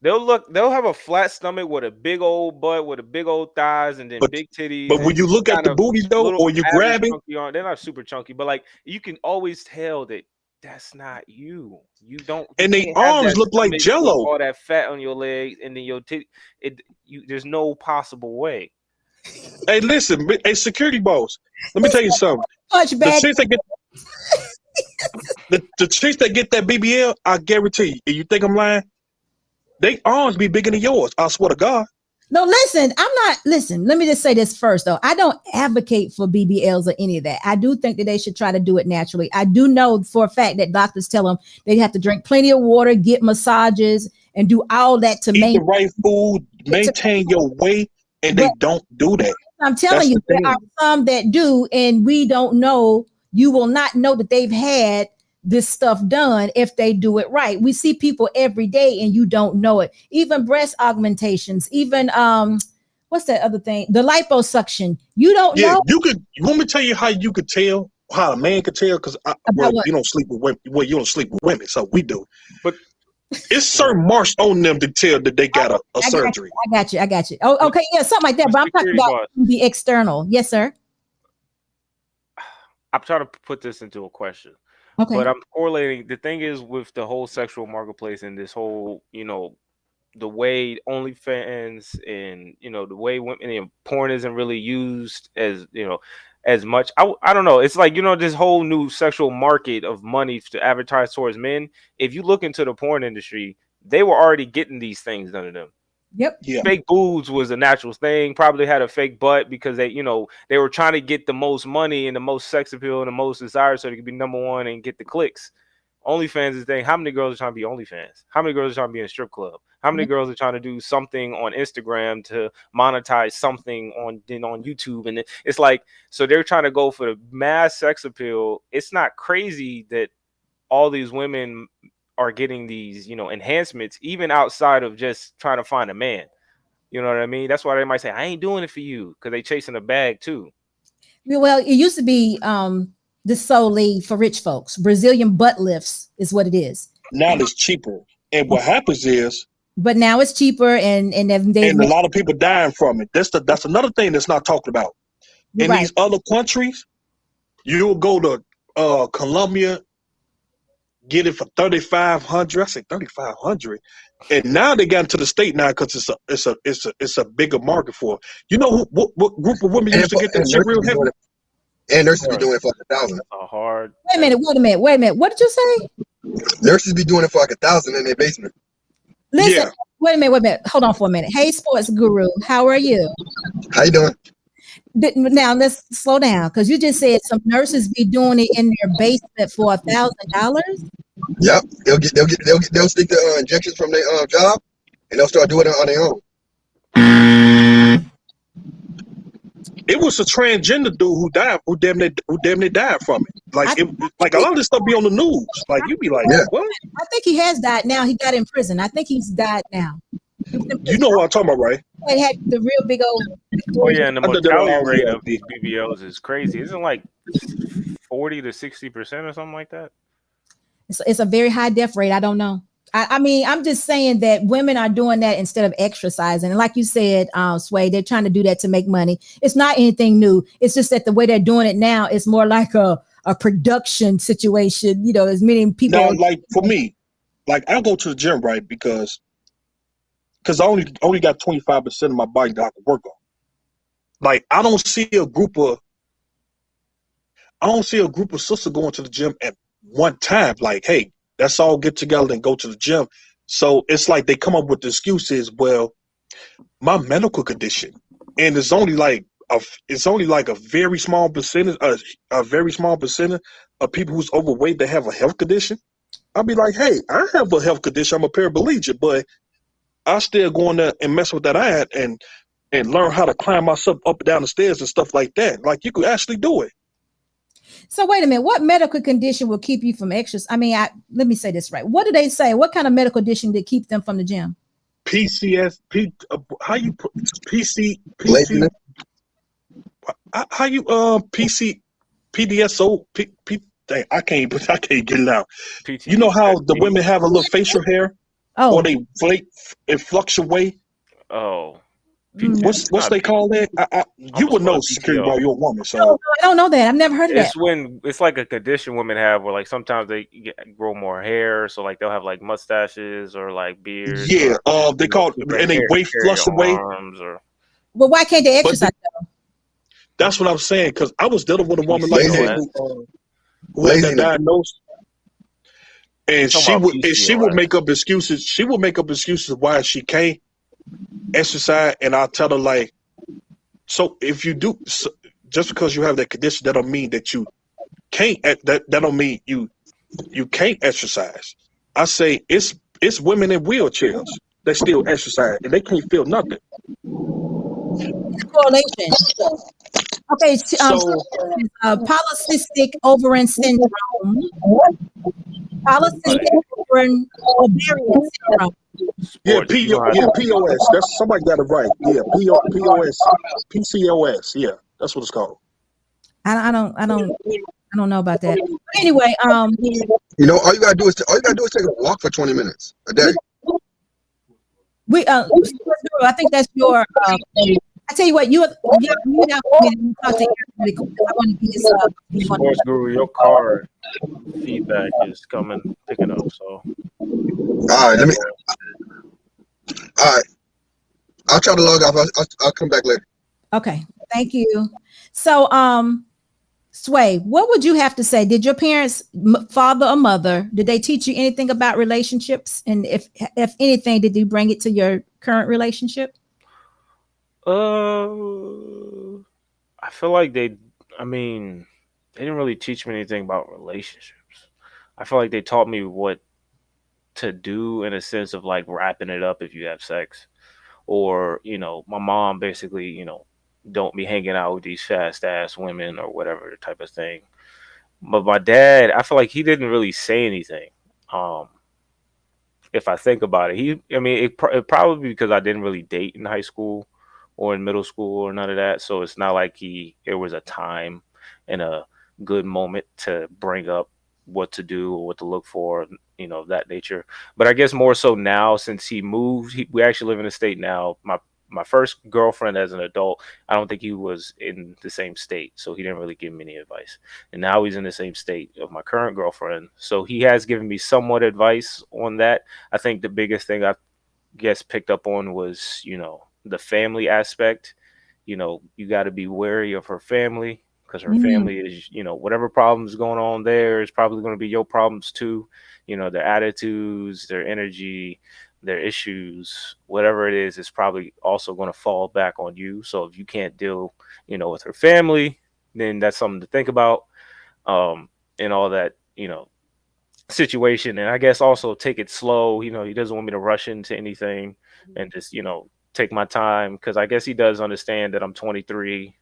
They'll have a flat stomach with a big old butt, with a big old thighs, and then big titties. But when you look at the booty though, or you grab it, they're not super chunky, but like you can always tell that that's not you. You don't. And their arms look like Jello. All that fat on your legs, and then your titty. There's no possible way. Hey, listen, hey, security boss. Let me tell you something. The chicks that get that BBL, I guarantee you. You think I'm lying? They arms be bigger than yours. I swear to God. No, listen, listen, let me just say this first, though. I don't advocate for BBLs or any of that. I do think that they should try to do it naturally. I do know for a fact that doctors tell them they have to drink plenty of water, get massages, and do all that to eat the right food, maintain your weight, and they don't do that. I'm telling you, there are some that do, and we don't know. You will not know that they've had this stuff done if they do it right. We see people every day and you don't know it. Even breast augmentations, even what's that other thing? The liposuction. You don't know. You want me to tell you how you could tell, how a man could tell? Because you don't sleep with women. Well, you don't sleep with women, so we do. But it's certain marks on them to tell that they got a surgery. I got you. Oh, okay, yeah, something like that. But I'm talking about the external. Yes, sir. I'm trying to put this into a question. Okay. But I'm correlating. The thing is, with the whole sexual marketplace and this whole, the way OnlyFans and, the way women and porn isn't really used as, as much. I don't know. It's like, this whole new sexual market of money to advertise towards men. If you look into the porn industry, they were already getting these things done to them. Yep. Yeah. Fake boobs was a natural thing. Probably had a fake butt because they, they were trying to get the most money and the most sex appeal and the most desire so they could be number one and get the clicks. OnlyFans is the thing. How many girls are trying to be OnlyFans? How many girls are trying to be in a strip club? How many girls are trying to do something on Instagram to monetize something on YouTube? And it's like, so they're trying to go for the mass sex appeal. It's not crazy that all these women are getting these, enhancements, even outside of just trying to find a man. You know what I mean? That's why they might say, I ain't doing it for you, because they chasing a bag too. Well, it used to be this solely for rich folks. Brazilian butt lifts is what it is. Now it's cheaper. And what happens is, but now it's cheaper, and a lot of people dying from it. That's another thing that's not talked about. In these other countries, you'll go to Colombia, get it for $3,500. I say $3,500, and now they got into the state now because it's a bigger market for it. You know what group of women used to get that shit real heavy? And nurses be doing it for like $1,000. Hard. Wait a minute. What did you say? Nurses be doing it for like $1,000 in their basement. Listen, wait a minute. Hold on for a minute. Hey, sports guru, how are you? How you doing? Now let's slow down, because you just said some nurses be doing it in their basement for $1,000. Yep, they'll stick the injections from their job, and they'll start doing it on their own. It was a transgender dude who damn near died from it. Like a lot of this stuff be on the news. Like you be like, what? I think he has died now. He got in prison. I think he's died now. You know what I'm talking about, right? They had the real big old. Oh yeah, and the mortality rate of these BBLs is crazy. Isn't it like 40 to 60% or something like that? It's a very high death rate. I don't know. I mean, I'm just saying that women are doing that instead of exercising. And like you said, Sway, they're trying to do that to make money. It's not anything new. It's just that the way they're doing it now is more like a production situation. As many people. Now, like for me, like I go to the gym, right? Because I only got 25% of my body that I can work on. Like I don't see a group of sisters going to the gym at one time. Like, hey, let's all get together and go to the gym. So it's like they come up with the excuses. Well, my medical condition, and it's only like a very small percentage, of people who's overweight that have a health condition. I'll be like, hey, I have a health condition. I'm a paraplegic, but I still go in there and mess with that ad and learn how to climb myself up and down the stairs and stuff like that. Like you could actually do it. So wait a minute. What medical condition will keep you from exercise? I mean, let me say this right. What do they say? What kind of medical condition did keep them from the gym? PCS. How you PC? How you PC? PDSO? Dang, I can't get it out. You know how the women have a little facial hair? Oh, or they flake and fluctuate. Oh, what's they call that? You would know, security while you're a woman. So I don't know that. I've never heard of that. It's when it's like a condition women have, where like sometimes they grow more hair, so like they'll have like mustaches or like beards. Yeah, they call it, and they weight fluctuate. Well, why can't they exercise though? That's what I'm saying, because I was dealing with a woman like that who had that diagnosis. And she would make up excuses. She would make up excuses why she can't exercise, and I'll tell her like, so if you do, just because you have that condition, that don't mean that you can't. That don't mean you can't exercise. I say it's women in wheelchairs that still exercise and they can't feel nothing. Correlation. Okay, polycystic ovarian syndrome. Polycystic ovarian syndrome. Yeah, POS. That's somebody got it right. Yeah, POS, PCOS. Yeah, that's what it's called. I don't know about that. But anyway, all you gotta do is take a walk for 20 minutes a day. I think that's your. I tell you what, you talk to everybody. I want to be this. Sports Guru, your car feedback is picking up. So, all right, I'll try to log off. I'll come back later. Okay, thank you. So, Sway, what would you have to say? Did your parents, father or mother, did they teach you anything about relationships? And if anything, did you bring it to your current relationship? I feel like I mean, they didn't really teach me anything about relationships. I feel like they taught me what to do in a sense of like wrapping it up if you have sex. Or, my mom basically, don't be hanging out with these fast ass women or whatever type of thing. But my dad, I feel like he didn't really say anything. Um, if I think about it, it probably because I didn't really date in high school or in middle school or none of that. So it's not like it was a time and a good moment to bring up what to do or what to look for, of that nature. But I guess more so now since he moved, we actually live in a state now. My first girlfriend as an adult, I don't think he was in the same state, so he didn't really give me any advice. And now he's in the same state of my current girlfriend, so he has given me somewhat advice on that. I think the biggest thing I guess picked up on was, the family aspect. You got to be wary of her family because her family is, whatever problems going on there is probably going to be your problems too. Their attitudes, their energy, their issues, whatever it is probably also going to fall back on you. So if you can't deal, with her family, then that's something to think about. And all that, situation. And I guess also take it slow. He doesn't want me to rush into anything and just, take my time because I guess he does understand that I'm 23.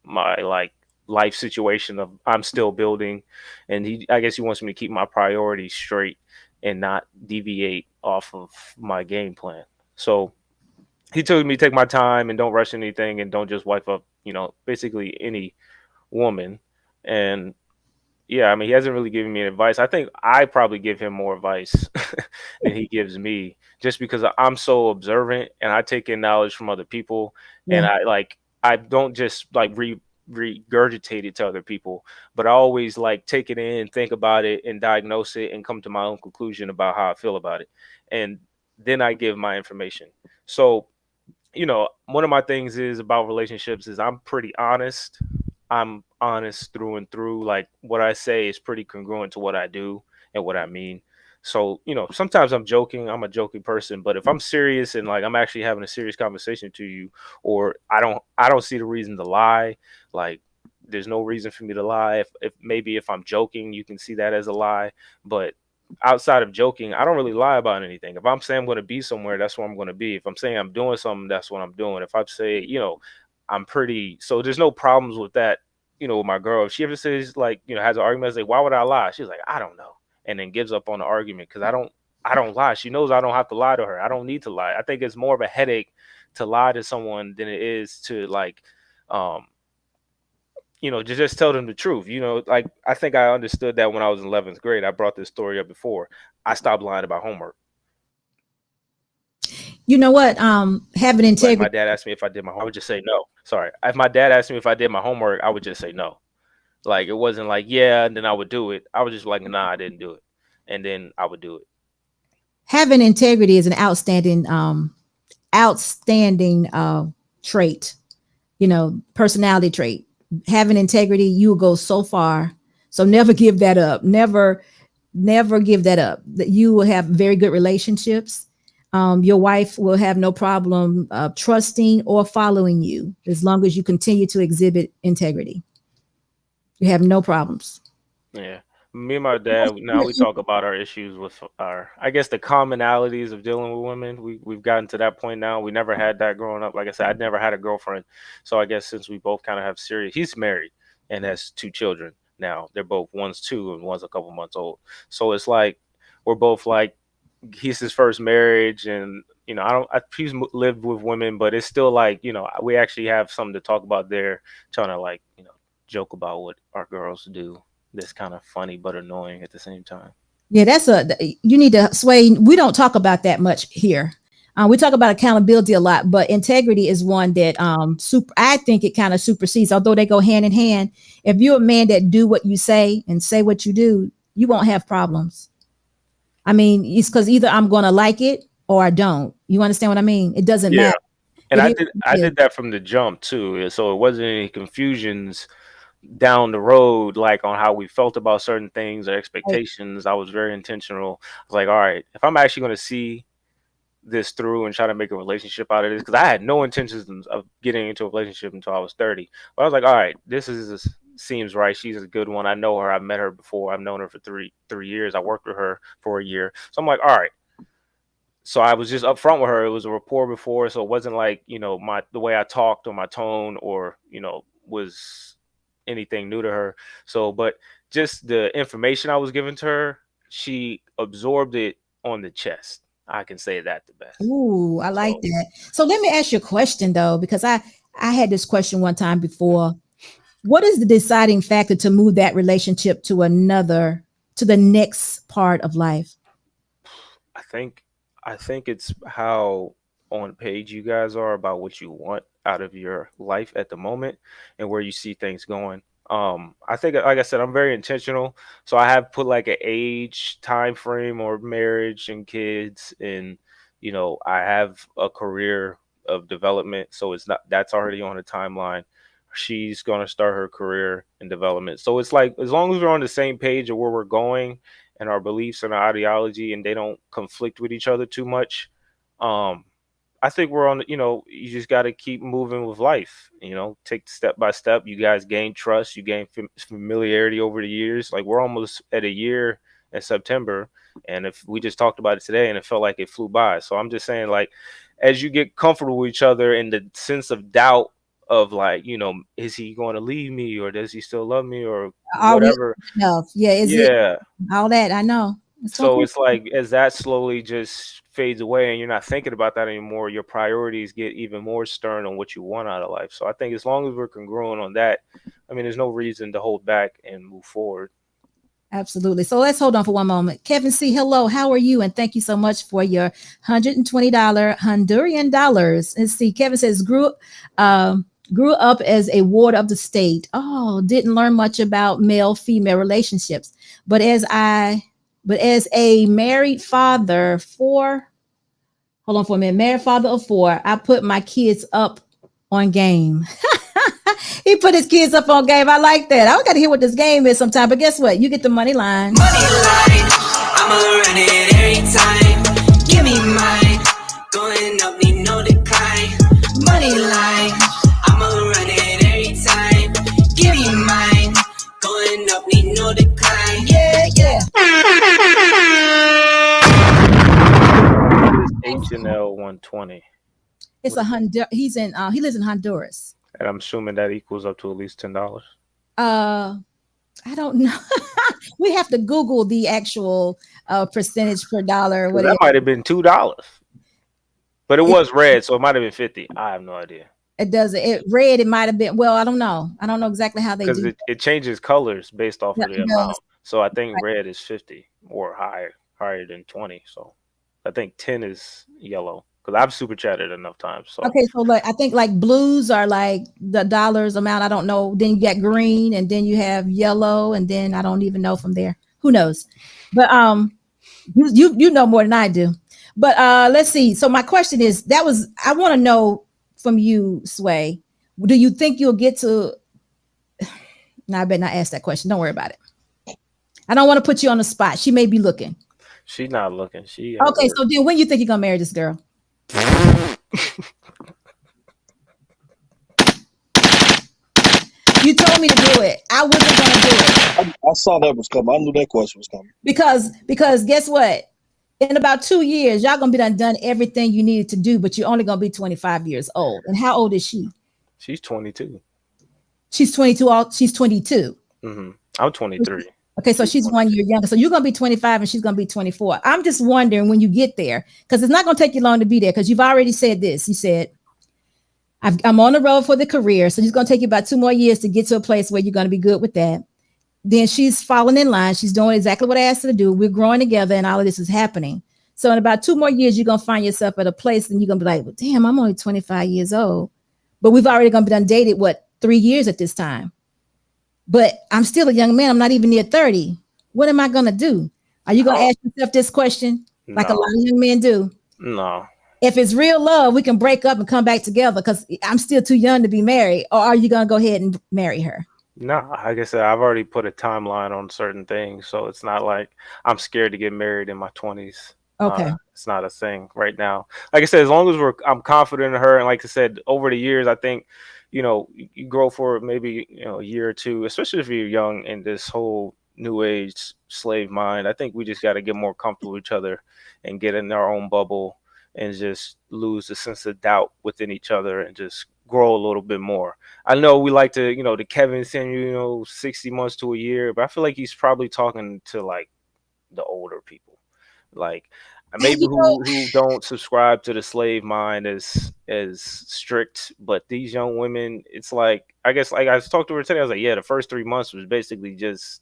My like life situation of I'm still building, and I guess he wants me to keep my priorities straight and not deviate off of my game plan. So he told me to take my time and don't rush anything and don't just wipe up, basically any woman. And yeah, I mean, he hasn't really given me advice. I think I probably give him more advice than he gives me, just because I'm so observant and I take in knowledge from other people, and Yeah. I don't just like regurgitate it to other people, but I always like take it in, think about it, and diagnose it, and come to my own conclusion about how I feel about it, and then I give my information. So one of my things is about relationships is I'm pretty honest. I'm honest through and through. Like what I say is pretty congruent to what I do and what I mean. So, sometimes I'm joking. I'm a joking person, but if I'm serious and like I'm actually having a serious conversation to you, or I don't see the reason to lie. Like there's no reason for me to lie. If maybe if I'm joking, you can see that as a lie. But outside of joking, I don't really lie about anything. If I'm saying I'm going to be somewhere, that's where I'm going to be. If I'm saying I'm doing something, that's what I'm doing. If I say, I'm pretty, so there's no problems with that, with my girl. If she ever says like, has an argument, I say, why would I lie? She's like, I don't know. And then gives up on the argument because I don't lie. She knows I don't have to lie to her. I don't need to lie. I think it's more of a headache to lie to someone than it is to like, just tell them the truth. Like I think I understood that when I was in 11th grade. I brought this story up before. I stopped lying about homework. You know what? Having Like integrity. my dad asked me if I did my homework, I would just say no. Sorry. If my dad asked me if I did my homework, I would just say no. Like it wasn't like, yeah, and then I would do it. I was just like, nah, I didn't do it. And then I would do it. Having integrity is an outstanding trait, personality trait. Having integrity, you will go so far. So never give that up. Never give that up. That you will have very good relationships. Your wife will have no problem trusting or following you as long as you continue to exhibit integrity. You have no problems. Yeah. Me and my dad, now we talk about our issues with I guess the commonalities of dealing with women. We've gotten to that point now. We never had that growing up. Like I said, I'd never had a girlfriend. So I guess since we both kind of have he's married and has 2 children now. They're both, one's 2 and one's a couple months old. So it's like, we're both like, he's his first marriage, and he's lived with women, but it's still like, we actually have something to talk about there, trying to like, joke about what our girls do. That's kind of funny but annoying at the same time. Yeah, you need to Sway. We don't talk about that much here. We talk about accountability a lot, but integrity is one that I think it kind of supersedes, although they go hand in hand. If you're a man that do what you say and say what you do, you won't have problems. I mean, it's because either I'm going to like it or I don't. You understand what I mean? It doesn't matter. And I did that from the jump too. So it wasn't any confusions, down the road, like on how we felt about certain things or expectations. I was very intentional. I was like, all right, if I'm actually going to see this through and try to make a relationship out of this, because I had no intentions of getting into a relationship until I was 30. But I was like, all right, this seems right. She's a good one. I know her. I've met her before. I've known her for three years. I worked with her for a year. So I'm like, all right. So I was just upfront with her. It was a rapport before, so it wasn't like, the way I talked or my tone or, was anything new to her. So, but just the information I was giving to her, she absorbed it on the chest. I can say that the best. Ooh, I like that. So let me ask you a question though, because I had this question one time before. What is the deciding factor to move that relationship to the next part of life? I think it's how on page you guys are about what you want out of your life at the moment and where you see things going. I think, like I said, I'm very intentional. So I have put like an age time frame or marriage and kids, and I have a career of development. So that's already on the timeline. She's gonna start her career in development. So it's like, as long as we're on the same page of where we're going and our beliefs and our ideology, and they don't conflict with each other too much, I think we're on, you just got to keep moving with life, take step by step. You guys gain trust, you gain familiarity over the years. Like, we're almost at a year in September, and if we just talked about it today and it felt like it flew by. So I'm just saying, like, as you get comfortable with each other, and the sense of doubt of like, is he going to leave me, or does he still love me, or whatever? Yeah, it all that? I know. So it's like, as that slowly just fades away and you're not thinking about that anymore, your priorities get even more stern on what you want out of life. So I think as long as we're congruent on that, I mean, there's no reason to hold back and move forward. Absolutely. So let's hold on for one moment. Kevin C., hello, how are you? And thank you so much for your $120 Honduran dollars. Let's see, Kevin says, grew up as a ward of the state. Oh, didn't learn much about male-female relationships. But as a married father of four, I put my kids up on game. He put his kids up on game. I like that. I got to hear what this game is sometime. But guess what? You get the money line. Money line, I'ma run it every time. Give me mine, going up, need no decline. Money line, I'ma run it every time. Give me mine, going up, need no decline. Yeah, yeah. H&L 120. It's he lives in Honduras. And I'm assuming that equals up to at least $10. I don't know. We have to Google the actual percentage per dollar. That might have been $2, but it was red, so it might have been 50. I have no idea. It doesn't. It might have been. Well, I don't know. I don't know exactly how they do. Because it changes colors based off of the amount. So I think red is 50 or higher than 20. So I think 10 is yellow. Because I've super chatted enough times. So. Okay, so I think like blues are like the dollars amount. I don't know. Then you got green, and then you have yellow, and then I don't even know from there. Who knows? But you know more than I do. But let's see. So my question is, I want to know from you, Sway. Do you think you'll get to? No, I better not ask that question. Don't worry about it. I don't want to put you on the spot. She may be looking. She's not looking. Okay, so then when you think you're gonna marry this girl? You told me to do it. I wasn't gonna do it. I saw that was coming. I knew that question was coming. Because guess what? In about 2 years, y'all gonna be done everything you needed to do, but you're only gonna be 25 years old. And how old is she? She's 22. She's 22. She's 22. Mm-hmm. I'm 23. Okay, so she's 1 year younger. So you're going to be 25 and she's going to be 24. I'm just wondering when you get there, because it's not going to take you long to be there, because you've already said this. You said, I'm on the road for the career. So it's going to take you about 2 more years to get to a place where you're going to be good with that. Then she's falling in line. She's doing exactly what I asked her to do. We're growing together and all of this is happening. So in about 2 more years, you're going to find yourself at a place and you're going to be like, well, damn, I'm only 25 years old. But we've already going to be done dated, 3 years at this time. But I'm still a young man. I'm not even near 30. What am I going to do? Are you going to ask yourself this question like a lot of young men do? No. If it's real love, we can break up and come back together because I'm still too young to be married. Or are you going to go ahead and marry her? No, like I said, I've already put a timeline on certain things, so it's not like I'm scared to get married in my 20s. Okay. It's not a thing right now. Like I said, as long as I'm confident in her, and like I said, over the years, I think, you grow for maybe a year or two, especially if you're young in this whole new age slave mind. I think we just got to get more comfortable with each other and get in our own bubble and just lose the sense of doubt within each other and just grow a little bit more. I know we like to, the Kevin saying, 60 months to a year, but I feel like he's probably talking to like the older people, like maybe You know, who don't subscribe to the slave mind as strict. But these young women, it's like, I guess, like I talked to her today, I was like, yeah, the first 3 months was basically just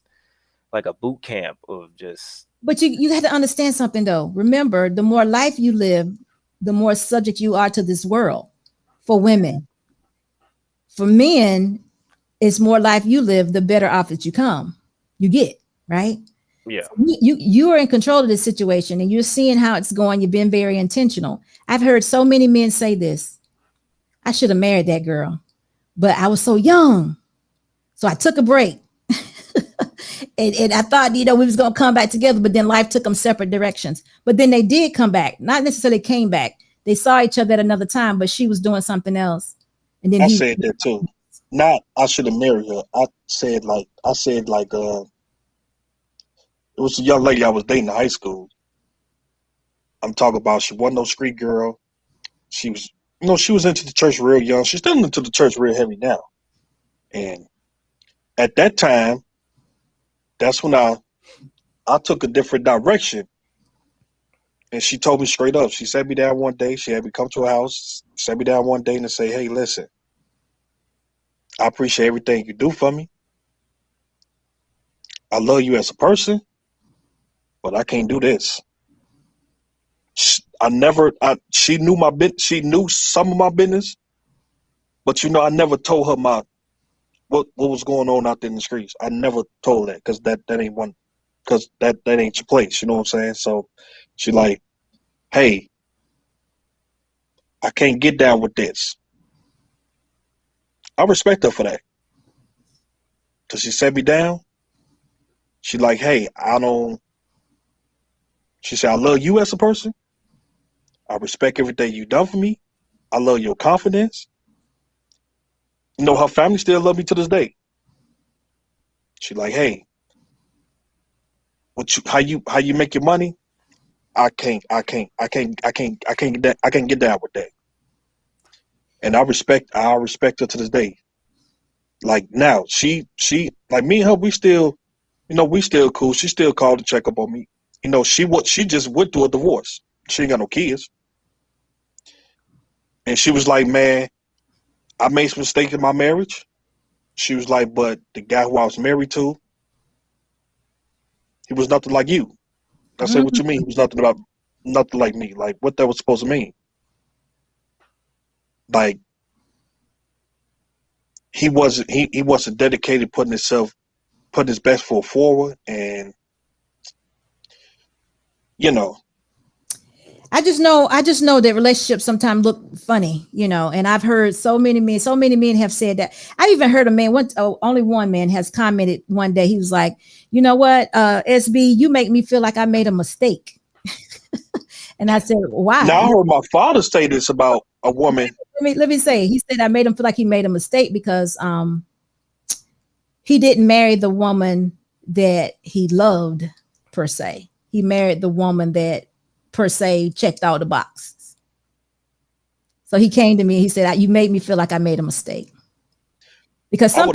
like a boot camp of just. but you have to understand something though. Remember, the more life you live, the more subject you are to this world. For women, for men, it's more life you live, the better off that you get, right? Yeah. You are in control of this situation and you're seeing how it's going. You've been very intentional. I've heard so many men say this. I should have married that girl, but I was so young. So I took a break. and I thought, we was going to come back together, but then life took them separate directions. But then they did come back. Not necessarily came back. They saw each other at another time, but she was doing something else. And then I said that too. Not I should have married her. I said it was a young lady I was dating in high school. I'm talking about she wasn't no street girl. She was she was into the church real young. She's still into the church real heavy now. And at that time, that's when I took a different direction. And she told me straight up. She sat me down one day. She had me come to her house, sat me down one day and say, hey, listen, I appreciate everything you do for me. I love you as a person, but I can't do this. She knew some of my business, but I never told her what was going on out there in the streets. I never told her that because that ain't your place. You know what I'm saying? So she like, hey, I can't get down with this. I respect her for that. Cause she set me down. She like, hey, she said, I love you as a person. I respect everything you done for me. I love your confidence. Her family still love me to this day. She like, hey, how you make your money? I can't get down with that. And I respect her to this day. Like now, she like me and her, we still cool. She still called to check up on me. She just went through a divorce. She ain't got no kids. And she was like, man, I made some mistakes in my marriage. She was like, but the guy who I was married to, he was nothing like you. I said, what you mean? He was nothing like me. Like what that was supposed to mean? Like he wasn't dedicated, putting his best foot forward, and I just know that relationships sometimes look funny, and I've heard so many men have said that. I even heard a man only one man has commented one day. He was like, you know what, SB, you make me feel like I made a mistake. And I said, why? Now I heard my father say this about a woman. Let me say, he said I made him feel like he made a mistake because he didn't marry the woman that he loved per se. He married the woman that per se checked all the boxes. So he came to me and he said, you made me feel like I made a mistake. Because some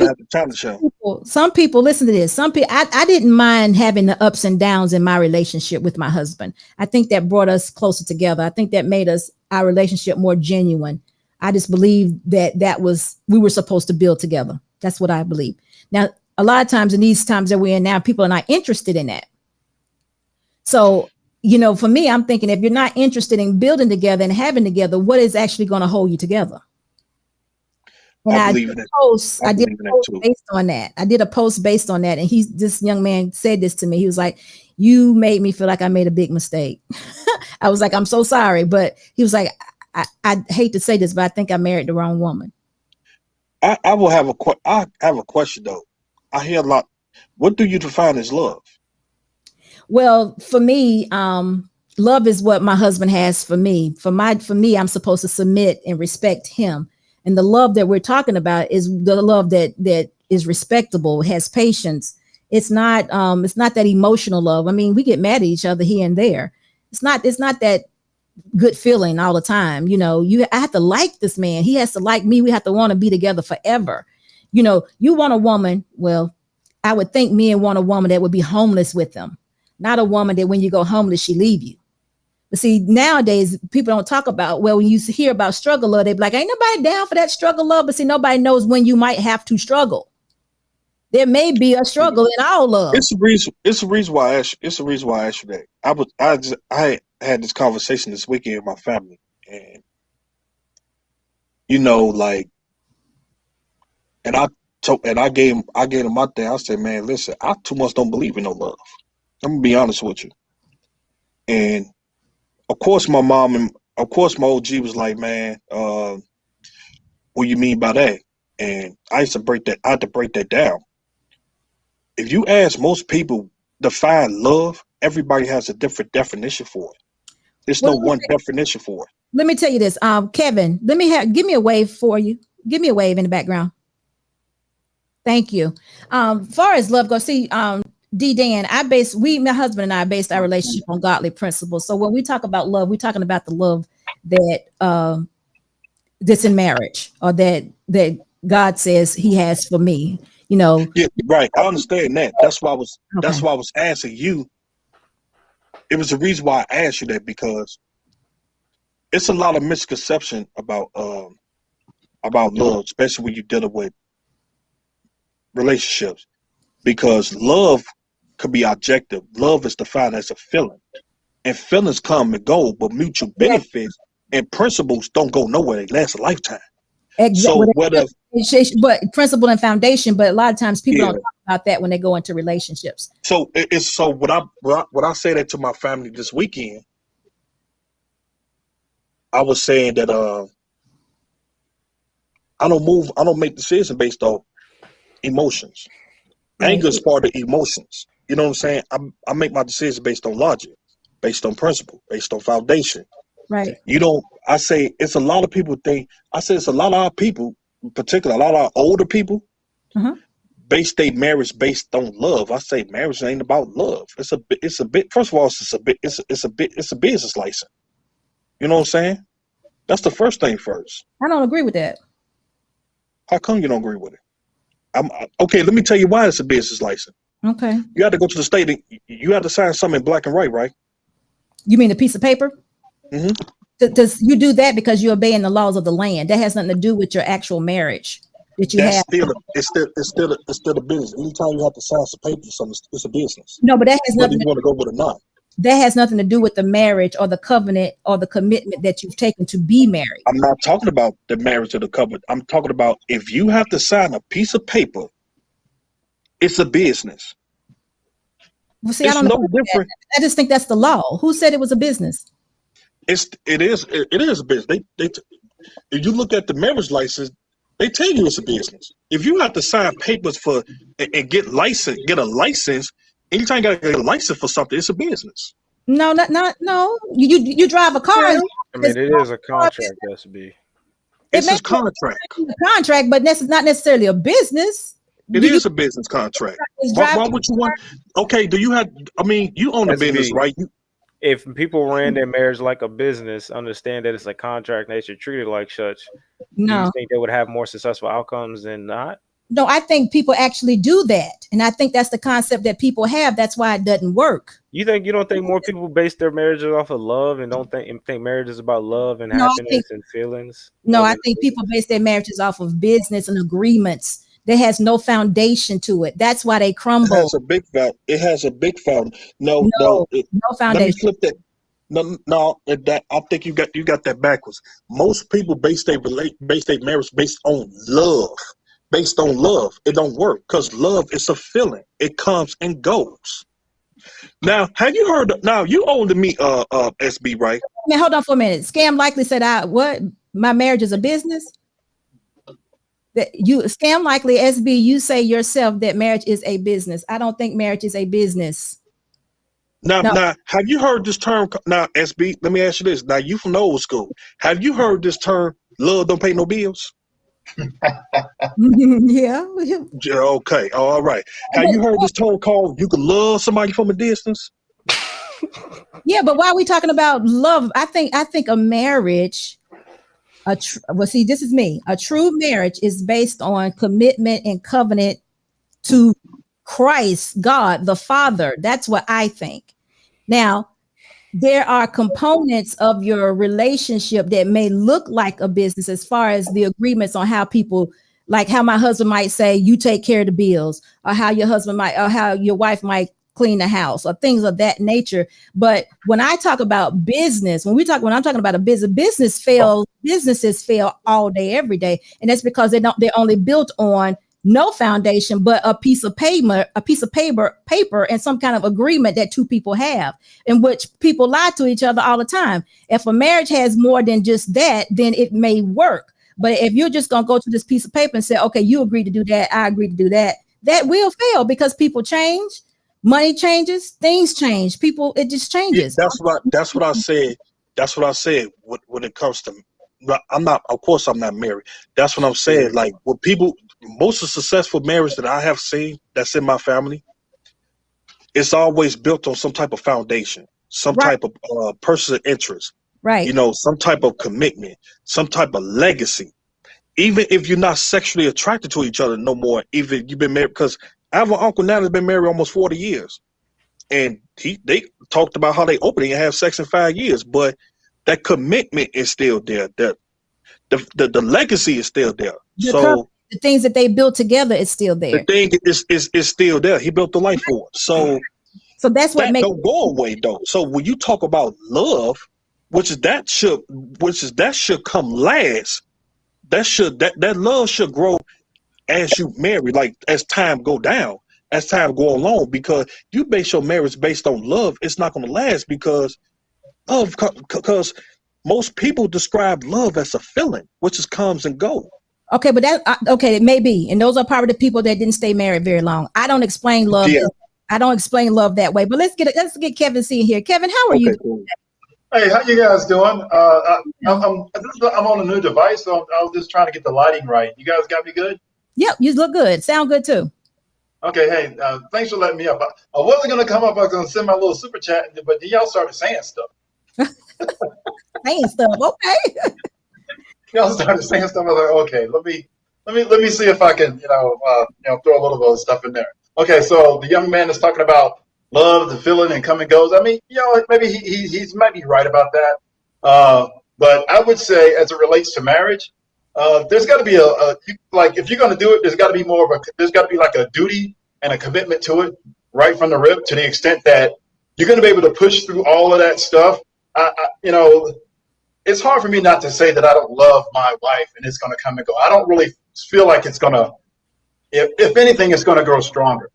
people listen to this. Some people, I didn't mind having the ups and downs in my relationship with my husband. I think that brought us closer together. I think that made our relationship more genuine. I just believe that we were supposed to build together. That's what I believe. Now, a lot of times in these times that we're in now, people are not interested in that. So, for me, I'm thinking if you're not interested in building together and having together, what is actually going to hold you together? I did a post based on that. I did a post based on that. And this young man said this to me. He was like, you made me feel like I made a big mistake. I was like, I'm so sorry. But he was like, I hate to say this, but I think I married the wrong woman. I have a question though. I hear a lot. What do you define as love? Well, for me, love is what my husband has for me. For me, I'm supposed to submit and respect him. And the love that we're talking about is the love that is respectable, has patience. It's not that emotional love. I mean, we get mad at each other here and there. It's not that good feeling all the time. I have to like this man. He has to like me. We have to want to be together forever. You want a woman. Well, I would think men want a woman that would be homeless with them, not a woman that when you go homeless, she leave you. But see, nowadays people don't talk about, well, when you hear about struggle love, they be like, ain't nobody down for that struggle love. But see, nobody knows when you might have to struggle. There may be a struggle in all love. It's the reason why I asked. It's the reason why I asked you that. I had this conversation this weekend with my family, and and I gave them my thing. I said, man, listen, I too much don't believe in no love. I'm gonna be honest with you. And of course, my mom and of course my OG was like, man, what you mean by that? And I had to break that down. If you ask most people define love, everybody has a different definition for it. There's no one definition for it. Let me tell you this, Kevin. Give me a wave for you. Give me a wave in the background. Thank you. Far as love goes, see, D Dan, my husband and I based our relationship on godly principles. So when we talk about love, we're talking about the love that that's in marriage, or that God says He has for me. Yeah, right. I understand that. That's why I was asking you. It was the reason why I asked you that, because it's a lot of misconception about love, especially when you're dealing with relationships, because love could be objective. Love is defined as a feeling, and feelings come and go, but mutual benefits and principles don't go nowhere. They last a lifetime. Exactly. So but principle and foundation, but a lot of times people don't talk about that when they go into relationships. So what I said that to my family this weekend, I was saying that I don't make decisions based off emotions. Right. Anger is part of emotions. You know what I'm saying? I make my decisions based on logic, based on principle, based on foundation. Right. I say it's a lot of people it's a lot of our people, in particular, a lot of our older people, base their marriage based on love. I say marriage ain't about love. It's a bit. First of all, it's a business license. You know what I'm saying? That's the first thing first. I don't agree with that. How come you don't agree with it? Okay, let me tell you why it's a business license. Okay. You have to go to the state and you have to sign something in black and white, right? You mean a piece of paper? Mm-hmm. Does you do that because you're obeying the laws of the land? That has nothing to do with your actual marriage that you have. It's still a business. Anytime you have to sign some papers, it's a business. No, but that has nothing. Whether you want to go with it or not. That has nothing to do with the marriage or the covenant or the commitment that you've taken to be married. I'm not talking about the marriage or the covenant. I'm talking about if you have to sign a piece of paper, it's a business. Well, see, I don't know. Different. I just think that's the law. Who said it was a business? It is a business. If you look at the marriage license, they tell you it's a business. If you have to sign papers and get a license, anytime you got to get a license for something, it's a business. No, no. You drive a car. I mean, it is a contract, SB. It's a contract. Contract, but that's not necessarily a business. It is a business contract. Why would you want? Okay, you own a business, right? If people ran their marriage like a business, understand that it's a contract and they should treat it like such. No. Do you think they would have more successful outcomes than not? No, I think people actually do that. And I think that's the concept that people have. That's why it doesn't work. You don't think more people base their marriages off of love and don't think marriage is about love and happiness and feelings? No, I think people base their marriages off of business and agreements. That has no foundation to it. That's why they crumble. It has a big foundation. No foundation. Let me flip that. No, I think you got that backwards. Most people base their marriage based on love. Based on love, it don't work because love is a feeling. It comes and goes. Now, have you heard? Now you older than me, SB, right? Hold on for a minute. Scam likely said, "What? My marriage is a business." that you scam likely SB, you say yourself that marriage is a business. I don't think marriage is a business. Now, No. now, have you heard this term? Now, SB, let me ask you this. Now, you from the old school. Have you heard this term, love don't pay no bills? Yeah. Yeah, okay, all right. Have you heard this term called you can love somebody from a distance? Yeah, but why are we talking about love? I think a marriage, well, see, this is me. A true marriage is based on commitment and covenant to Christ, God, the Father. That's what I think. Now, there are components of your relationship that may look like a business as far as the agreements on how people, like how my husband might say, you take care of the bills, or how your husband might, or how your wife might clean the house, or things of that nature. But when I talk about business, when I'm talking about a business businesses fail all day, every day. And that's because they're only built on no foundation, but a piece of paper, and some kind of agreement that two people have, in which people lie to each other all the time. If a marriage has more than just that, then it may work. But if you're just going to go to this piece of paper and say, okay, you agree to do that, I agree to do that, that will fail, because people change, money changes, things change, people, it just changes. Yeah, that's what I said. That's what I said when it comes to, of course I'm not married. That's what I'm saying. Like, what people, most of the successful marriage that I have seen that's in my family, it's always built on some type of foundation, some type of personal interest, right? Some type of commitment, some type of legacy. Even if you're not sexually attracted to each other no more, even you've been married, because I have an uncle now that's been married almost 40 years, and they talked about how they openly have sex in 5 years, but that commitment is still there. The legacy is still there. The things that they built together is still there. The thing is still there. He built the life for it. So that's what makes don't go away though. So when you talk about love, that should come last. That love should grow as you marry, like as time go down, as time go along, because you base your marriage based on love, it's not going to last because most people describe love as a feeling, which is comes and goes. Okay, but it may be, and those are probably the people that didn't stay married very long. I don't explain love. Yeah. I don't explain love that way. But let's get Kevin C here. Kevin, how are you? Cool. Hey, how you guys doing? I'm on a new device, so I was just trying to get the lighting right. You guys got me good? Yep, you look good. Sound good too. Okay, hey, thanks for letting me up. I wasn't gonna come up. I was gonna send my little super chat, but then y'all started saying stuff. Saying stuff, okay. Y'all started saying stuff. I was like, okay, let me see if I can, throw a little bit of stuff in there. Okay, so the young man is talking about love, the feeling, and come and goes. I mean, maybe he's might be right about that. But I would say, as it relates to marriage, there's got to be if you're going to do it, there's got to be like a duty and a commitment to it right from the rip, to the extent that you're going to be able to push through all of that stuff. It's hard for me not to say that I don't love my wife and it's going to come and go. I don't really feel like it's going to, if anything, it's going to grow stronger.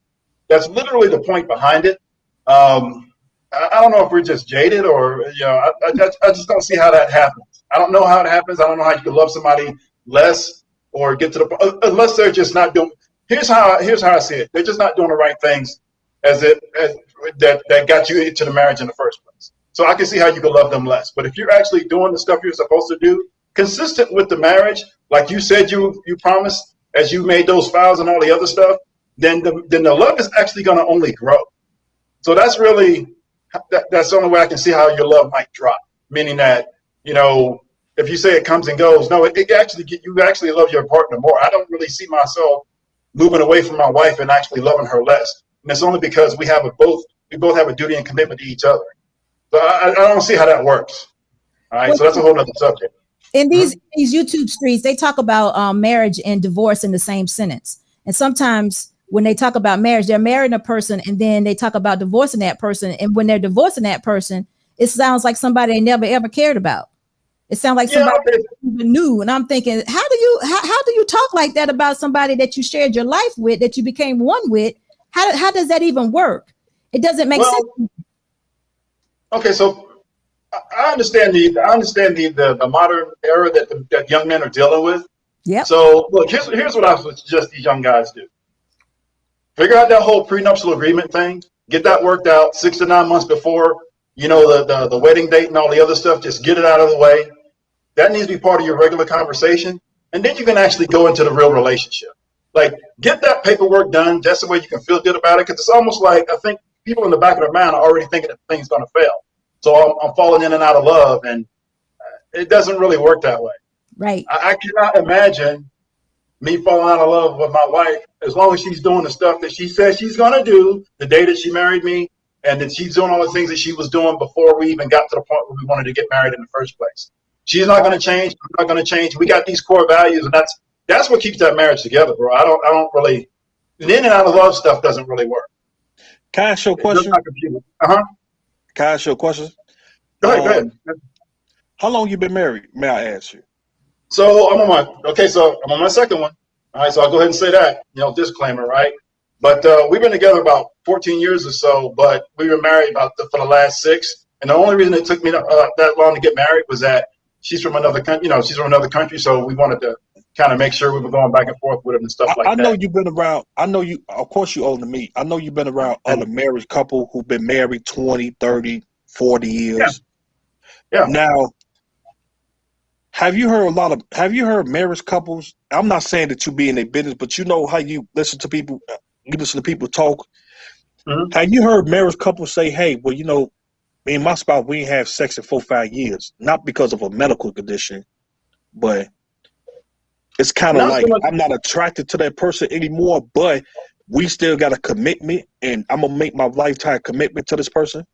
That's literally the point behind it. I don't know if we're just jaded or, I just don't see how that happens. I don't know how it happens. I don't know how you can love somebody less or get to the, unless they're just not doing, here's how I see it. They're just not doing the right things that got you into the marriage in the first place. So I can see how you could love them less. But if you're actually doing the stuff you're supposed to do, consistent with the marriage, like you said you promised as you made those vows and all the other stuff, then the love is actually going to only grow. So that's really, that's the only way I can see how your love might drop. Meaning that, if you say it comes and goes, no, you actually love your partner more. I don't really see myself moving away from my wife and actually loving her less. And it's only because we both have a duty and commitment to each other. So I don't see how that works. All right, so that's a whole other subject. In these YouTube streets, they talk about marriage and divorce in the same sentence. And sometimes when they talk about marriage, they're marrying a person and then they talk about divorcing that person. And when they're divorcing that person, it sounds like somebody they never ever cared about. It sounds like somebody even knew. And I'm thinking, how do you talk like that about somebody that you shared your life with, that you became one with? How does that even work? It doesn't make sense. Okay, so I understand the modern era that young men are dealing with. Yep. So look, here's what I would suggest these young guys do. Figure out that whole prenuptial agreement thing. Get that worked out 6 to 9 months before, the wedding date and all the other stuff. Just get it out of the way. That needs to be part of your regular conversation. And then you can actually go into the real relationship. Like, get that paperwork done just the way you can feel good about it. Because it's almost like, I think people in the back of their mind are already thinking that the thing's going to fail. So I'm falling in and out of love. And it doesn't really work that way. Right. I cannot imagine me falling out of love with my wife as long as she's doing the stuff that she says she's going to do the day that she married me, and that she's doing all the things that she was doing before we even got to the point where we wanted to get married in the first place. She's not going to change. I'm not going to change. We got these core values, and that's what keeps that marriage together, bro. I don't really, the in and out of love stuff doesn't really work. Can I ask you a question? Uh-huh. Can I ask you a question? Go ahead. How long you been married? May I ask you? So I'm on my second one. All right, so I'll go ahead and say that, disclaimer, right? But we've been together about 14 years or so, but we've been married for the last 6. And the only reason it took me that long to get married was that she's from another country, so we wanted to kind of make sure we were going back and forth with them and stuff like that. I know you've been around. Of course you're older than me. I know you've been around other married couple who've been married 20, 30, 40 years. Yeah. Now, have you heard marriage couples? I'm not saying that you be in their business, but you know how you listen to people talk. Mm-hmm. Have you heard marriage couples say, hey, well, me and my spouse, we ain't have sex in 4-5 years, not because of a medical condition, but it's kind of like I'm not attracted to that person anymore, but we still got a commitment, and I'm gonna make my lifetime commitment to this person?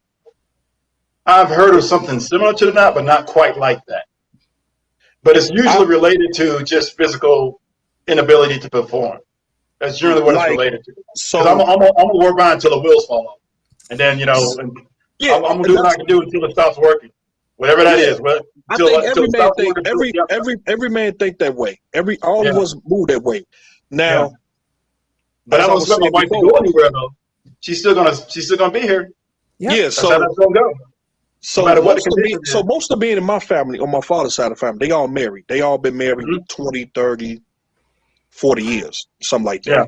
I've heard of something similar to that, but not quite like that. But it's usually related to just physical inability to perform. That's generally what it's related to. So I'm gonna work on until the wheels fall off, and then I'm gonna do what I can do until it stops working, whatever that is. But I think every man think that way. All of us move that way. Now, but I don't expect my wife to go anywhere though. She's still gonna be here. Yep. Yeah, so that's gonna go. So most of being in my family, on my father's side of the family, they all married. They all been married 20, 30, 40 years, something like that. Yeah.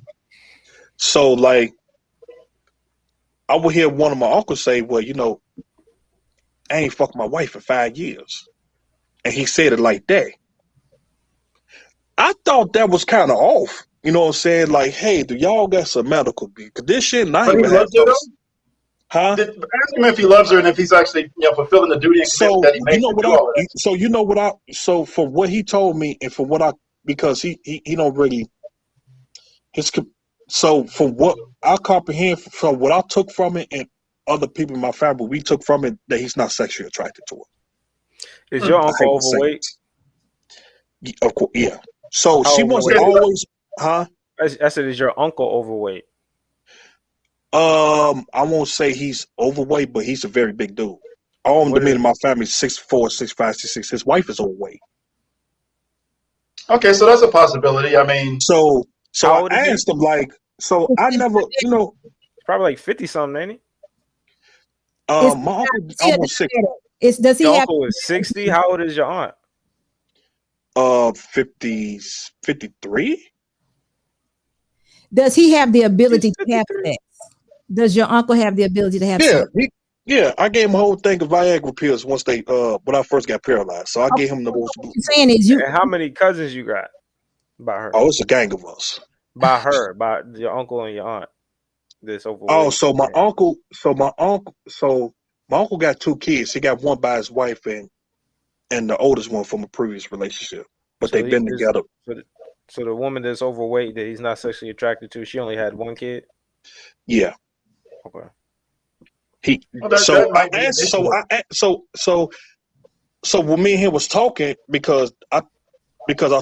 So like, I would hear one of my uncles say, well, I ain't fucked my wife for 5 years. And he said it like that. I thought that was kind of off. You know what I'm saying? Like, hey, do y'all got some medical condition? I ain't have those. Huh? Ask him if he loves her and if he's actually fulfilling the duty and commitment that he made. So for what he told me and for what because he don't really so from what I comprehend from what I took from it and other people in my family we took from it that he's not sexually attracted to her. Is your uncle overweight? Of course, yeah. So she wasn't always, huh? I said, is your uncle overweight? I won't say he's overweight, but he's a very big dude. All the men in my family 6'4", 6'5", 6'6". His wife is overweight. Okay, so that's a possibility. I mean, so I asked him I never, probably like 50 something, ain't he? My uncle almost 60. Does he your have? Uncle is 60. How old is your aunt? 53. Does he have the ability to have sex? Does your uncle have the ability to have sex? Yeah, I gave him a whole thing of Viagra pills once when I first got paralyzed. So I gave him the most. What you're saying is And how many cousins you got by her? Oh, it's a gang of us. By her, by your uncle and your aunt. This overweight. Oh, so my uncle got 2 kids. He got one by his wife and the oldest one from a previous relationship. But they've been together. So the woman that's overweight that he's not sexually attracted to, she only had 1 kid? Yeah. Okay. So when me and him was talking, because I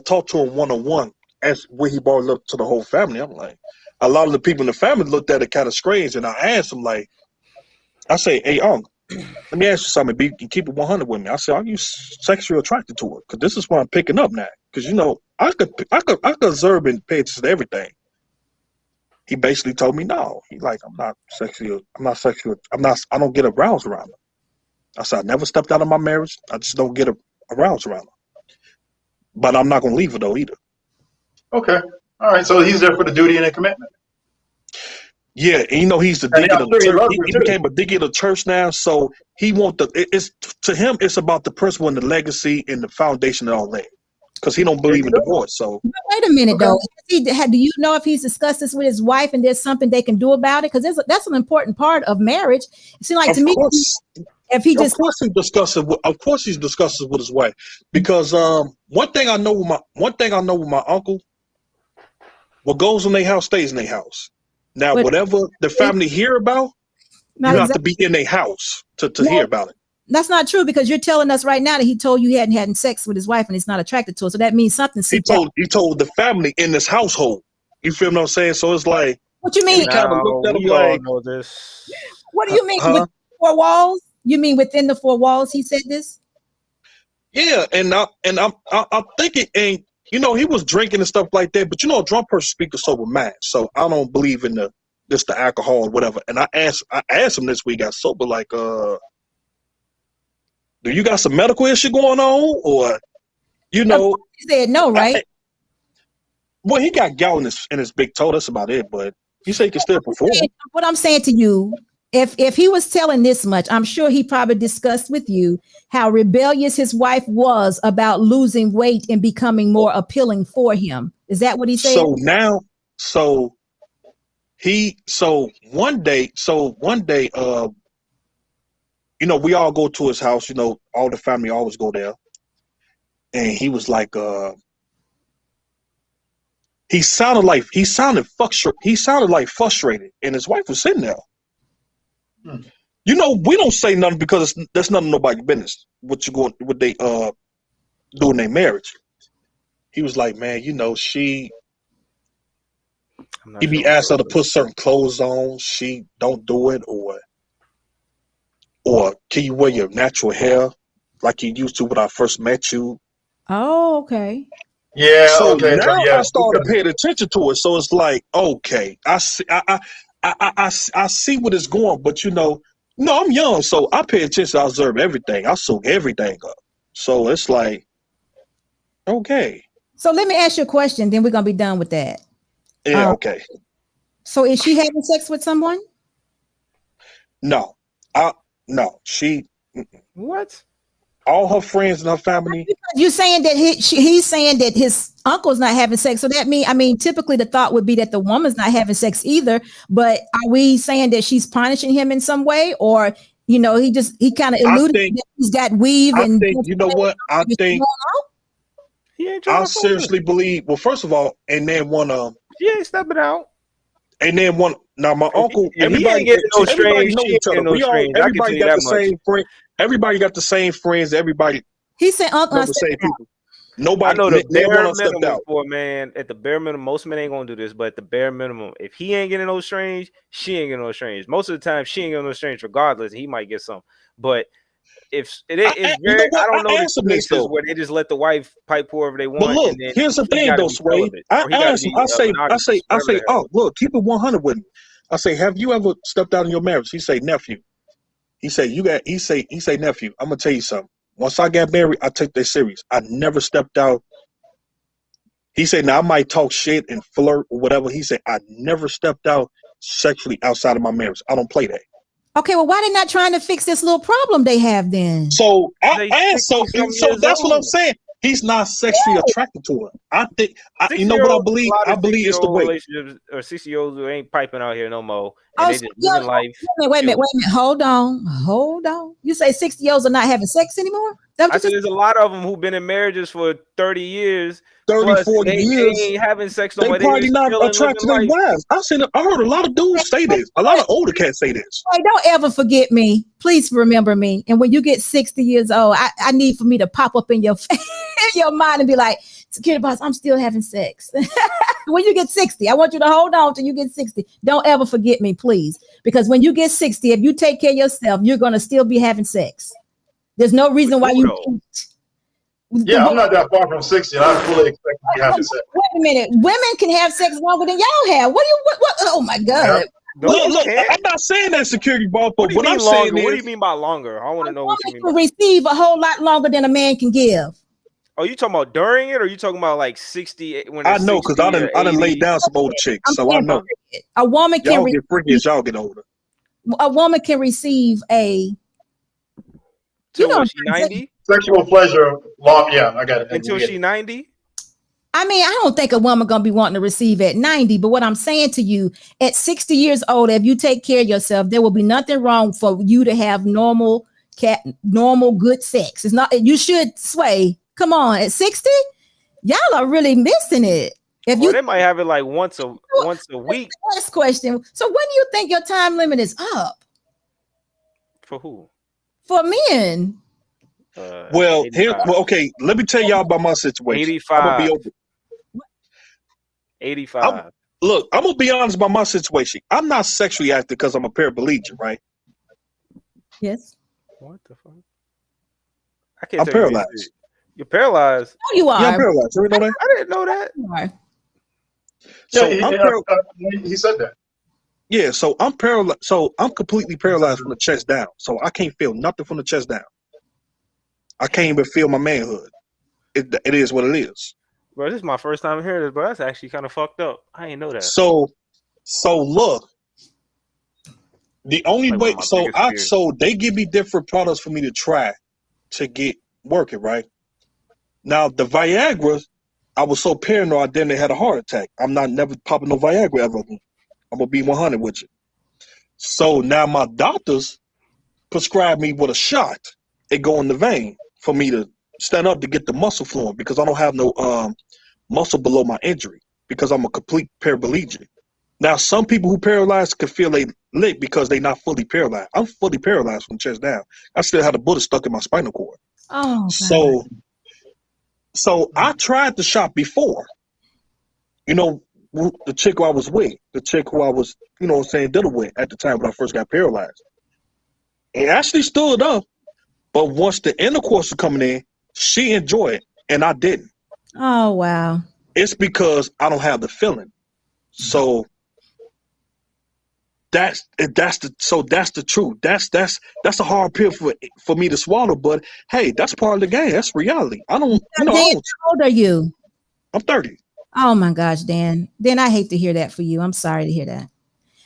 talked to him one-on-one as when he brought it up to the whole family, I'm like, a lot of the people in the family looked at it kind of strange, and I asked him I say, hey, uncle, let me ask you something. Keep it 100 with me. I said, are you sexually attracted to her? Because this is what I'm picking up now. Because I could observe and pay attention to everything. He basically told me no. He's like, I don't get aroused around her. I said, I never stepped out of my marriage. I just don't get aroused around her. But I'm not gonna leave her though either. Okay. All right. So he's there for the duty and the commitment. Yeah, and he's the And deacon I'm of sure the he church. loves her He too. became a deacon of the church now, so he it's to him. It's about the principle and the legacy and the foundation and all that, because he don't believe in divorce. So Wait a minute, though. Do you know if he's discussed this with his wife and there's something they can do about it? Because that's an important part of marriage. It seems like to me, if he just, of course he's discussing with his wife, because one thing I know with my uncle, what goes in their house stays in their house. Now, whatever the family hear about, you have to be in their house to hear about it. That's not true, because you're telling us right now that he told you he hadn't had sex with his wife and he's not attracted to her. So that means something. He told the family in this household. You feel what I'm saying? So it's like, what you mean? Kind of looked at him like, know this. What do you mean within the 4 walls? You mean within the 4 walls? He said this. Yeah, and I'm thinking, and he was drinking and stuff like that. But a drunk person speaks a sober mind, so I don't believe in the alcohol or whatever. And I asked him this week, got sober, like, do you got some medical issue going on, or He said no, right? Well, he got gout in his big toe. That's about it. But he said he can still perform. What I'm saying to you, if he was telling this much, I'm sure he probably discussed with you how rebellious his wife was about losing weight and becoming more appealing for him. Is that what he said? So one day, we all go to his house. All the family always go there, and he was like, he sounded frustrated, and his wife was sitting there. We don't say nothing because that's none of nobody's business. What they do in their marriage. He was like, man, he be asked her to put certain clothes on. She don't do it, or can you wear your natural hair like you used to when I first met you? Oh, okay. Yeah. So Okay. now Yeah. I started paying attention to it. So it's like, okay, I see what it's going, but I'm young, so I pay attention. I observe everything. I soak everything up. So it's like, okay. So let me ask you a question, then we're gonna be done with that. Yeah. Okay. So is she having sex with someone? No. She. What? All her friends and her family. You're saying that he's saying that his uncle's not having sex. So that typically the thought would be that the woman's not having sex either. But are we saying that she's punishing him in some way, or he kind of alluded that he's got weave and? You know what? I think he ain't I seriously believe. Well, first of all, and then he ain't stepping out. And then now my uncle. Everybody getting no strange. Knows each other. Everybody got the same friend. Everybody got the same friends. Everybody. He said, "Uncle, the same people." Nobody. I know the bare minimum out. For a man. At the bare minimum, most men ain't gonna do this, but at the bare minimum, if he ain't getting no strange, she ain't getting no strange. Most of the time, she ain't getting no strange, regardless. He might get some, but if it is very, I don't know the cases where they just let the wife pipe whoever they want. But look, and then here's the thing, though, Sway. I asked him. I say, oh, look, keep it 100 with me. I say, have you ever stepped out in your marriage? He say, nephew. He say, nephew. I'm gonna tell you something. Once I got married, I take that serious. I never stepped out. He said, now I might talk shit and flirt or whatever. He said, I never stepped out sexually outside of my marriage. I don't play that. Okay, well, why they not trying to fix this little problem they have then? So so that's what I'm saying. He's not sexually attracted to her. I think you know what I believe. I believe it's the way. Relationships or 60-years who ain't piping out here no more. And they just living life. Wait a minute. Hold on. You say 60-years are not having sex anymore? I said there's a lot of them who've been in marriages for 30 years. 30, 40 years. They ain't having sex no more. They probably not attracted to their wives. I heard a lot of dudes say this. A lot of older cats say this. Hey, don't ever forget me. Please remember me. And when you get 60 years old, I need for me to pop up in your mind and be like, security boss, I'm still having sex. When you get 60, I want you to hold on till you get 60. Don't ever forget me, please. Because when you get 60, if you take care of yourself, you're going to still be having sex. There's no reason why you can't. Yeah, I'm not that far from 60. And I fully expect to be having sex. Wait a minute. Women can have sex longer than y'all have. What? Oh, my God. Look, I'm not saying that, security boss, but what I'm saying is... What do you mean by longer? I want to know what you mean. Can receive a whole lot longer than a man can give. Oh, you talking about during it, or you talking about like 60 when I it's know, because 60 I or done laid 80? down some older chicks, so I know. A woman can Y'all get freaky as y'all get older. receive a Till what, she 90? Sexual pleasure, long, yeah, I got it. Until she 90? I mean, I don't think a woman gonna be wanting to receive at 90, but what I'm saying to you, at 60 years old, if you take care of yourself, there will be nothing wrong for you to have normal good sex. It's not, you should sway. Come on, at 60, y'all are really missing it. If They might have it like once a week. Last question. So when do you think your time limit is up? For who? For men. Well, okay, let me tell y'all about my situation. 85. I'm gonna be open. 85. Look, I'm gonna be honest about my situation. I'm not sexually active because I'm a paraplegic, right? Yes. What the fuck? I can't. I'm tell you paralyzed. You're paralyzed. No, you are. Yeah, I'm paralyzed. You know that? I didn't know that. You are. So he said that. Yeah, so I'm paralyzed. So I'm completely paralyzed from the chest down. So I can't feel nothing from the chest down. I can't even feel my manhood. It is what it is. Bro, this is my first time hearing this, but that's actually kind of fucked up. I didn't know that. So look, the only way. So they give me different products for me to try to get working, right? Now the Viagra, I was so paranoid, then they had a heart attack. I'm not never popping no Viagra ever again. I'm gonna be 100 with you. So now my doctors prescribed me with a shot. It go in the vein for me to stand up to get the muscle flowing because I don't have no muscle below my injury because I'm a complete paraplegic. Now some people who paralyzed can feel they lit because they not fully paralyzed. I'm fully paralyzed from the chest down. I still had a bullet stuck in my spinal cord. Oh, So I tried the shot before. You know, the chick who I was with, the chick who I was, dealing with at the time when I first got paralyzed. It actually stood up, but once the intercourse was coming in, she enjoyed it, and I didn't. Oh, wow. It's because I don't have the feeling. So that's the truth. That's a hard pill for me to swallow, but hey, that's part of the game. That's reality. I don't, Dan, how old are you? I'm 30. Oh my gosh, Dan. Dan, I hate to hear that for you. I'm sorry to hear that.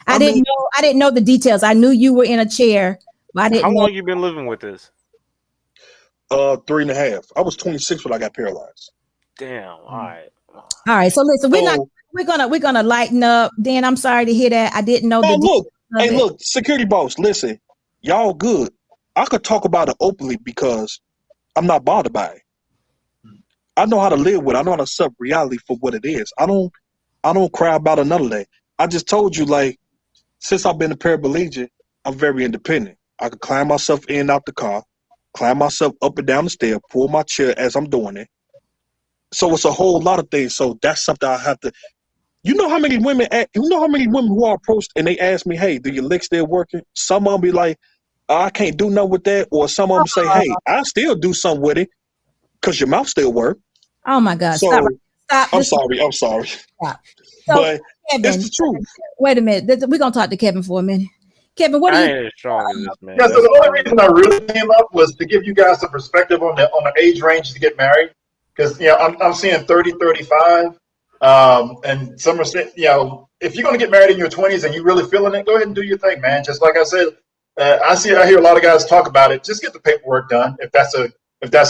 I didn't know the details. I knew you were in a chair, but I didn't know. How long you been living with this? 3.5. I was 26 when I got paralyzed. Damn. All right. So listen, we're gonna lighten up. Dan, I'm sorry to hear that. I didn't know Look, security boss, listen, y'all good. I could talk about it openly because I'm not bothered by it. I know how to live with it. I know how to accept reality for what it is. I don't cry about another day. I just told you, like, since I've been a paraplegic, I'm very independent. I can climb myself in and out the car, climb myself up and down the stair, pull my chair as I'm doing it. So it's a whole lot of things. So that's something I have to. You know how many women who are approached and they ask me, "Hey, do your lick still working?" Some of them be like, "I can't do nothing with that," or some of them say, "Hey, I still do something with it because your mouth still work." Oh my God! So, Stop! I'm sorry. Stop. So, but Kevin, it's the truth. Wait a minute. We're gonna talk to Kevin for a minute. Kevin, what do you? ain't as strong as this, man. Yeah, so the only reason I really came up was to give you guys some perspective on the age range to get married, because I'm seeing 30, 35, and some are saying, if you're gonna get married in your 20s and you really feeling it, go ahead and do your thing, man. Just like I said, I hear a lot of guys talk about it. Just get the paperwork done if that's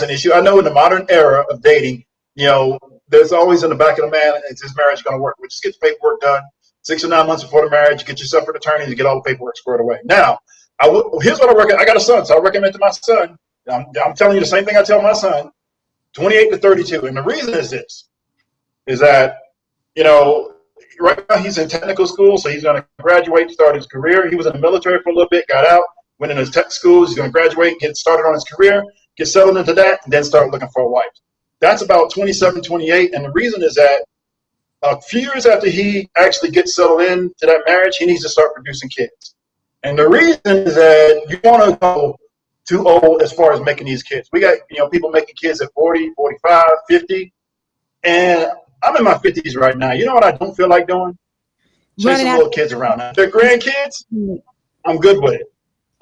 an issue. I know in the modern era of dating, there's always in the back of the man, is this marriage going to work? We just get the paperwork done 6 or 9 months before the marriage, get yourself an attorney to get all the paperwork squared away. Now, here's what I recommend. I got a son, so I recommend to my son, I'm telling you the same thing I tell my son, 28 to 32. And the reason is this, is that, right now he's in technical school, so he's going to graduate, start his career. He was in the military for a little bit, got out, went into tech school. He's going to graduate, get started on his career, get settled into that, and then start looking for a wife. That's about 27, 28. And the reason is that a few years after he actually gets settled into that marriage, he needs to start producing kids. And the reason is that you want to go too old as far as making these kids. We got, people making kids at 40, 45, 50. And I'm in my 50s right now. You know what I don't feel like doing? Chasing little kids around. If they're grandkids, I'm good with it.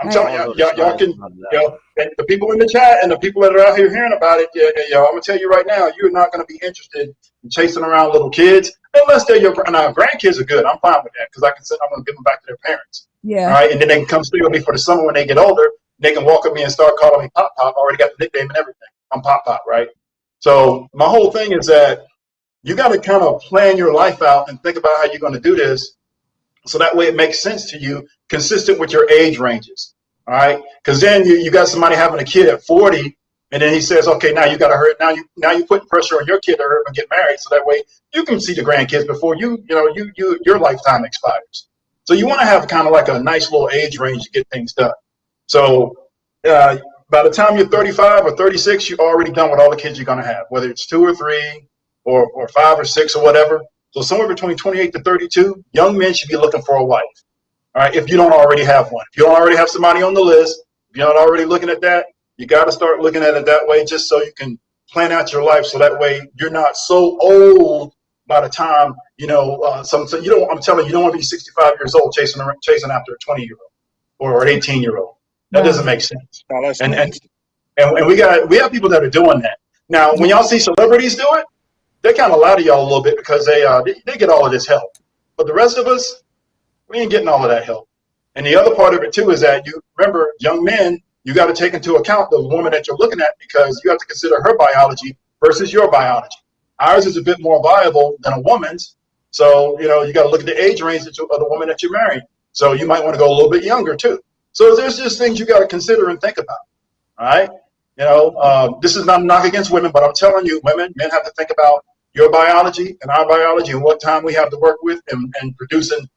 I'm Right. telling I don't know y'all, the y'all science can, behind you that. know, and the people in the chat and the people that are out here hearing about it, I'm gonna tell you right now, you're not gonna be interested in chasing around little kids unless they're your now. Grandkids are good. I'm fine with that because I can say I'm gonna give them back to their parents. Yeah. All right, and then they can come stay with me for the summer when they get older. They can walk up me and start calling me Pop Pop. I already got the nickname and everything. I'm Pop Pop, right? So my whole thing is that you got to kind of plan your life out and think about how you're going to do this, so that way it makes sense to you, consistent with your age ranges. All right, because then you got somebody having a kid at 40, and then he says, okay, now you got to hurry. Now you putting pressure on your kid to hurry up and get married, so that way you can see the grandkids before your lifetime expires. So you want to have kind of like a nice little age range to get things done. So by the time you're 35 or 36, you're already done with all the kids you're going to have, whether it's 2 or 3 or 5 or 6 or whatever. So somewhere between 28 to 32, young men should be looking for a wife. All right, if you don't already have one. If you don't already have somebody on the list, if you're not already looking at that, you got to start looking at it that way, just so you can plan out your life, so that way you're not so old by the time, so you don't, I'm telling you, you don't want to be 65 years old chasing after a 20-year-old or an 18-year-old. That doesn't make sense. No, that's And nice. we have people that are doing that. Now, when y'all see celebrities do it, they kind of lie to y'all a little bit because they get all of this help. But the rest of us, we ain't getting all of that help. And the other part of it too is that you remember, young men, you got to take into account the woman that you're looking at, because you have to consider her biology versus your biology. Ours is a bit more viable than a woman's. So, you got to look at the age range of the woman that you're marrying. So you might want to go a little bit younger too. So there's just things you got to consider and think about. All right. This is not a knock against women, but I'm telling you, men have to think about your biology and our biology and what time we have to work with and producing,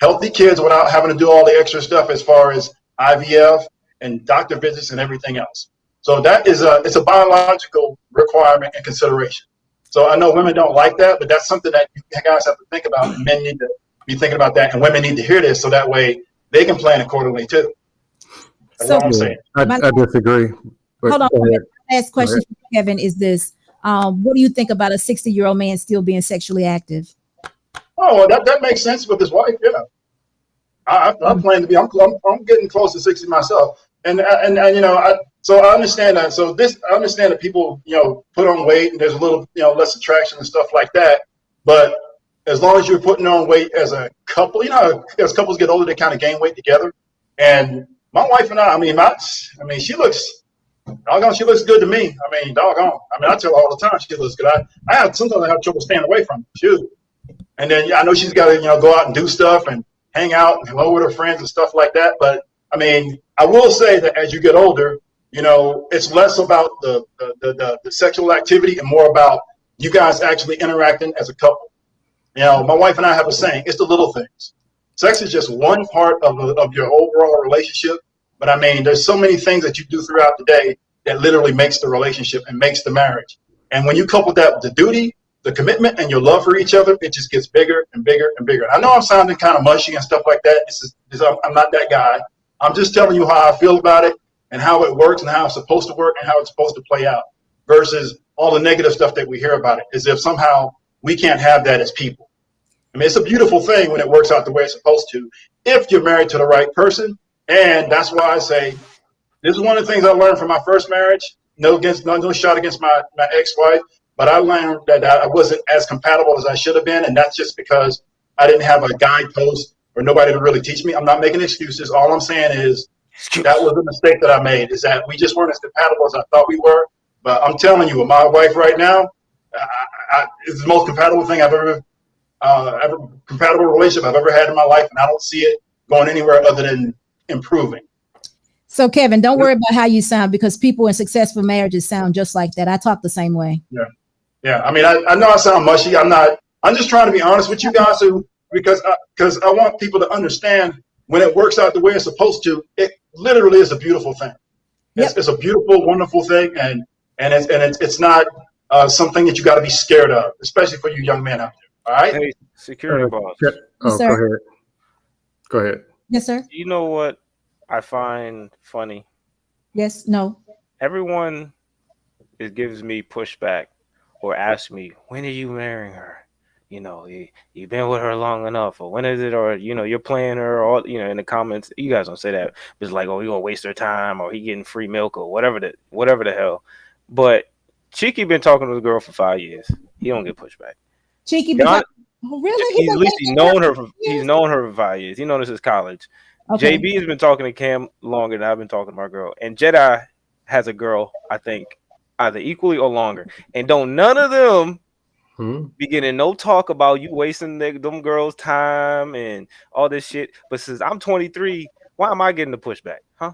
healthy kids without having to do all the extra stuff as far as IVF and doctor visits and everything else. So that is it's a biological requirement and consideration. So I know women don't like that, but that's something that you guys have to think about, and men need to be thinking about that, and women need to hear this so that way they can plan accordingly too. That's So all I'm saying. I disagree. But hold on. go ahead. My last question for Kevin is this. What do you think about a 60-year-old man still being sexually active? Oh, well, that makes sense with his wife. Yeah, I plan to be. I'm getting close to 60 myself, and so I understand that. So I understand that people put on weight and there's a little less attraction and stuff like that. But as long as you're putting on weight as a couple, as couples get older, they kind of gain weight together. And my wife and I mean, she looks. Doggone, she looks good to me. I mean, doggone. I tell her all the time she looks good. Sometimes I have trouble staying away from her. Shoot. And then I know she's got to go out and do stuff and hang out and hello with her friends and stuff like that. But I mean, I will say that as you get older, it's less about the sexual activity and more about you guys actually interacting as a couple. My wife and I have a saying: it's the little things. Sex is just one part of your overall relationship. But I mean, there's so many things that you do throughout the day that literally makes the relationship and makes the marriage. And when you couple that with the duty, the commitment, and your love for each other, it just gets bigger and bigger and bigger. I know I'm sounding kind of mushy and stuff like that. I'm not that guy. I'm just telling you how I feel about it and how it works and how it's supposed to work and how it's supposed to play out, versus all the negative stuff that we hear about it, as if somehow we can't have that as people. I mean, it's a beautiful thing when it works out the way it's supposed to, if you're married to the right person. And that's why I say this is one of the things I learned from my first marriage. No shot against my ex-wife, but I learned that I wasn't as compatible as I should have been, and that's just because I didn't have a guidepost or nobody to really teach me. I'm not making excuses. All I'm saying is that was a mistake that I made, is that we just weren't as compatible as I thought we were. But I'm telling you, with my wife right now, it's the most compatible thing I've ever compatible relationship I've ever had in my life, and I don't see it going anywhere other than improving. So Kevin, don't worry about how you sound, because people in successful marriages sound just like that. I talk the same way. Yeah. I mean, I know I sound mushy. I'm just trying to be honest with you guys, because I want people to understand when it works out the way it's supposed to, it literally is a beautiful thing. It's a beautiful, wonderful thing, and it's not something that you got to be scared of, especially for you young men out there. All right. Hey, security boss. Oh, sir. go ahead. Go ahead. Yes, sir. You know what I find funny? Yes. No. Everyone gives me pushback or asks me, when are you marrying her? you've been with her long enough, or when is it, or you're playing her, or in the comments, you guys don't say that, but it's like, oh, you gonna waste her time, or he getting free milk, or whatever the hell. But Cheeky been talking to the girl for 5 years. He don't get pushback. Cheeky been talking. Oh, really? At least he's known her for 5 years. He known this is college. Okay. JB has been talking to Cam longer than I've been talking to my girl, and Jedi has a girl, I think, either equally or longer, and don't none of them be getting no talk about you wasting them girls' time and all this shit. But since I'm 23, why am I getting the pushback? Huh?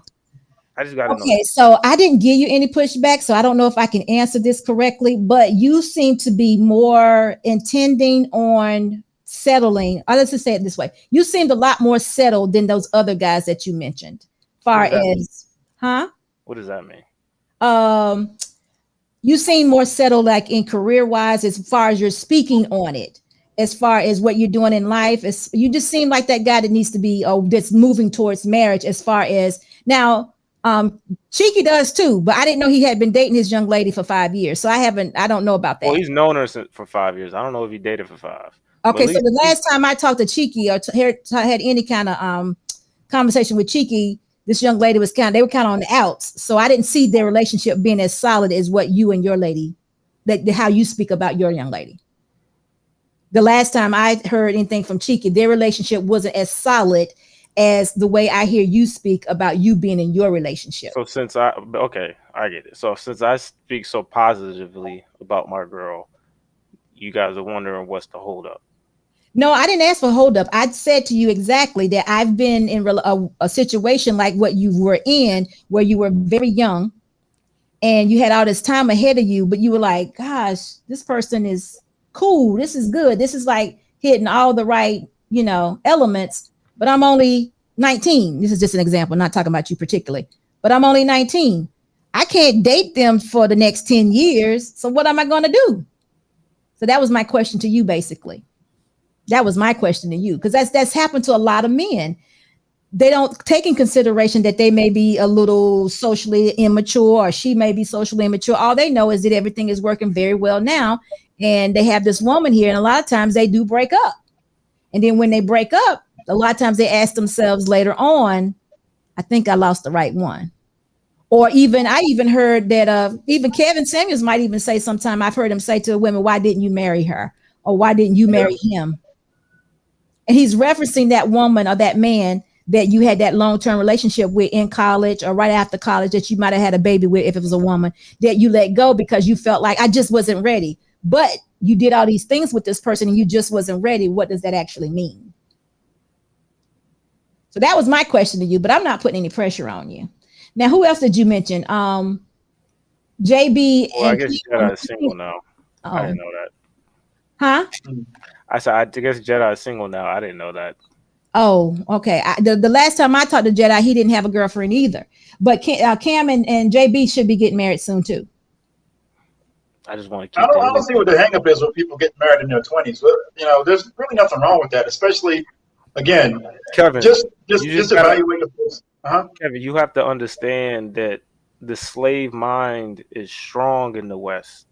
I just gotta know. Okay, so I didn't give you any pushback, so I don't know if I can answer this correctly, but you seem to be more intending on settling. Let's just say it this way. You seemed a lot more settled than those other guys that you mentioned. Far as, what does that mean? You seem more settled, like in career-wise, as far as you're speaking on it, as far as what you're doing in life. You just seem like that guy that needs to be, that's moving towards marriage. As far as now, Cheeky does too, but I didn't know he had been dating his young lady for 5 years, so I don't know about that. Well, he's known her for 5 years. I don't know if he dated for 5. Okay, so the last time I talked to Cheeky or had any kind of conversation with Cheeky, this young lady they were kind of on the outs. So I didn't see their relationship being as solid as what you and your lady, how you speak about your young lady. The last time I heard anything from Cheeky, their relationship wasn't as solid as the way I hear you speak about you being in your relationship. So I get it. So since I speak so positively about my girl, you guys are wondering what's the holdup. No, I didn't ask for hold up. I said to you exactly that I've been in a situation like what you were in, where you were very young and you had all this time ahead of you, but you were like, gosh, this person is cool. This is good. This is like hitting all the right, elements, but I'm only 19. This is just an example, not talking about you particularly, but I'm only 19. I can't date them for the next 10 years. So what am I going to do? So that was my question to you, basically. That was my question to you, because that's happened to a lot of men. They don't take in consideration that they may be a little socially immature, or she may be socially immature. All they know is that everything is working very well now, and they have this woman here, and a lot of times they do break up. And then when they break up, a lot of times they ask themselves later on, I think I lost the right one. Or I even heard that even Kevin Samuels might even say sometime, I've heard him say to women, why didn't you marry her? Or why didn't you marry him? And he's referencing that woman or that man that you had that long-term relationship with in college or right after college, that you might have had a baby with, if it was a woman, that you let go because you felt like I just wasn't ready. But you did all these things with this person and you just wasn't ready. What does that actually mean? So that was my question to you, but I'm not putting any pressure on you. Now, who else did you mention? JB. Well, I guess Jedi is single now. Oh. I didn't know that. Huh? I said, I guess Jedi is single now. I didn't know that. Oh, okay. The last time I talked to Jedi, he didn't have a girlfriend either. But Cam and JB should be getting married soon too. I just want to keep. I don't see what the hang up is with people getting married in their 20s. But, there's really nothing wrong with that, especially, again, Kevin, just evaluate the person. Kevin, you have to understand that the slave mind is strong in the West.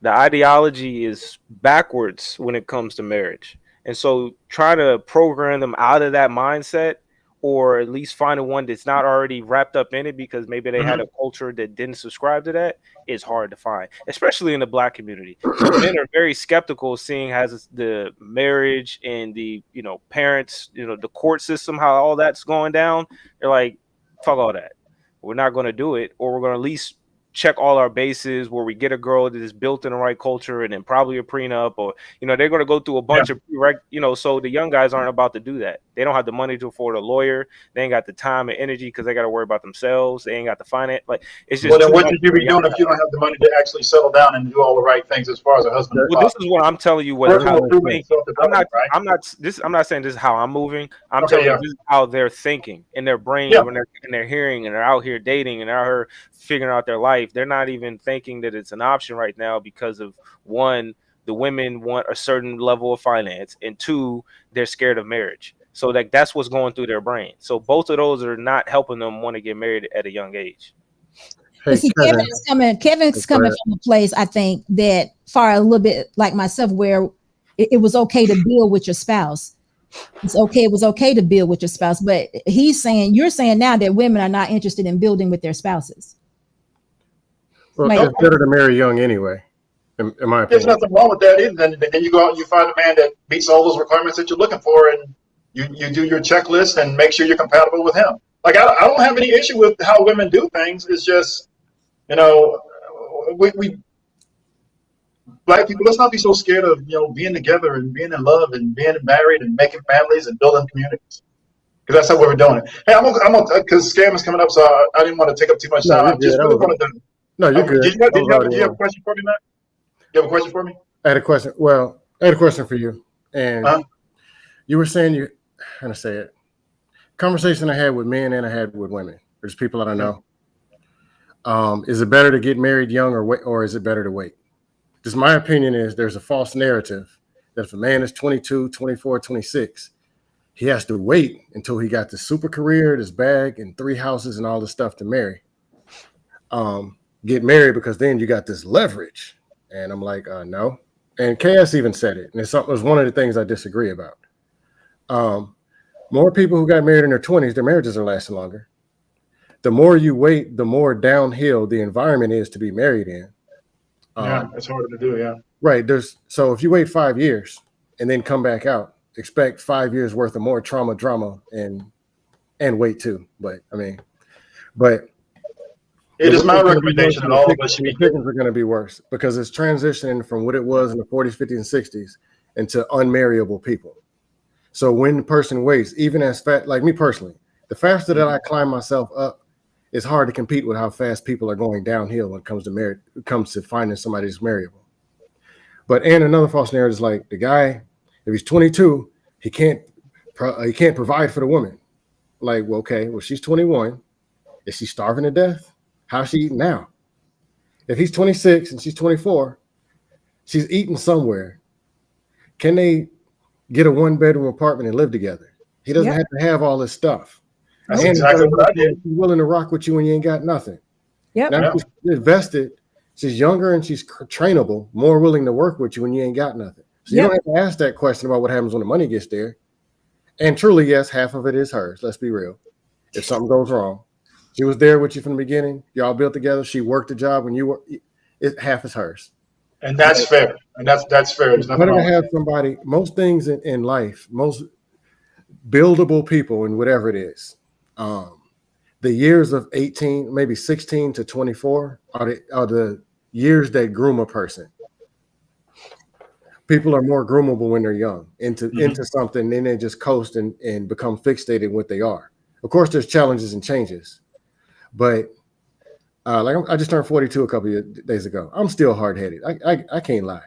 The ideology is backwards when it comes to marriage. And so trying to program them out of that mindset, or at least finding one that's not already wrapped up in it because maybe they had a culture that didn't subscribe to that, is hard to find, especially in the Black community. So men are very skeptical seeing as the marriage and the, parents, the court system, how all that's going down. They're like, fuck all that. We're not going to do it, or we're going to at least check all our bases where we get a girl that is built in the right culture, and then probably a prenup, or they're going to go through a bunch of so the young guys aren't about to do that. They don't have the money to afford a lawyer. They ain't got the time and energy because they got to worry about themselves. They ain't got the finance. Like, it's just. Well, then what should you be doing if you don't have the money to actually settle down and do all the right things as far as a husband? Well, this is what I'm telling you. I'm not saying this is how I'm moving. I'm telling you this is how they're thinking in their brain when they're hearing and they're out here dating and out here figuring out their life. They're not even thinking that it's an option right now because of, one, the women want a certain level of finance, and two, they're scared of marriage. So that's what's going through their brain. So both of those are not helping them want to get married at a young age. Hey, see, Kevin's coming from a place, I think, that far a little bit like myself, where it was okay to build with your spouse. It was okay to build with your spouse. But you're saying now that women are not interested in building with their spouses. Well, Like, it's better to marry young anyway, in my There's opinion. nothing wrong with that either. Then you go out and you find a man that meets all those requirements that you're looking for, and you do your checklist and make sure you're compatible with him. Like I don't have any issue with how women do things. It's just, you know, we black people, let's not be so scared of, you know, being together and being in love and being married and making families and building communities. Because that's how we're doing it. Hey, I'm gonna because scam is coming up, so I didn't want to take up too much time. I just really wanted to. No, you're good. Did you have a question for me, Matt? You have a question for me? I had a question. Well, I had a question for you. And you were saying how to say it? Conversation I had with men and I had with women. There's people that I know. Is it better to get married young or is it better to wait? Just my opinion is there's a false narrative that if a man is 22, 24, 26, he has to wait until he got this super career, this bag, and 3 houses and all this stuff to marry. Get married because then you got this leverage. And I'm like, no. And KS even said it. And it was one of the things I disagree about. More people who got married in their 20s, their marriages are lasting longer. The more you wait, the more downhill the environment is to be married in. Yeah, it's harder to do, yeah. Right. So if you wait 5 years and then come back out, expect 5 years worth of more trauma, drama, and wait too. But it is my recommendation that all of us should be things are going to be worse because it's transitioning from what it was in the 40s, 50s, and 60s into unmarriable people. So when the person waits, even as fast, like me personally, the faster that I climb myself up, it's hard to compete with how fast people are going downhill when it comes to marriage. It comes to finding somebody that's marriable. And another false narrative is like the guy, if he's 22, he can't provide for the woman. Like, well, okay, well, she's 21. Is she starving to death? How's she eating now? If he's 26 and she's 24, she's eating somewhere. Can they get a 1-bedroom apartment and live together? He doesn't have to have all this stuff. That's exactly what I did. She's willing to rock with you when you ain't got nothing. Yep. Now she's invested. She's younger and she's trainable, more willing to work with you when you ain't got nothing. So you don't have to ask that question about what happens when the money gets there. And truly, yes, half of it is hers. Let's be real. If something goes wrong, she was there with you from the beginning. Y'all built together. She worked the job when you were. Half is hers. And that's fair. And that's fair. There's nothing Better wrong to with have it. somebody. Most things in life, most buildable people, and whatever it is, the years of 18, maybe 16 to 24 are the years that groom a person. People are more groomable when they're young into something, then they just coast and become fixated in what they are. Of course, there's challenges and changes, but I just turned 42 a couple of days ago. I'm still hard-headed. I can't lie.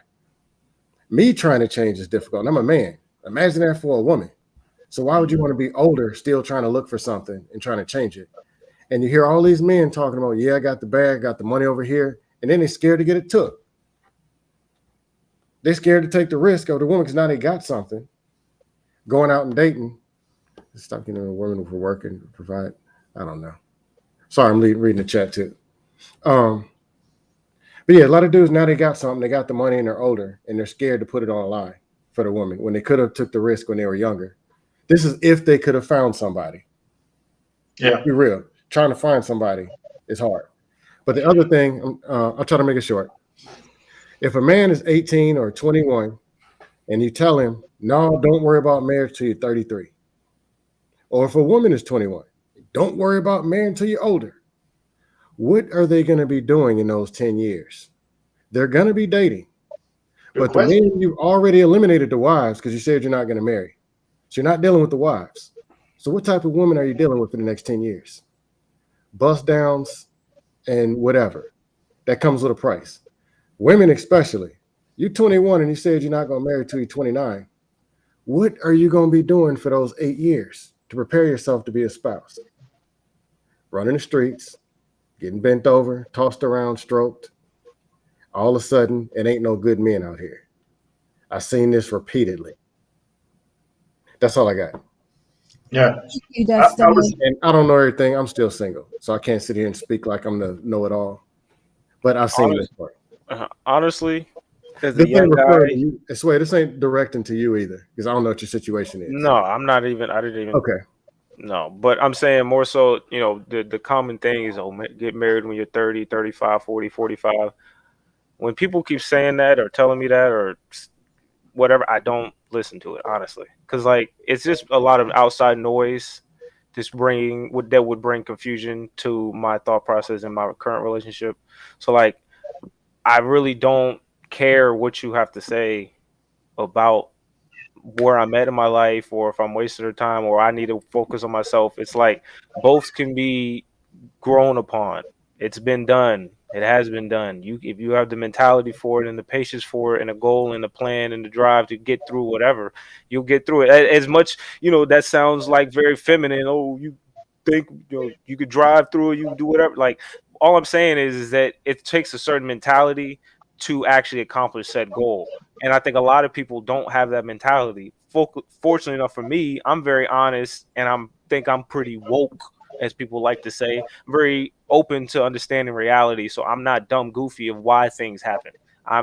Me trying to change is difficult. I'm a man. Imagine that for a woman. So why would you want to be older, still trying to look for something and trying to change it? And you hear all these men talking about, yeah, I got the bag, got the money over here, and then they're scared to get it took. They're scared to take the risk of the woman because now they got something. Going out and dating. Stop getting a woman for work and provide. I don't know. Sorry, I'm reading the chat too. But yeah, a lot of dudes now they got something, they got the money and they're older and they're scared to put it on a line for the woman when they could have took the risk when they were younger. This is if they could have found somebody. Yeah. Be real. Trying to find somebody is hard. But the other thing, I'll try to make it short. If a man is 18 or 21 and you tell him, no, don't worry about marriage till you're 33. Or if a woman is 21, don't worry about marriage until you're older. What are they going to be doing in those 10 years? They're going to be dating. But the men, you've already eliminated the wives because you said you're not going to marry. So you're not dealing with the wives. So what type of woman are you dealing with for the next 10 years? Bust downs and whatever. That comes with a price. Women especially. You're 21 and you said you're not going to marry till you're 29. What are you going to be doing for those 8 years to prepare yourself to be a spouse? Running the streets, getting bent over, tossed around, stroked. All of a sudden, it ain't no good men out here. I've seen this repeatedly. That's all I got. Yeah. And I don't know everything. I'm still single, so I can't sit here and speak like I'm the know-it-all. But I've seen this part. Honestly, As a This ain't young referring to guy, you. I swear, this ain't directing to you either, because I don't know what your situation is. no, I'm not even. I didn't even. Okay. No, but I'm saying more so, the common thing is, get married when you're 30, 35, 40, 45. When people keep saying that or telling me that or whatever, I don't listen to it, honestly. Because, like, it's just a lot of outside noise that would bring confusion to my thought process in my current relationship. So, like, I really don't care what you have to say about where I'm at in my life, or if I'm wasting their time, or I need to focus on myself. It's like both can be grown upon. It's been done. It has been done. If you have the mentality for it and the patience for it and a goal and a plan and the drive to get through whatever, you'll get through it. As much, that sounds like very feminine. Oh, you think you could drive through it, you can do whatever. Like, all I'm saying is that it takes a certain mentality to actually accomplish said goal. And I think a lot of people don't have that mentality. Fortunately enough for me, I'm very honest, and I'm pretty woke, as people like to say. I'm very open to understanding reality, so I'm not dumb goofy of why things happen. I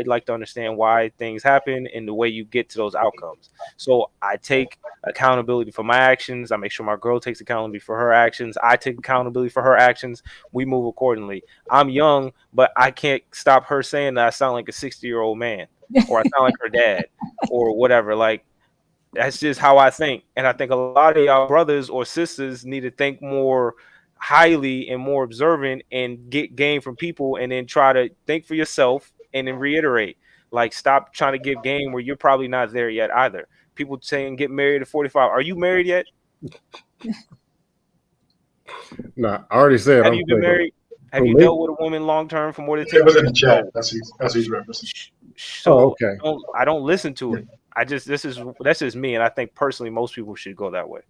like to understand why things happen and the way you get to those outcomes. So I take accountability for my actions. I make sure my girl takes accountability for her actions. I take accountability for her actions. We move accordingly. I'm young, but I can't stop her saying that I sound like a 60-year-old man, or I sound like her dad, or whatever. Like, that's just how I think. And I think a lot of y'all brothers or sisters need to think more highly and more observant and get game from people, and then try to think for yourself and then reiterate. Like, stop trying to give game where you're probably not there yet either. People saying get married at 45. Are you married yet? No, I already said. Have you been married? Have you dealt with a woman long term for more than 10 It was in years? the chat. That's he's referencing. So okay. I don't listen to it. That's just me, and I think personally most people should go that way.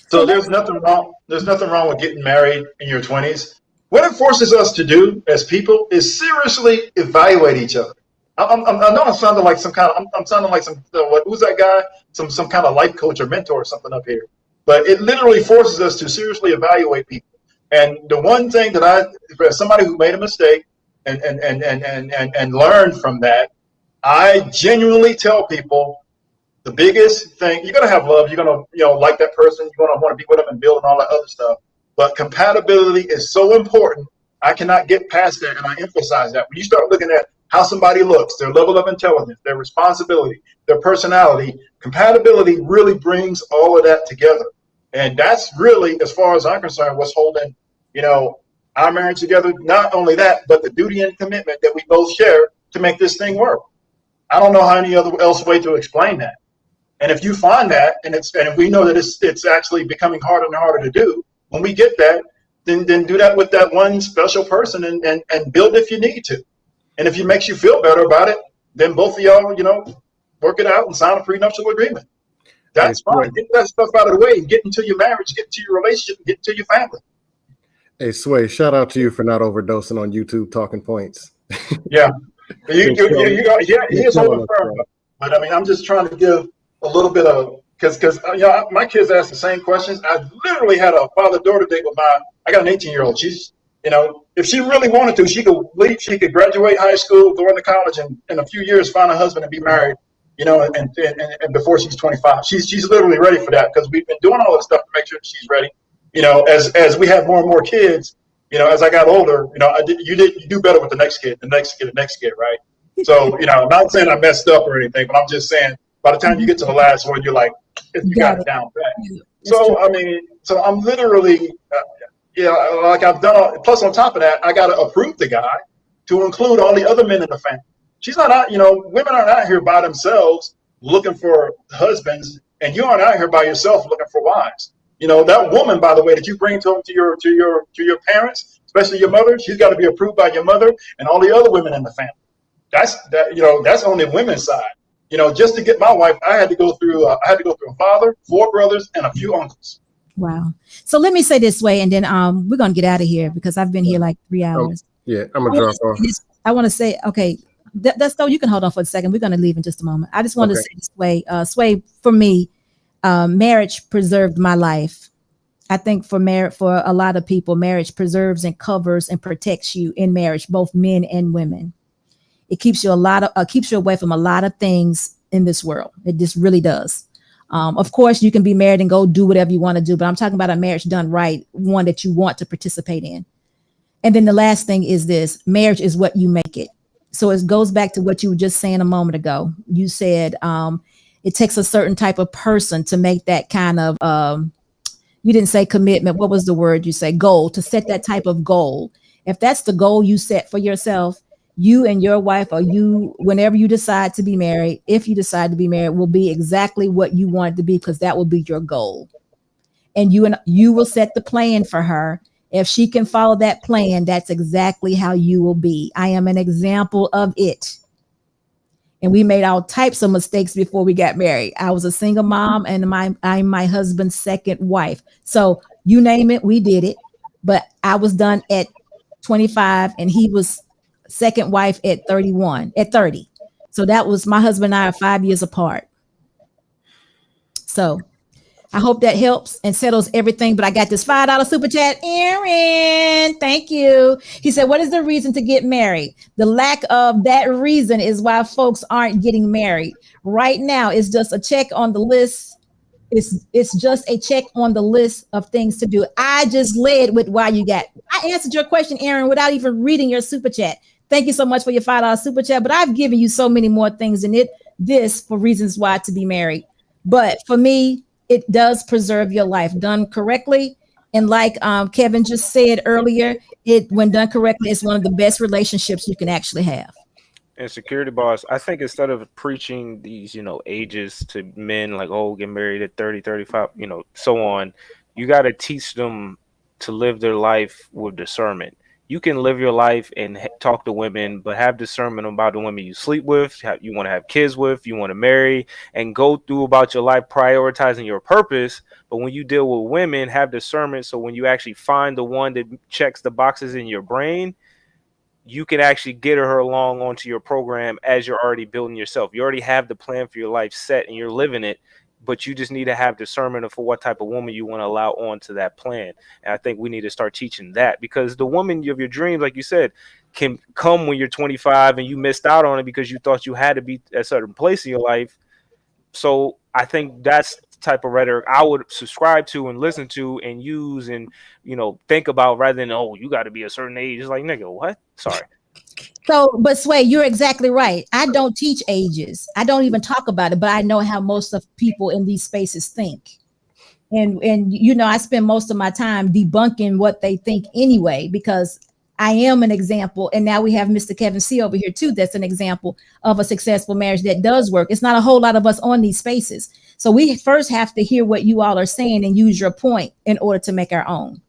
So there's nothing wrong. There's nothing wrong with getting married in your 20s. What it forces us to do as people is seriously evaluate each other. I know I'm sounding like some kind of. I'm sounding like some. Who's that guy? Some kind of life coach or mentor or something up here. But it literally forces us to seriously evaluate people. And the one thing that as somebody who made a mistake and learned from that, I genuinely tell people, the biggest thing, you're gonna have love, you're gonna like that person, you're gonna want to be with them and build and all that other stuff. But compatibility is so important. I cannot get past that, and I emphasize that. When you start looking at how somebody looks, their level of intelligence, their responsibility, their personality, compatibility really brings all of that together. And that's really, as far as I'm concerned, what's holding, our marriage together. Not only that, but the duty and commitment that we both share to make this thing work. I don't know how any other else way to explain that. And if you find that, and we know that it's actually becoming harder and harder to do, when we get that, then do that with that one special person and build if you need to. And if it makes you feel better about it, then both of y'all, work it out and sign a prenuptial agreement. That's fine. Get that stuff out of the way and get into your marriage, get into your relationship, get into your family. Hey, Sway, shout out to you for not overdosing on YouTube talking points. Yeah. He is holding firm. But I mean, I'm just trying to give a little bit of, because my kids ask the same questions. I literally had a father-daughter date with I got an 18-year-old. She's, if she really wanted to, she could leave, she could graduate high school, go into college, and in a few years find a husband and be married, and before she's 25. She's literally ready for that, because we've been doing all this stuff to make sure that she's ready. As we have more and more kids, as I got older, you do better with the next kid, right? So, I'm not saying I messed up or anything, but I'm just saying by the time you get to the last one, you're like, you got it down pat. So, I mean, I'm literally, like I've done, plus on top of that, I got to approve the guy to include all the other men in the family. She's not out, women aren't out here by themselves looking for husbands, and you aren't out here by yourself looking for wives. That woman, by the way, that you bring to your parents, especially your mother, she's got to be approved by your mother and all the other women in the family. That's on the women's side. Just to get my wife, I had to go through a father, 4 brothers, and a few uncles. Wow. So let me say this way, and then we're gonna get out of here because I've been here like 3 hours. Yeah, I'm gonna drop off. I want to say, okay, that's though. You can hold on for a second. We're gonna leave in just a moment. I just want to say this way, Sway, for me, marriage preserved my life. I think for a lot of people, marriage preserves and covers and protects you in marriage, both men and women. It keeps you keeps you away from a lot of things in this world. It just really does. Of course, you can be married and go do whatever you want to do, but I'm talking about a marriage done right, one that you want to participate in. And then the last thing is this: marriage is what you make it. So it goes back to what you were just saying a moment ago. You said it takes a certain type of person to make that kind of, you didn't say commitment. What was the word you say? Goal, to set that type of goal. If that's the goal you set for yourself, you and your wife, or you, whenever you decide to be married, if you decide to be married, will be exactly what you want it to be, because that will be your goal. And you will set the plan for her. If she can follow that plan, that's exactly how you will be. I am an example of it. And we made all types of mistakes before we got married. I was a single mom, and I'm my husband's second wife. So you name it, we did it. But I was done at 25, and he was second wife at 30. So that was, my husband and I are 5 years apart. So I hope that helps and settles everything. But I got this $5 super chat. Aaron, thank you. He said, what is the reason to get married? The lack of that reason is why folks aren't getting married. Right now, it's just a check on the list. It's just a check on the list of things to do. I just led with why you got. I answered your question, Aaron, without even reading your super chat. Thank you so much for your $5 super chat. But I've given you so many more things in this for reasons why to be married. But for me, it does preserve your life done correctly. And like Kevin just said earlier, when done correctly, it's one of the best relationships you can actually have. And security boss, I think instead of preaching these, ages to men, like, oh, get married at 30, 35, so on, you got to teach them to live their life with discernment. You can live your life and talk to women, but have discernment about the women you sleep with, you want to have kids with, you want to marry, and go through about your life prioritizing your purpose. But when you deal with women, have discernment. So when you actually find the one that checks the boxes in your brain, you can actually get her along onto your program as you're already building yourself. You already have the plan for your life set and you're living it, but you just need to have discernment for what type of woman you want to allow onto that plan. And I think we need to start teaching that, because the woman of your dreams, like you said, can come when you're 25 and you missed out on it because you thought you had to be at a certain place in your life. So I think that's the type of rhetoric I would subscribe to and listen to and use and, think about, rather than, oh, you got to be a certain age. It's like, nigga, what? Sorry. So, but Sway, you're exactly right. I don't teach ages. I don't even talk about it, but I know how most of people in these spaces think. And I spend most of my time debunking what they think anyway, because I am an example. And now we have Mr. Kevin C over here too. That's an example of a successful marriage that does work. It's not a whole lot of us on these spaces. So we first have to hear what you all are saying and use your point in order to make our own.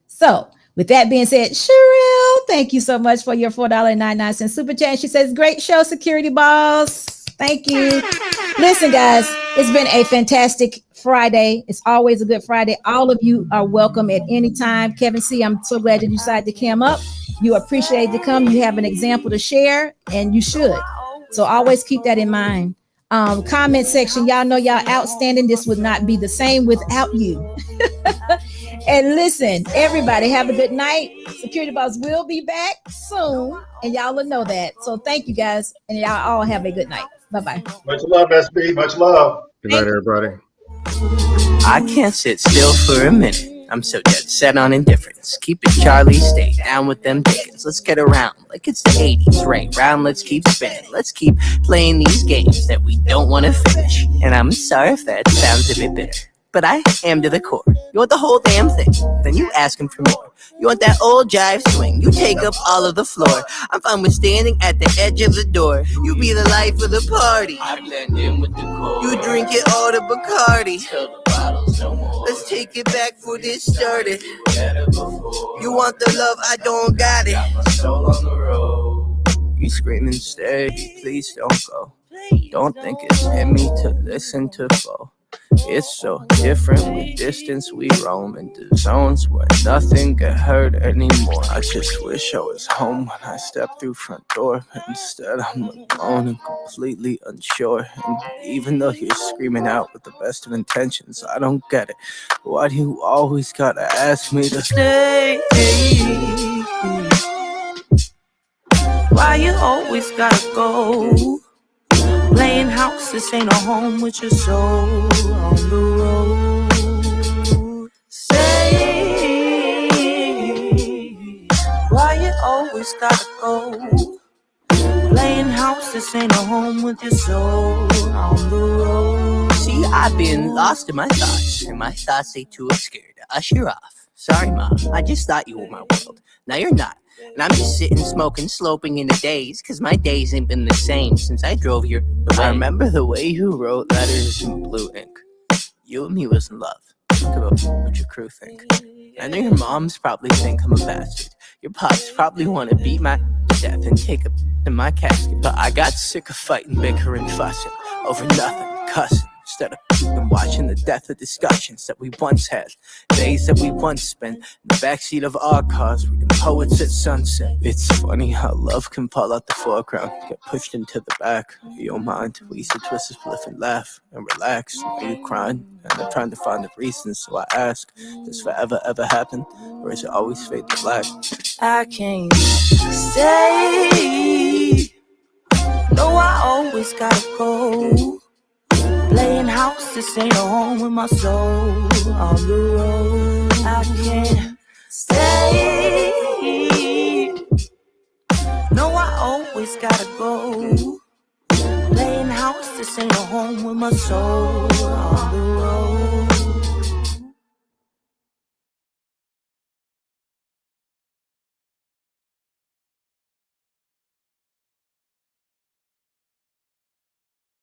So with that being said, Cheryl, thank you so much for your $4.99 super chat. She says, great show, security boss. Thank you. Listen, guys, it's been a fantastic Friday. It's always a good Friday. All of you are welcome at any time. Kevin C, I'm so glad that you decided to come up. You appreciate to come. You have an example to share, and you should. So always keep that in mind. Comment section, y'all know y'all outstanding. This would not be the same without you. And listen, everybody have a good night. Security Boss will be back soon, and y'all will know that. So thank you guys, and y'all all have a good night. Bye-bye. Much love, SB. Much love. Good night, everybody. I can't sit still for a minute. I'm so dead set on indifference. Keep it Charlie, stay down with them Dickens. Let's get around like it's the 80s. Right round, let's keep spinning. Let's keep playing these games that we don't want to finish. And I'm sorry if that sounds a bit bitter, but I am to the core. You want the whole damn thing, then you ask him for more. You want that old jive swing, you take up all of the floor. I'm fine with standing at the edge of the door. You be the life of the party, I blend in with the core. You drink it all the Bacardi till the bottle's no more. Let's take it back for this started. You want the love, I don't got it. Got my soul on the road. You screaming stay, please don't go. Don't think it's in me to listen to foe. It's so different with distance we roam into zones where nothing get hurt anymore. I just wish I was home when I stepped through front door, but instead I'm alone and completely unsure. And even though you're screaming out with the best of intentions, I don't get it. Why do you always gotta ask me to stay? Why Why you always gotta go? Playing house, this ain't a home with your soul on the road. Say, why you always gotta go? Playing house, this ain't a home with your soul on the road. See, I've been lost in my thoughts, and my thoughts they too scared to usher off. Sorry, Mom, I just thought you were my world. Now you're not. And I'm just sitting, smoking, sloping in the days, cause my days ain't been the same since I drove here. I remember the way you wrote letters in blue ink. You and me was in love. Think about what your crew think. I know your moms probably think I'm a bastard. Your pops probably want to beat my death and take a in my casket. But I got sick of fighting, bickering, fussing over nothing, cussing. Instead of watching the death of discussions that we once had, days that we once spent in the backseat of our cars reading poets at sunset. It's funny how love can fall out the foreground, get pushed into the back of your mind. We used to twist a spliff and laugh and relax. Are you crying? And I'm trying to find the reasons, so I ask, does forever ever happen, or is it always fade to black? I can't stay. No, I always gotta go. Playing house, this ain't a home with my soul on the road. I can't stay. No, I always gotta go. Playing house, this ain't a home with my soul on the road.